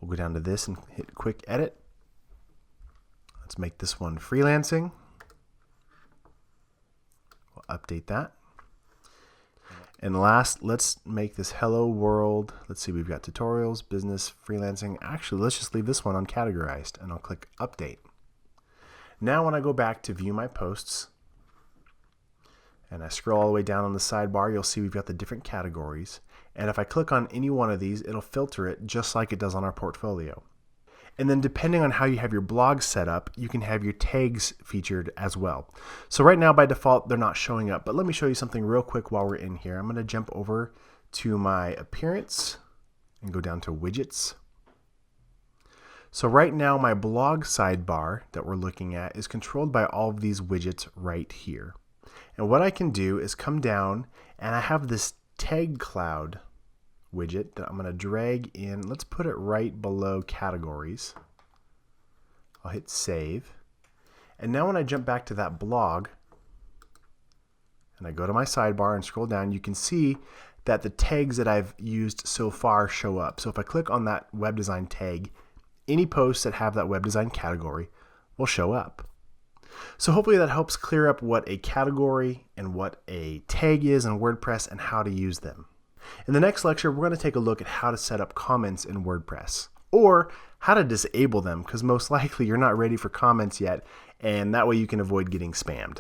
We'll go down to this and hit quick edit. Let's make this one freelancing. We'll update that. And last, let's make this hello world. Let's see, we've got tutorials, business, freelancing. Actually, let's just leave this one uncategorized, and I'll click update. Now when I go back to view my posts, and I scroll all the way down on the sidebar, you'll see we've got the different categories. And if I click on any one of these, it'll filter it just like it does on our portfolio. And then depending on how you have your blog set up, you can have your tags featured as well. So right now by default, they're not showing up, but let me show you something real quick while we're in here. I'm going to jump over to my appearance and go down to widgets. So right now my blog sidebar that we're looking at is controlled by all of these widgets right here. And what I can do is come down, and I have this tag cloud widget that I'm going to drag in. Let's put it right below categories. I'll hit save. And now when I jump back to that blog and I go to my sidebar and scroll down, you can see that the tags that I've used so far show up. So if I click on that web design tag, any posts that have that web design category will show up. So hopefully that helps clear up what a category and what a tag is in WordPress and how to use them. In the next lecture, we're going to take a look at how to set up comments in WordPress, or how to disable them, because most likely you're not ready for comments yet, and that way you can avoid getting spammed.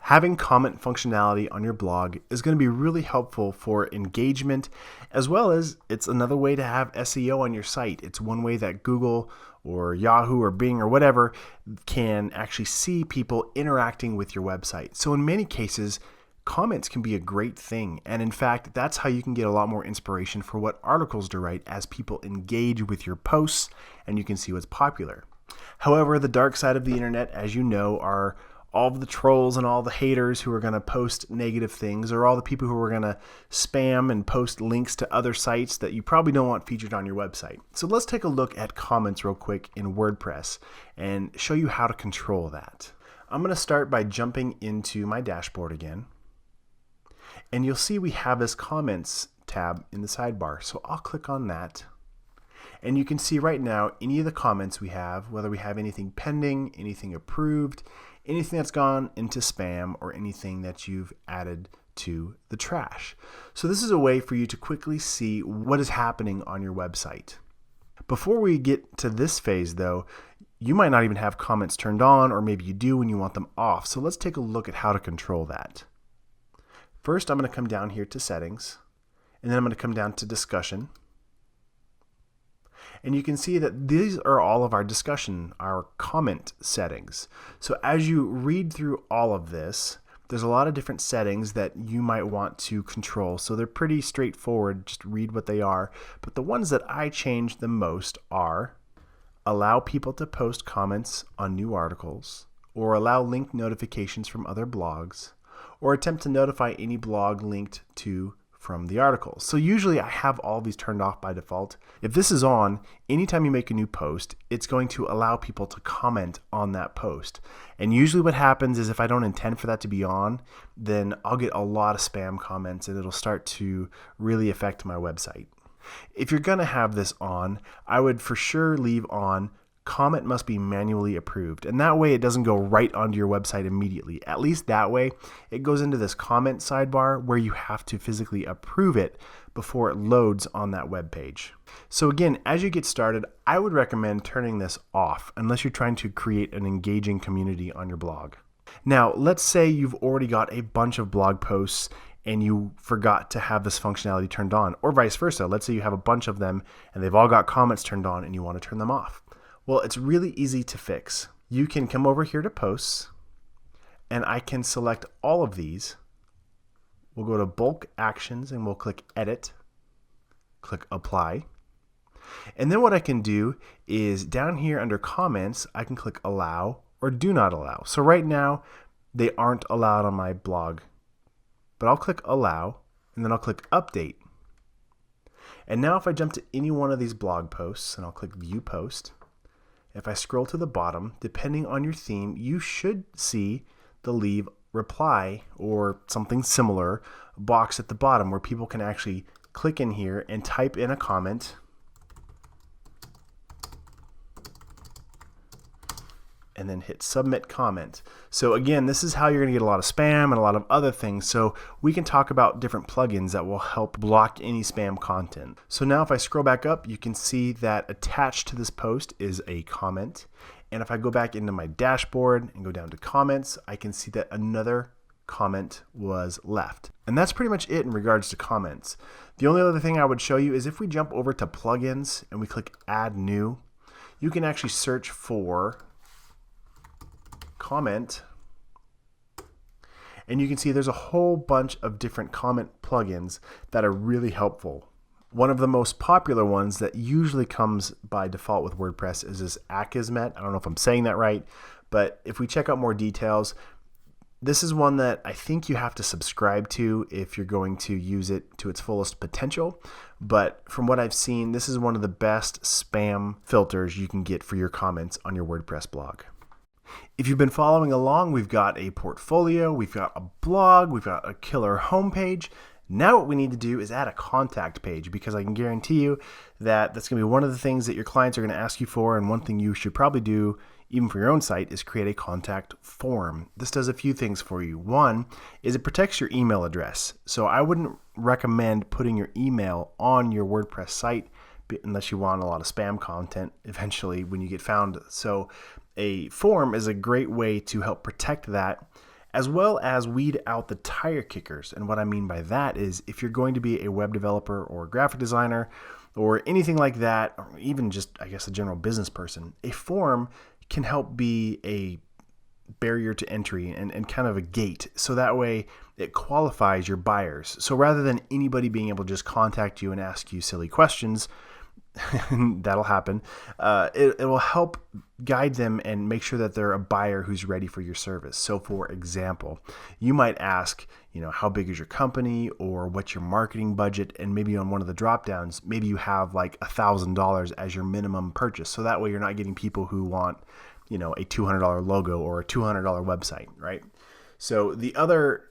Having comment functionality on your blog is going to be really helpful for engagement, as well as it's another way to have SEO on your site. It's one way that Google or Yahoo or Bing or whatever can actually see people interacting with your website. So in many cases, comments can be a great thing. And in fact, that's how you can get a lot more inspiration for what articles to write as people engage with your posts and you can see what's popular. However, the dark side of the internet, as you know, are all of the trolls and all the haters who are going to post negative things, or all the people who are going to spam and post links to other sites that you probably don't want featured on your website. So let's take a look at comments real quick in WordPress and show you how to control that. I'm going to start by jumping into my dashboard again. And you'll see we have this comments tab in the sidebar. So I'll click on that. And you can see right now any of the comments we have, whether we have anything pending, anything approved, anything that's gone into spam, or anything that you've added to the trash. So this is a way for you to quickly see what is happening on your website. Before we get to this phase though, you might not even have comments turned on, or maybe you do and you want them off. So let's take a look at how to control that. First, I'm going to come down here to settings, and then I'm going to come down to discussion. And you can see that these are all of our discussion, our comment settings. So as you read through all of this, there's a lot of different settings that you might want to control. So they're pretty straightforward, just read what they are. But the ones that I change the most are allow people to post comments on new articles, or allow link notifications from other blogs, or attempt to notify any blog linked to from the article. So usually I have all these turned off by default. If this is on, anytime you make a new post, it's going to allow people to comment on that post. And usually what happens is if I don't intend for that to be on, then I'll get a lot of spam comments and it'll start to really affect my website. If you're going to have this on, I would for sure leave on comment must be manually approved, and that way it doesn't go right onto your website immediately. At least that way it goes into this comment sidebar where you have to physically approve it before it loads on that web page. So again, as you get started, I would recommend turning this off unless you're trying to create an engaging community on your blog. Now, let's say you've already got a bunch of blog posts and you forgot to have this functionality turned on, or vice versa. Let's say you have a bunch of them and they've all got comments turned on and you want to turn them off. Well, it's really easy to fix. You can come over here to posts, and I can select all of these. We'll go to bulk actions and we'll click edit, click apply. And then what I can do is down here under comments, I can click allow or do not allow. So right now they aren't allowed on my blog, but I'll click allow and then I'll click update. And now if I jump to any one of these blog posts and I'll click view post, if I scroll to the bottom, depending on your theme, you should see the leave reply or something similar box at the bottom where people can actually click in here and type in a comment and then hit submit comment. So again, this is how you're going to get a lot of spam and a lot of other things. So we can talk about different plugins that will help block any spam content. So now if I scroll back up, you can see that attached to this post is a comment. And if I go back into my dashboard and go down to comments, I can see that another comment was left. And that's pretty much it in regards to comments. The only other thing I would show you is if we jump over to plugins and we click add new, you can actually search for comment, and you can see there's a whole bunch of different comment plugins that are really helpful. One of the most popular ones that usually comes by default with WordPress is this Akismet. I don't know if I'm saying that right, but if we check out more details, this is one that I think you have to subscribe to if you're going to use it to its fullest potential. But from what I've seen, this is one of the best spam filters you can get for your comments on your WordPress blog. If you've been following along, we've got a portfolio, we've got a blog, we've got a killer homepage. Now what we need to do is add a contact page, because I can guarantee you that that's going to be one of the things that your clients are going to ask you for, and one thing you should probably do even for your own site, is create a contact form. This does a few things for you. One is it protects your email address. So I wouldn't recommend putting your email on your WordPress site unless you want a lot of spam content eventually when you get found. So a form is a great way to help protect that, as well as weed out the tire kickers. And what I mean by that is if you're going to be a web developer or a graphic designer or anything like that, or even just, I guess, a general business person, a form can help be a barrier to entry and kind of a gate. So that way it qualifies your buyers. So rather than anybody being able to just contact you and ask you silly questions, that'll happen. It will help guide them and make sure that they're a buyer who's ready for your service. So for example, you might ask, how big is your company or what's your marketing budget? And maybe on one of the drop downs, maybe you have like $1,000 as your minimum purchase. So that way you're not getting people who want, a $200 logo or a $200 website, right? So the other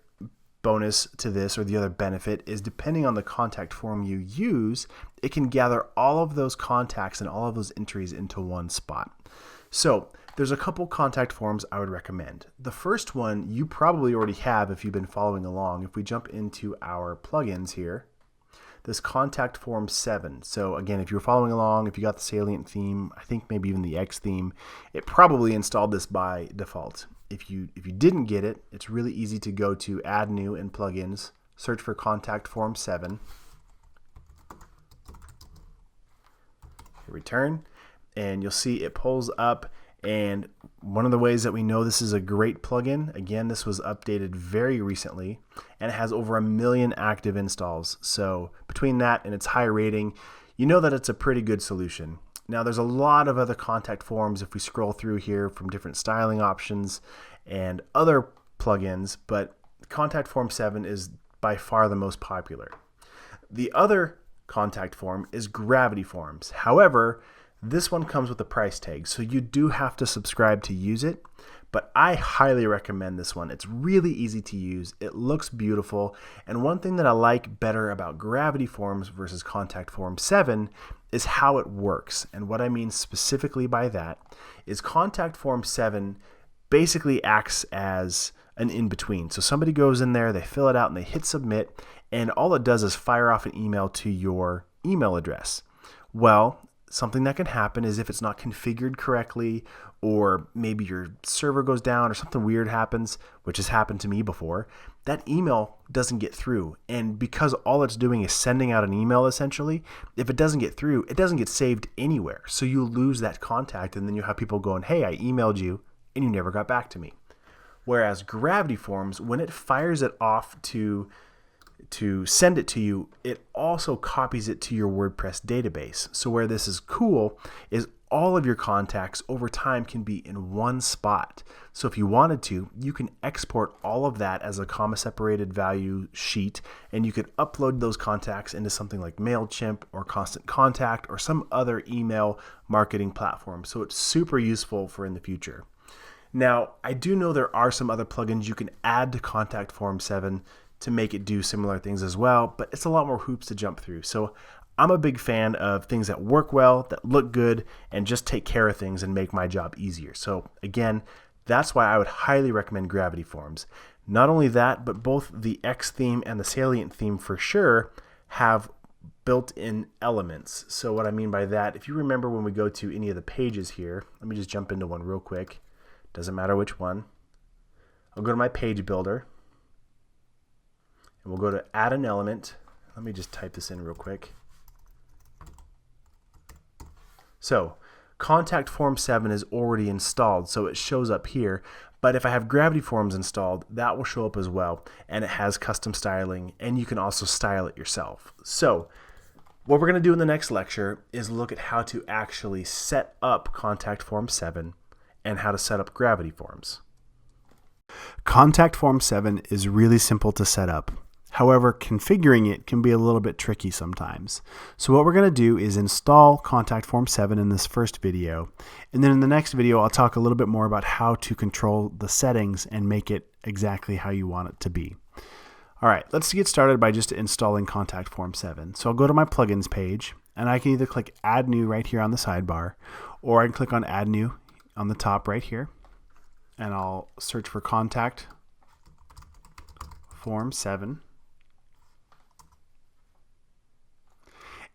bonus to this, or the other benefit, is depending on the contact form you use, it can gather all of those contacts and all of those entries into one spot. So there's a couple contact forms I would recommend. The first one you probably already have if you've been following along. If we jump into our plugins here, this contact form 7. So again, if you're following along, if you got the Salient theme, I think maybe even the X theme, it probably installed this by default. If you didn't get it, it's really easy to go to Add New in Plugins, search for Contact Form 7, return, and you'll see it pulls up. And one of the ways that we know this is a great plugin, again, this was updated very recently, and it has over 1 million active installs. So between that and its high rating, you know that it's a pretty good solution. Now, there's a lot of other contact forms if we scroll through here from different styling options and other plugins, but Contact Form 7 is by far the most popular. The other contact form is Gravity Forms. However, this one comes with a price tag, so you do have to subscribe to use it, but I highly recommend this one. It's really easy to use, it looks beautiful, and one thing that I like better about Gravity Forms versus Contact Form 7 is how it works. And what I mean specifically by that is Contact Form 7 basically acts as an in-between. So somebody goes in there, they fill it out, and they hit submit, and all it does is fire off an email to your email address. Well, something that can happen is if it's not configured correctly, or maybe your server goes down or something weird happens, which has happened to me before, that email doesn't get through. And because all it's doing is sending out an email essentially, if it doesn't get through, it doesn't get saved anywhere. So you lose that contact, and then you have people going, hey, I emailed you and you never got back to me. Whereas Gravity Forms, when it fires it off to send it to you, it also copies it to your WordPress database. So where this is cool is all of your contacts over time can be in one spot. So if you wanted to, you can export all of that as a comma separated value sheet, and you could upload those contacts into something like MailChimp or Constant Contact or some other email marketing platform. So it's super useful for in the future. Now, I do know there are some other plugins you can add to Contact Form 7 to make it do similar things as well, but it's a lot more hoops to jump through. So I'm a big fan of things that work well, that look good, and just take care of things and make my job easier. So again, that's why I would highly recommend Gravity Forms. Not only that, but both the X theme and the Salient theme for sure have built-in elements. So what I mean by that, if you remember when we go to any of the pages here, let me just jump into one real quick. Doesn't matter which one. I'll go to my page builder, and we'll go to add an element. Let me just type this in real quick. So Contact Form 7 is already installed, so it shows up here. But if I have Gravity Forms installed, that will show up as well. And it has custom styling, and you can also style it yourself. So what we're going to do in the next lecture is look at how to actually set up Contact Form 7 and how to set up Gravity Forms. Contact Form 7 is really simple to set up. However, configuring it can be a little bit tricky sometimes. So what we're going to do is install Contact Form 7 in this first video. And then in the next video, I'll talk a little bit more about how to control the settings and make it exactly how you want it to be. All right, let's get started by just installing Contact Form 7. So I'll go to my plugins page, and I can either click Add New right here on the sidebar, or I can click on Add New on the top right here, and I'll search for contact form 7.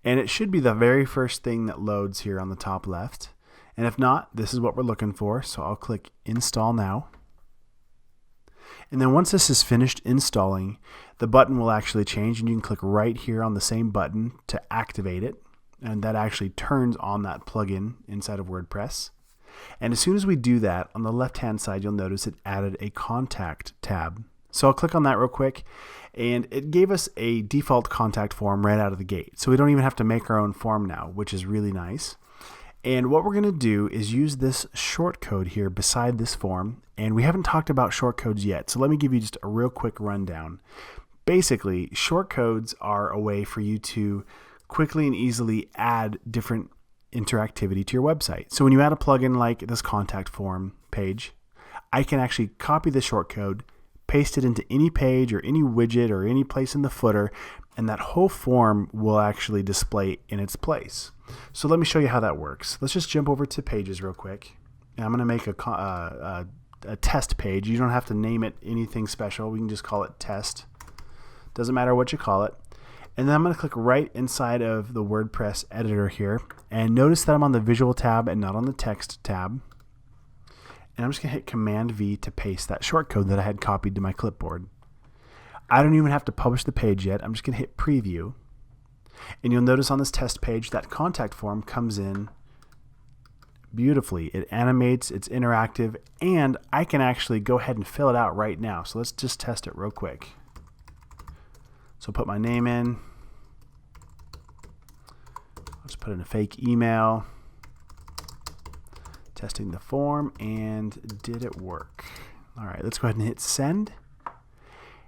And it should be the very first thing that loads here on the top left. And if not, this is what we're looking for. So I'll click install now. And then once this is finished installing, the button will actually change, and you can click right here on the same button to activate it. And that actually turns on that plugin inside of WordPress. And as soon as we do that, on the left-hand side, you'll notice it added a contact tab. So I'll click on that real quick, and it gave us a default contact form right out of the gate. So we don't even have to make our own form now, which is really nice. And what we're going to do is use this shortcode here beside this form. And we haven't talked about shortcodes yet, so let me give you just a real quick rundown. Basically, shortcodes are a way for you to quickly and easily add different interactivity to your website. So when you add a plugin like this contact form page, I can actually copy the shortcode, paste it into any page or any widget or any place in the footer, and that whole form will actually display in its place. So let me show you how that works. Let's just jump over to pages real quick. And I'm going to make a test page. You don't have to name it anything special. We can just call it test. Doesn't matter what you call it. And then I'm going to click right inside of the WordPress editor here. And notice that I'm on the visual tab and not on the text tab. And I'm just going to hit Command V to paste that shortcode that I had copied to my clipboard. I don't even have to publish the page yet. I'm just going to hit Preview. And you'll notice on this test page that contact form comes in beautifully. It animates, it's interactive, and I can actually go ahead and fill it out right now. So let's just test it real quick. So put my name in. Let's put in a fake email. Testing the form, and did it work? All right, let's go ahead and hit send.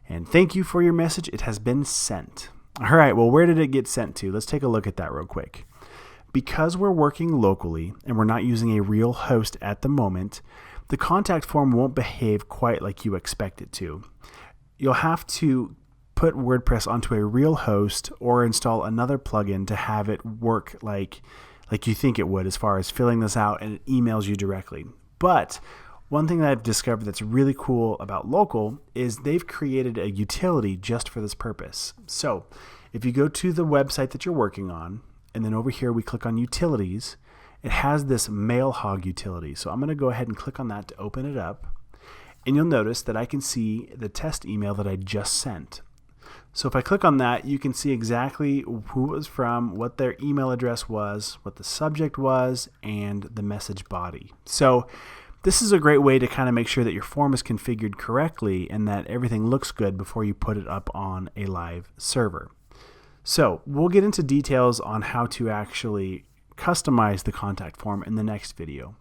And thank you for your message. It has been sent. All right, well, where did it get sent to? Let's take a look at that real quick. Because we're working locally and we're not using a real host at the moment, the contact form won't behave quite like you expect it to. You'll have to put WordPress onto a real host or install another plugin to have it work like you think it would as far as filling this out, and it emails you directly. But one thing that I've discovered that's really cool about local is they've created a utility just for this purpose. So if you go to the website that you're working on, and then over here we click on utilities, it has this Mailhog utility. So I'm going to go ahead and click on that to open it up. And you'll notice that I can see the test email that I just sent. So if I click on that, you can see exactly who it was from, what their email address was, what the subject was, and the message body. So this is a great way to kind of make sure that your form is configured correctly and that everything looks good before you put it up on a live server. So we'll get into details on how to actually customize the contact form in the next video.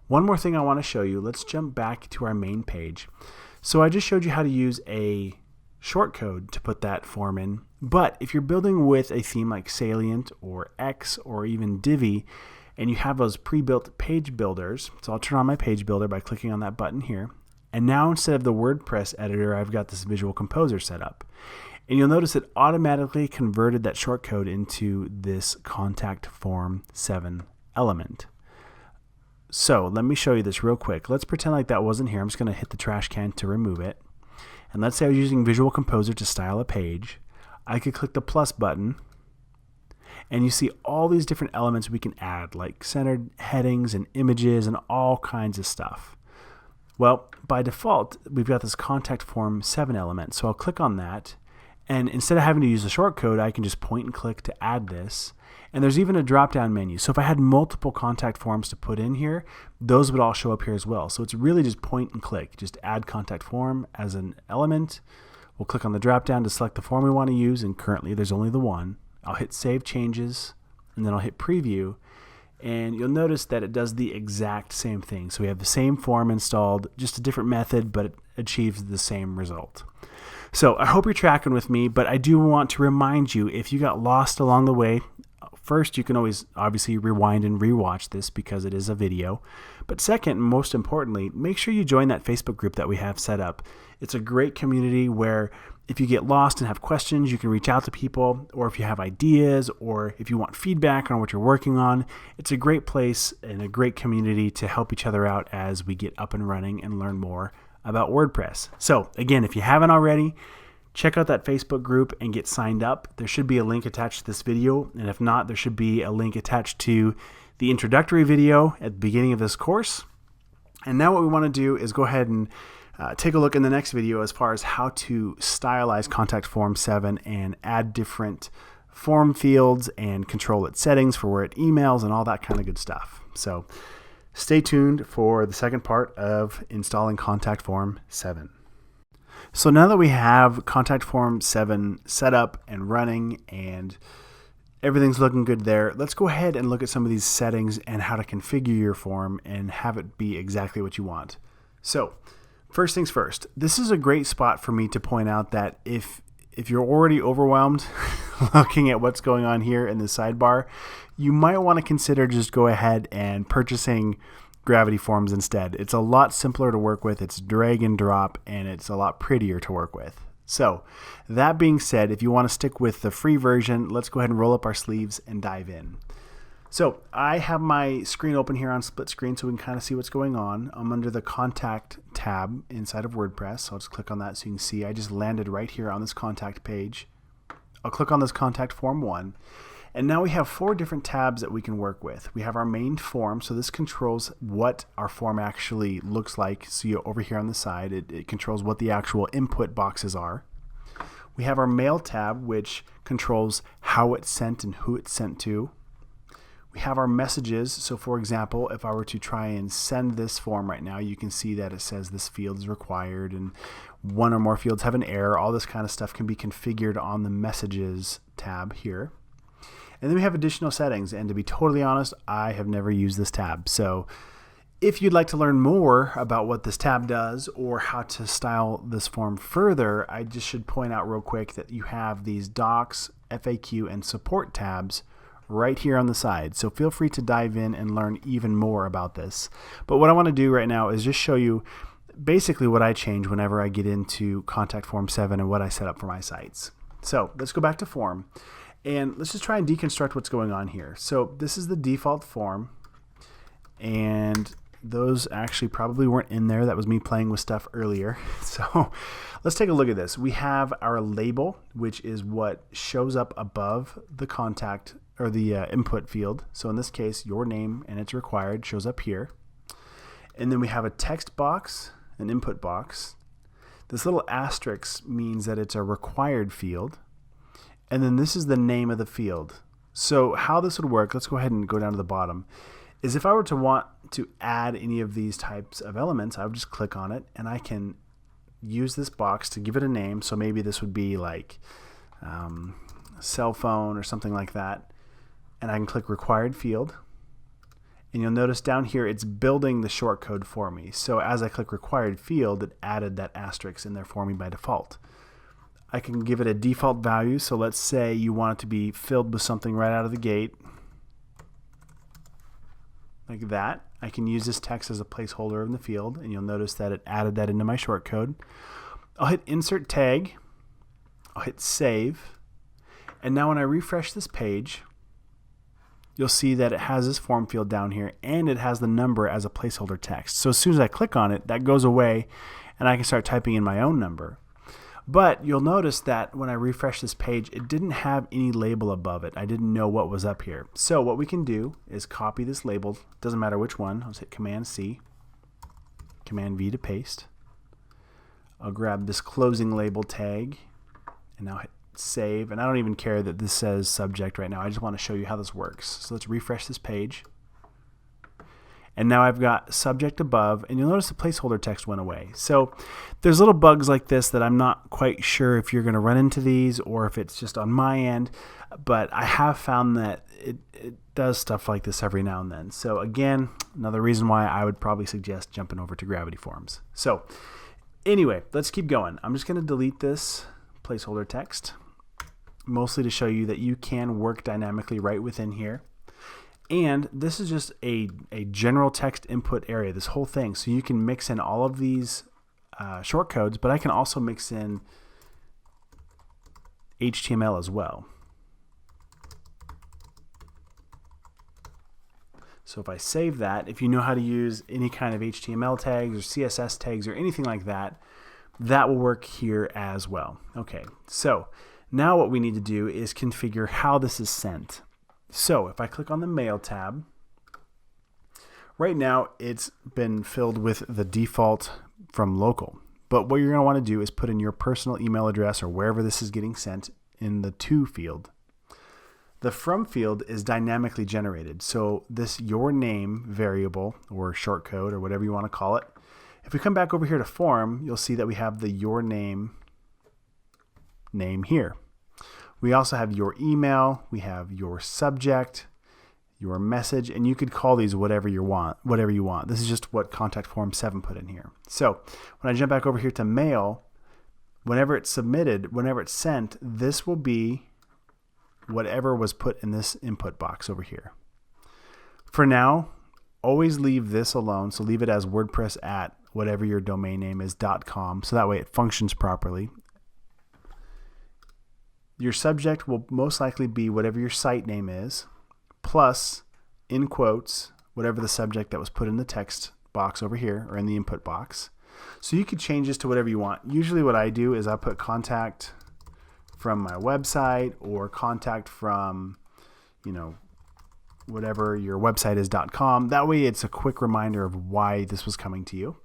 One more thing I want to show you. Let's jump back to our main page. So I just showed you how to use a shortcode to put that form in, but if you're building with a theme like Salient or X or even Divi, and you have those pre-built page builders, so I'll turn on my page builder by clicking on that button here, and now instead of the WordPress editor, I've got this Visual Composer set up. And you'll notice it automatically converted that shortcode into this contact form 7 element. So let me show you this real quick. Let's pretend like that wasn't here. I'm just going to hit the trash can to remove it. And let's say I was using Visual Composer to style a page. I could click the plus button, and you see all these different elements we can add, like centered headings and images and all kinds of stuff. Well, by default, we've got this contact form 7 element. So I'll click on that, and instead of having to use a shortcode, I can just point and click to add this. And there's even a drop-down menu. So if I had multiple contact forms to put in here, those would all show up here as well. So it's really just point and click. Just add contact form as an element. We'll click on the drop-down to select the form we want to use, and currently there's only the one. I'll hit Save Changes, and then I'll hit Preview. And you'll notice that it does the exact same thing. So we have the same form installed, just a different method, but it achieves the same result. So I hope you're tracking with me, but I do want to remind you, if you got lost along the way, first, you can always obviously rewind and rewatch this because it is a video. But second, and most importantly, make sure you join that Facebook group that we have set up. It's a great community where if you get lost and have questions, you can reach out to people, or if you have ideas, or if you want feedback on what you're working on, it's a great place and a great community to help each other out as we get up and running and learn more about WordPress. So again, if you haven't already, check out that Facebook group and get signed up. There should be a link attached to this video, and if not, there should be a link attached to the introductory video at the beginning of this course. And now what we want to do is go ahead and take a look in the next video as far as how to stylize Contact Form 7 and add different form fields and control its settings for where it emails and all that kind of good stuff. So stay tuned for the second part of installing Contact Form 7. So now that we have Contact Form 7 set up and running and everything's looking good there, let's go ahead and look at some of these settings and how to configure your form and have it be exactly what you want. So first things first, this is a great spot for me to point out that if you're already overwhelmed looking at what's going on here in the sidebar, you might want to consider just go ahead and purchasing Gravity Forms instead. It's a lot simpler to work with, it's drag and drop, and it's a lot prettier to work with. So that being said, if you want to stick with the free version, let's go ahead and roll up our sleeves and dive in. So I have my screen open here on split screen so we can kind of see what's going on. I'm under the Contact tab inside of WordPress, so I'll just click on that so you can see I just landed right here on this contact page. I'll click on this Contact Form 1. And now we have 4 different tabs that we can work with. We have our main form, so this controls what our form actually looks like. So over here on the side, it controls what the actual input boxes are. We have our mail tab, which controls how it's sent and who it's sent to. We have our messages, so for example, if I were to try and send this form right now, you can see that it says this field is required and one or more fields have an error. All this kind of stuff can be configured on the messages tab here. And then we have additional settings, and to be totally honest, I have never used this tab. So if you'd like to learn more about what this tab does or how to style this form further, I just should point out real quick that you have these Docs, FAQ, and Support tabs right here on the side. So feel free to dive in and learn even more about this. But what I want to do right now is just show you basically what I change whenever I get into Contact Form 7 and what I set up for my sites. So let's go back to form. And let's just try and deconstruct what's going on here. So this is the default form, and those actually probably weren't in there. That was me playing with stuff earlier. So let's take a look at this. We have our label, which is what shows up above the contact or the input field. So in this case, your name and it's required shows up here. And then we have a text box, an input box. This little asterisk means that it's a required field. And then this is the name of the field. So how this would work, let's go ahead and go down to the bottom, is if I were to want to add any of these types of elements, I would just click on it and I can use this box to give it a name. So maybe this would be like cell phone or something like that. And I can click required field. And you'll notice down here it's building the shortcode for me. So as I click required field, it added that asterisk in there for me by default. I can give it a default value, so let's say you want it to be filled with something right out of the gate, like that. I can use this text as a placeholder in the field, and you'll notice that it added that into my shortcode. I'll hit Insert Tag, I'll hit Save, and now when I refresh this page, you'll see that it has this form field down here, and it has the number as a placeholder text. So as soon as I click on it, that goes away, and I can start typing in my own number. But you'll notice that when I refresh this page, it didn't have any label above it. I didn't know what was up here. So what we can do is copy this label. Doesn't matter which one. I'll just hit Command C, Command V to paste. I'll grab this closing label tag and now hit Save. And I don't even care that this says subject right now. I just want to show you how this works. So let's refresh this page. And now I've got subject above, and you'll notice the placeholder text went away. So there's little bugs like this that I'm not quite sure if you're going to run into these or if it's just on my end, but I have found that it does stuff like this every now and then. So again, another reason why I would probably suggest jumping over to Gravity Forms. So anyway, let's keep going. I'm just going to delete this placeholder text. mostly to show you that you can work dynamically right within here. And this is just a general text input area, this whole thing. So you can mix in all of these short codes, but I can also mix in HTML as well. So if I save that, if you know how to use any kind of HTML tags or CSS tags or anything like that, that will work here as well. Okay, so now what we need to do is configure how this is sent. So if I click on the Mail tab, right now it's been filled with the default from local. But what you're going to want to do is put in your personal email address or wherever this is getting sent in the to field. The from field is dynamically generated. So this your name variable or short code or whatever you want to call it. If we come back over here to form, you'll see that we have the your name here. We also have your email, we have your subject, your message, and you could call these whatever you want. This is just what contact form 7 put in here. So when I jump back over here to mail, whenever it's submitted, whenever it's sent, this will be whatever was put in this input box over here. For now, always leave this alone. So leave it as WordPress at whatever your domain name is .com. So that way it functions properly. Your subject will most likely be whatever your site name is, plus in quotes, whatever the subject that was put in the text box over here or in the input box. So you could change this to whatever you want. Usually what I do is I put contact from my website or contact from, whatever your website is .com. That way it's a quick reminder of why this was coming to you.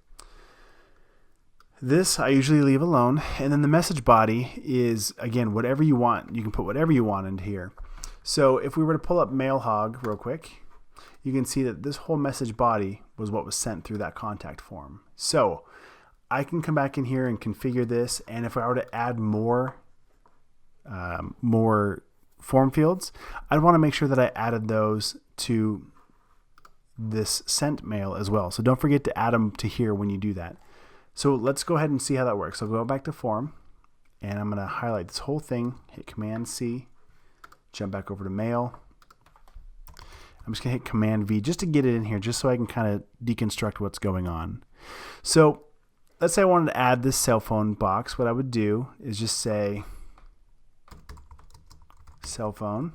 This I usually leave alone. And then the message body is, again, whatever you want. You can put whatever you want into here. So if we were to pull up MailHog real quick, you can see that this whole message body was what was sent through that contact form. So I can come back in here and configure this. And if I were to add more form fields, I'd want to make sure that I added those to this sent mail as well. So don't forget to add them to here when you do that. So let's go ahead and see how that works. I'll go back to form and I'm going to highlight this whole thing, hit Command C, jump back over to mail. I'm just going to hit Command V just to get it in here, just so I can kind of deconstruct what's going on. So let's say I wanted to add this cell phone box. What I would do is just say cell phone.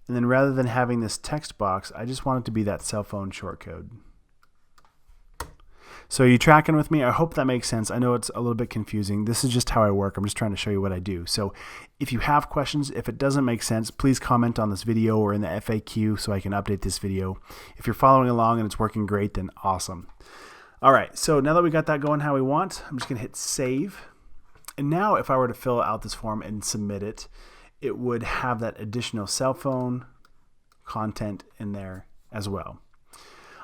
And then rather than having this text box, I just want it to be that cell phone shortcode. So are you tracking with me? I hope that makes sense. I know it's a little bit confusing. This is just how I work. I'm just trying to show you what I do. So if you have questions, if it doesn't make sense, please comment on this video or in the FAQ so I can update this video. If you're following along and it's working great, then awesome. All right, so now that we got that going how we want, I'm just going to hit save. And now if I were to fill out this form and submit it, it would have that additional cell phone content in there as well.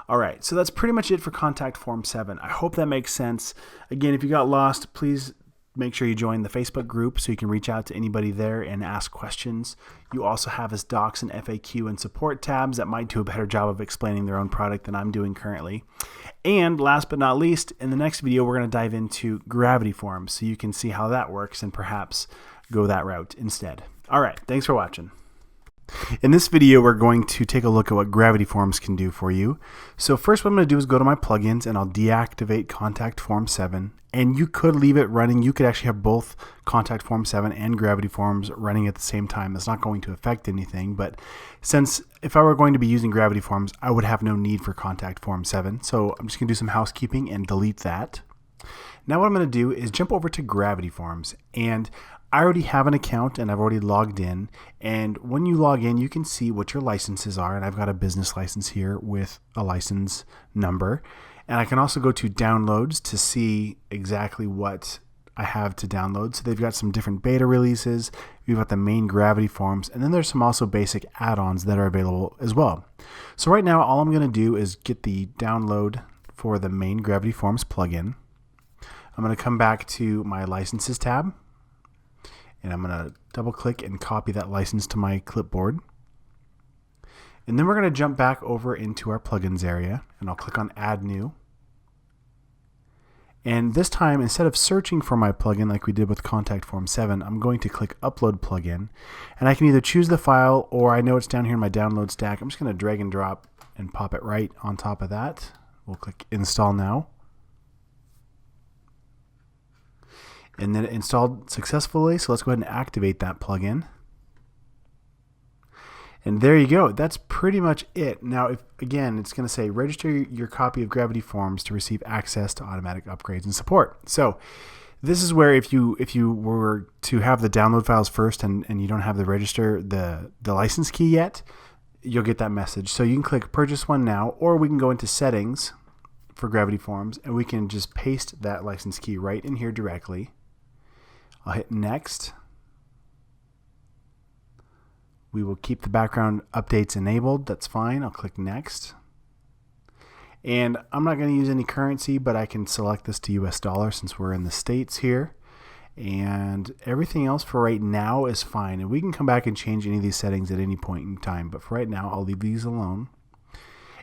All right, so that's pretty much it for contact form 7. I hope that makes sense. Again, if you got lost, please make sure you join the Facebook group so you can reach out to anybody there and ask questions. You also have this docs and FAQ and support tabs that might do a better job of explaining their own product than I'm doing currently. And last but not least, in the next video, we're going to dive into gravity forms so you can see how that works and perhaps go that route instead. All right, thanks for watching. In this video, we're going to take a look at what gravity forms can do for you. So first what I'm going to do is go to my plugins and I'll deactivate contact form 7. And you could leave it running. You could actually have both contact form 7 and gravity forms running at the same time. That's not going to affect anything. But since if I were going to be using gravity forms, I would have no need for contact form 7. So I'm just going to do some housekeeping and delete that. Now what I'm going to do is jump over to gravity forms, and I already have an account and I've already logged in, and when you log in you can see what your licenses are, and I've got a business license here with a license number, and I can also go to downloads to see exactly what I have to download. So they've got some different beta releases, we've got the main gravity forms, and then there's some also basic add-ons that are available as well. So right now all I'm going to do is get the download for the main gravity forms plugin. I'm going to come back to my licenses tab, and I'm going to double click and copy that license to my clipboard. And then we're going to jump back over into our plugins area, and I'll click on add new. And this time, instead of searching for my plugin like we did with Contact Form 7, I'm going to click Upload Plugin. And I can either choose the file, or I know it's down here in my download stack. I'm just going to drag and drop and pop it right on top of that. We'll click Install Now. And then it installed successfully, so let's go ahead and activate that plugin. And there you go. That's pretty much it. Now, again, it's going to say register your copy of Gravity Forms to receive access to automatic upgrades and support. So this is where if you were to have the download files first and you don't have the license key yet, you'll get that message. So you can click Purchase One Now, or we can go into Settings for Gravity Forms, and we can just paste that license key right in here directly. I'll hit Next. We will keep the background updates enabled. That's fine. I'll click Next. And I'm not going to use any currency, but I can select this to US dollar since we're in the States here. And everything else for right now is fine. And we can come back and change any of these settings at any point in time. But for right now, I'll leave these alone.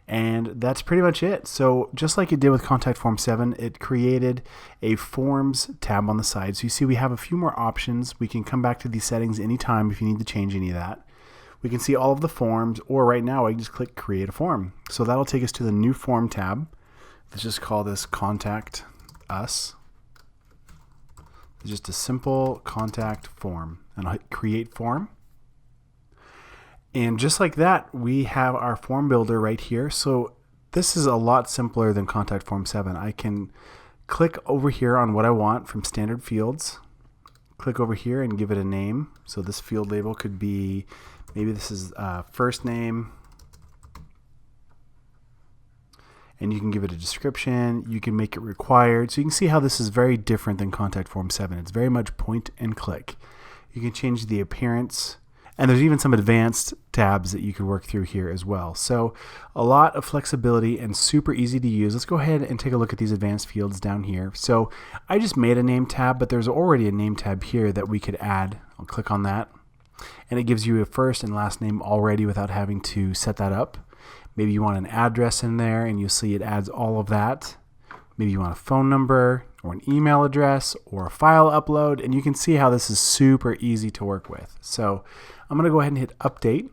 And that's pretty much it. So just like it did with Contact Form 7, it created a Forms tab on the side. So you see we have a few more options. We can come back to these settings anytime if you need to change any of that. We can see all of the forms, or right now I can just click Create a Form. So that'll take us to the New Form tab. Let's just call this Contact Us. It's just a simple contact form. And I'll hit Create Form. And just like that, we have our form builder right here. So this is a lot simpler than Contact Form 7. I can click over here on what I want from standard fields. Click over here and give it a name. So this field label could be, maybe this is first name. And you can give it a description. You can make it required. So you can see how this is very different than Contact Form 7. It's very much point and click. You can change the appearance. And there's even some advanced tabs that you could work through here as well. So a lot of flexibility and super easy to use. Let's go ahead and take a look at these advanced fields down here. So I just made a name tab, but there's already a name tab here that we could add. I'll click on that. And it gives you a first and last name already without having to set that up. Maybe you want an address in there, and you'll see it adds all of that. Maybe you want a phone number or an email address or a file upload, and you can see how this is super easy to work with. So I'm going to go ahead and hit Update.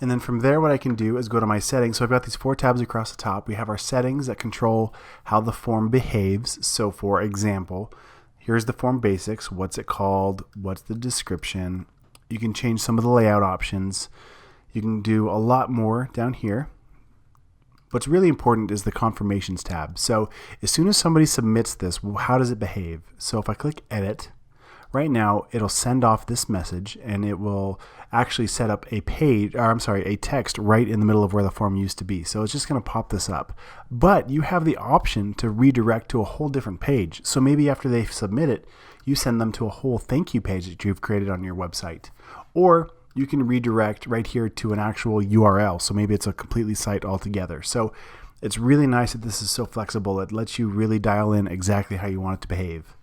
And then from there, what I can do is go to my settings. So I've got these 4 tabs across the top. We have our settings that control how the form behaves. So for example, here's the form basics. What's it called? What's the description? You can change some of the layout options. You can do a lot more down here. What's really important is the confirmations tab. So as soon as somebody submits this, how does it behave? So if I click Edit, right now it'll send off this message, and it will actually set up a page, or I'm sorry, a text right in the middle of where the form used to be. So it's just going to pop this up. But you have the option to redirect to a whole different page. So maybe after they submit it, you send them to a whole thank you page that you've created on your website. Or you can redirect right here to an actual URL. So maybe it's a completely site altogether. So it's really nice that this is so flexible. It lets you really dial in exactly how you want it to behave.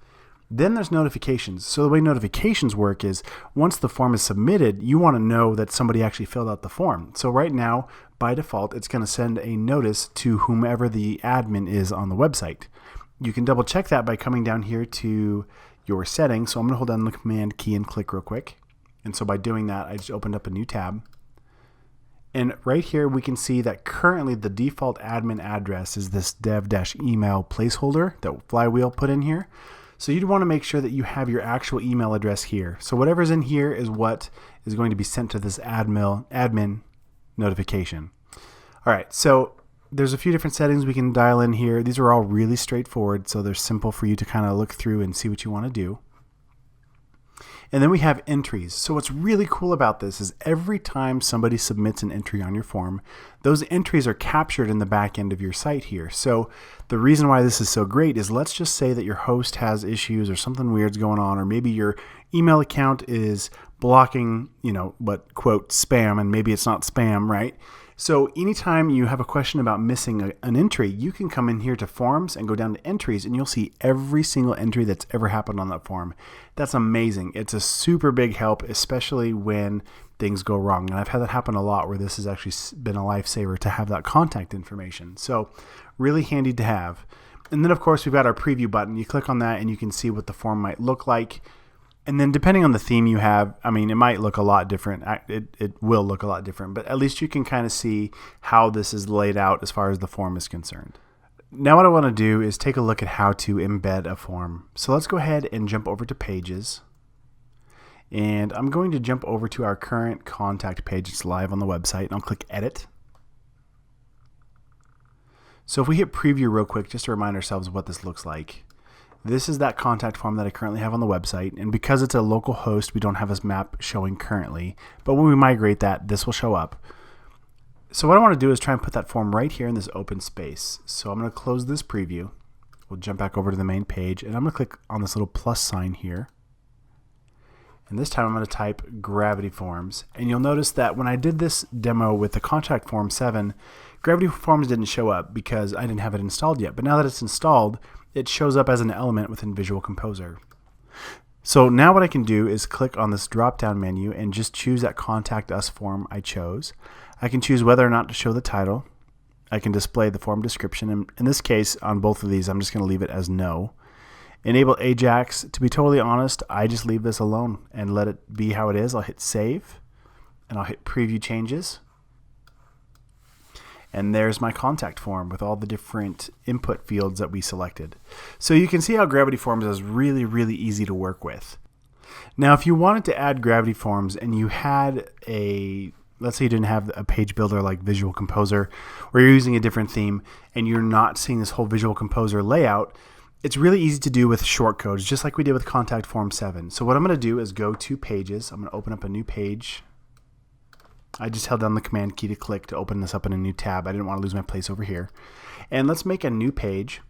Then there's notifications. So the way notifications work is once the form is submitted, you want to know that somebody actually filled out the form. So right now, by default, it's going to send a notice to whomever the admin is on the website. You can double check that by coming down here to your settings. So I'm going to hold down the Command key and click real quick. And so by doing that, I just opened up a new tab. And right here, we can see that currently the default admin address is this dev-email placeholder that Flywheel put in here. So you'd want to make sure that you have your actual email address here. So whatever's in here is what is going to be sent to this admin notification. All right, so there's a few different settings we can dial in here. These are all really straightforward, so they're simple for you to kind of look through and see what you want to do. And then we have entries. So what's really cool about this is every time somebody submits an entry on your form, those entries are captured in the back end of your site here. So the reason why this is so great is, let's just say that your host has issues or something weird's going on, or maybe your email account is blocking, what quote spam, and maybe it's not spam, right? So anytime you have a question about missing an entry, you can come in here to forms and go down to entries, and you'll see every single entry that's ever happened on that form. That's amazing. It's a super big help, especially when things go wrong. And I've had that happen a lot, where this has actually been a lifesaver to have that contact information. So really handy to have. And then of course we've got our preview button. You click on that and you can see what the form might look like. And then depending on the theme you have, I mean, it might look a lot different. It will look a lot different, but at least you can kind of see how this is laid out as far as the form is concerned. Now what I want to do is take a look at how to embed a form. So let's go ahead and jump over to Pages. And I'm going to jump over to our current contact page. It's live on the website, and I'll click Edit. So if we hit Preview real quick, just to remind ourselves what this looks like. This is that contact form that I currently have on the website, and because it's a local host, we don't have this map showing currently, but when we migrate that, this will show up. So what I want to do is try and put that form right here in this open space. So I'm going to close this preview. We'll jump back over to the main page, and I'm going to click on this little plus sign here. And this time I'm going to type Gravity Forms, and you'll notice that when I did this demo with the Contact Form 7, Gravity Forms didn't show up because I didn't have it installed yet, but now that it's installed, it shows up as an element within Visual Composer. So now what I can do is click on this drop-down menu and just choose that Contact Us form I chose. I can choose whether or not to show the title. I can display the form description. And in this case, on both of these, I'm just going to leave it as no. Enable Ajax. To be totally honest, I just leave this alone and let it be how it is. I'll hit Save, and I'll hit Preview Changes. And there's my contact form with all the different input fields that we selected. So you can see how Gravity Forms is really, really easy to work with. Now, if you wanted to add Gravity Forms and you had let's say you didn't have a page builder like Visual Composer, or you're using a different theme and you're not seeing this whole Visual Composer layout, it's really easy to do with shortcodes, just like we did with Contact Form 7. So what I'm going to do is go to Pages. I'm going to open up a new page. I just held down the Command key to click to open this up in a new tab. I didn't want to lose my place over here. And let's make a new page.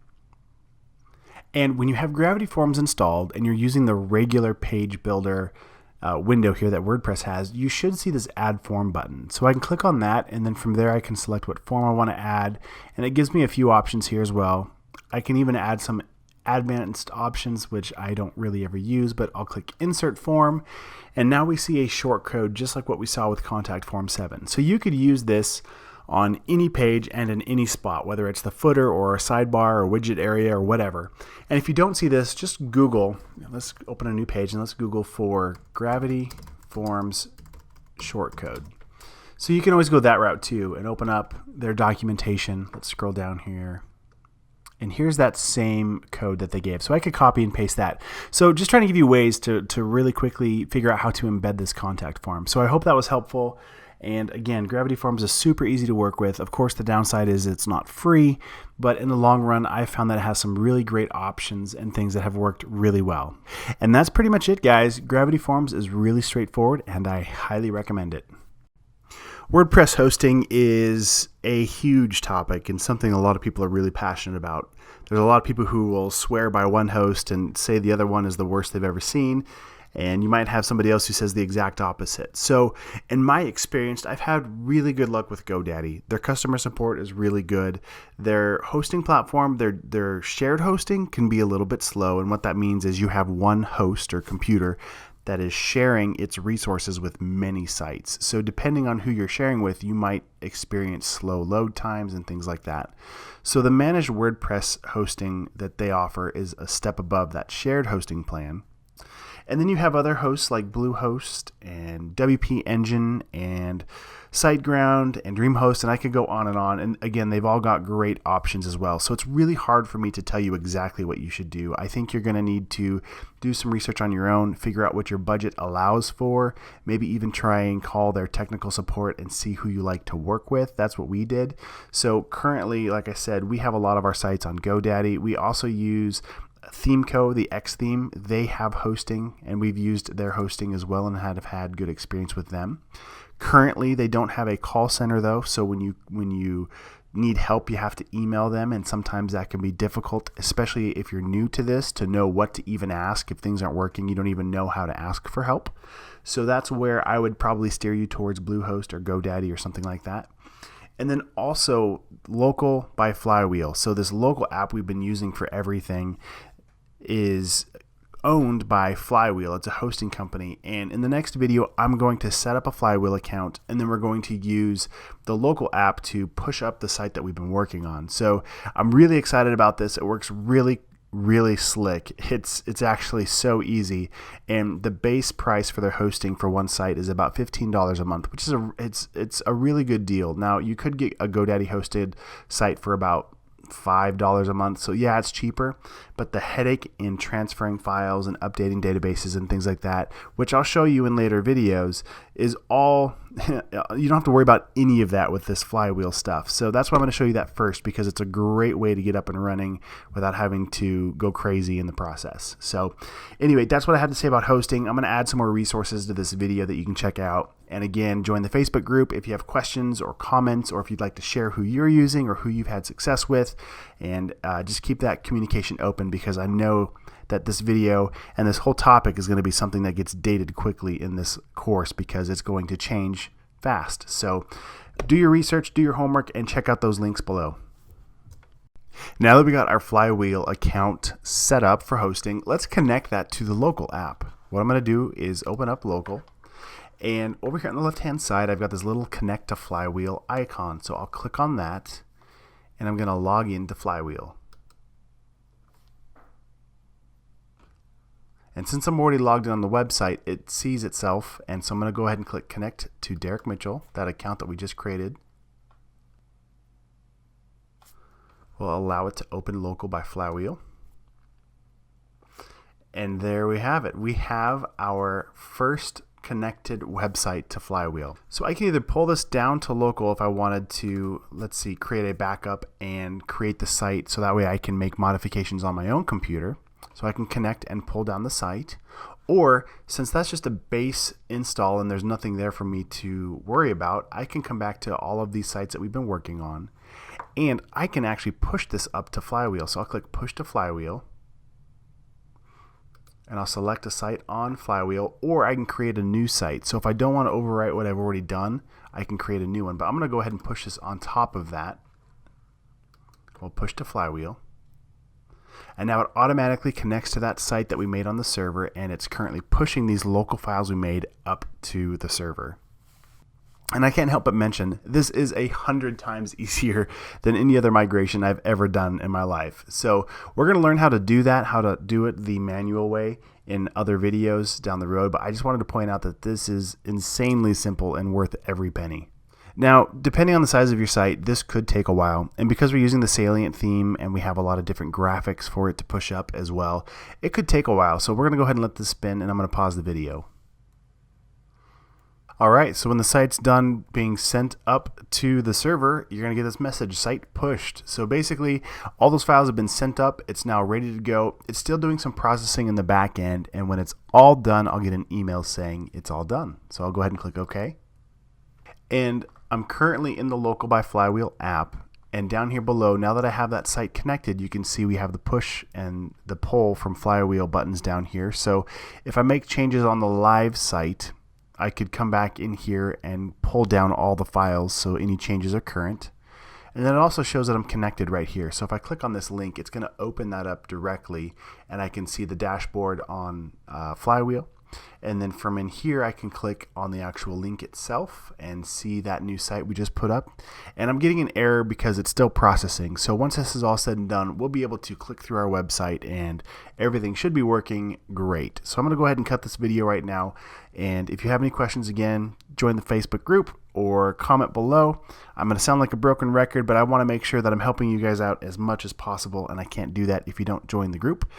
And when you have Gravity Forms installed and you're using the regular page builder window here that WordPress has, you should see this Add Form button. So I can click on that, and then from there I can select what form I want to add. And it gives me a few options here as well. I can even add some advanced options, which I don't really ever use, but I'll click Insert Form, and now we see a shortcode just like what we saw with Contact Form 7. So you could use this on any page and in any spot, whether it's the footer or a sidebar or widget area or whatever. And if you don't see this, just Google. Let's open a new page and let's Google for Gravity Forms shortcode. So you can always go that route too and open up their documentation. Let's scroll down here. And here's that same code that they gave. So I could copy and paste that. So just trying to give you ways to really quickly figure out how to embed this contact form. So I hope that was helpful. And again, Gravity Forms is super easy to work with. Of course, the downside is it's not free, but in the long run, I found that it has some really great options and things that have worked really well. And that's pretty much it, guys. Gravity Forms is really straightforward, and I highly recommend it. WordPress hosting is a huge topic and something a lot of people are really passionate about. There's a lot of people who will swear by one host and say the other one is the worst they've ever seen. And you might have somebody else who says the exact opposite. So in my experience, I've had really good luck with GoDaddy. Their customer support is really good. Their hosting platform, their shared hosting can be a little bit slow. And what that means is you have one host or computer that is sharing its resources with many sites. So depending on who you're sharing with, you might experience slow load times and things like that. So the managed WordPress hosting that they offer is a step above that shared hosting plan. And then you have other hosts like Bluehost and WP Engine and SiteGround and DreamHost, and I could go on. And again, they've all got great options as well. So it's really hard for me to tell you exactly what you should do. I think you're going to need to do some research on your own, figure out what your budget allows for, maybe even try and call their technical support and see who you like to work with. That's what we did. So currently, like I said, we have a lot of our sites on GoDaddy. We also use ThemeCo, the X theme. They have hosting, and we've used their hosting as well and have had good experience with them. Currently, they don't have a call center though, so when you need help, you have to email them, and sometimes that can be difficult, especially if you're new to this, to know what to even ask. If things aren't working, you don't even know how to ask for help. So that's where I would probably steer you towards Bluehost or GoDaddy or something like that. And then also local by Flywheel. So this local app we've been using for everything is owned by Flywheel. It's a hosting company. And in the next video, I'm going to set up a Flywheel account, and then we're going to use the local app to push up the site that we've been working on. So I'm really excited about this. It works really slick. It's actually so easy, and the base price for their hosting for one site is about $15 a month, which is it's a really good deal. Now you could get a GoDaddy hosted site for about $5 a month, so yeah, it's cheaper, but the headache in transferring files and updating databases and things like that, which I'll show you in later videos, is all you don't have to worry about any of that with this Flywheel stuff. So that's why I'm going to show you that first, because it's a great way to get up and running without having to go crazy in the process. So anyway, that's what I have to say about hosting. I'm going to add some more resources to this video that you can check out. And again, join the Facebook group if you have questions or comments, or if you'd like to share who you're using or who you've had success with. And just keep that communication open, because I know that this video and this whole topic is going to be something that gets dated quickly in this course, because it's going to change fast. So do your research, do your homework, and check out those links below. Now that we got our Flywheel account set up for hosting, let's connect that to the local app. What I'm going to do is open up local, and over here on the left hand side I've got this little connect to Flywheel icon. So I'll click on that, and I'm going to log into Flywheel. And since I'm already logged in on the website, it sees itself, and so I'm going to go ahead and click connect to Derek Mitchell, that account that we just created. We'll allow it to open local by Flywheel. And there we have it. We have our first connected website to Flywheel. So I can either pull this down to local if I wanted to, let's see, create a backup and create the site, so that way I can make modifications on my own computer. So I can connect and pull down the site. Or since that's just a base install and there's nothing there for me to worry about, I can come back to all of these sites that we've been working on, and I can actually push this up to Flywheel. So I'll click push to Flywheel, and I'll select a site on Flywheel, or I can create a new site. So if I don't want to overwrite what I've already done, I can create a new one. But I'm going to go ahead and push this on top of that. We'll push to Flywheel. And now it automatically connects to that site that we made on the server, and it's currently pushing these local files we made up to the server. And I can't help but mention, this is 100 times easier than any other migration I've ever done in my life. So we're going to learn how to do that, how to do it the manual way, in other videos down the road. But I just wanted to point out that this is insanely simple and worth every penny. Now, depending on the size of your site, this could take a while, and because we're using the Salient theme and we have a lot of different graphics for it to push up as well, it could take a while. So we're going to go ahead and let this spin, and I'm going to pause the video. Alright, so when the site's done being sent up to the server, you're going to get this message, site pushed. So basically, all those files have been sent up, it's now ready to go. It's still doing some processing in the back end, and when it's all done, I'll get an email saying it's all done. So I'll go ahead and click OK. And I'm currently in the local by Flywheel app, and down here below, now that I have that site connected, you can see we have the push and the pull from Flywheel buttons down here. So if I make changes on the live site, I could come back in here and pull down all the files so any changes are current. And then it also shows that I'm connected right here. So if I click on this link, it's going to open that up directly, and I can see the dashboard on Flywheel. And then from in here, I can click on the actual link itself and see that new site we just put up. And I'm getting an error because it's still processing. So once this is all said and done, we'll be able to click through our website, and everything should be working great. So I'm going to go ahead and cut this video right now. And if you have any questions, again, join the Facebook group or comment below. I'm going to sound like a broken record, but I want to make sure that I'm helping you guys out as much as possible, and I can't do that if you don't join the group.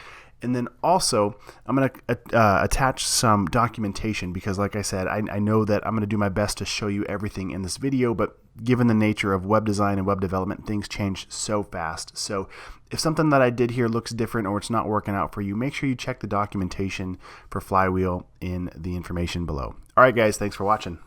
And then also, I'm going to attach some documentation, because like I said, I know that I'm going to do my best to show you everything in this video, but given the nature of web design and web development, things change so fast. So if something that I did here looks different or it's not working out for you, make sure you check the documentation for Flywheel in the information below. All right, guys, thanks for watching.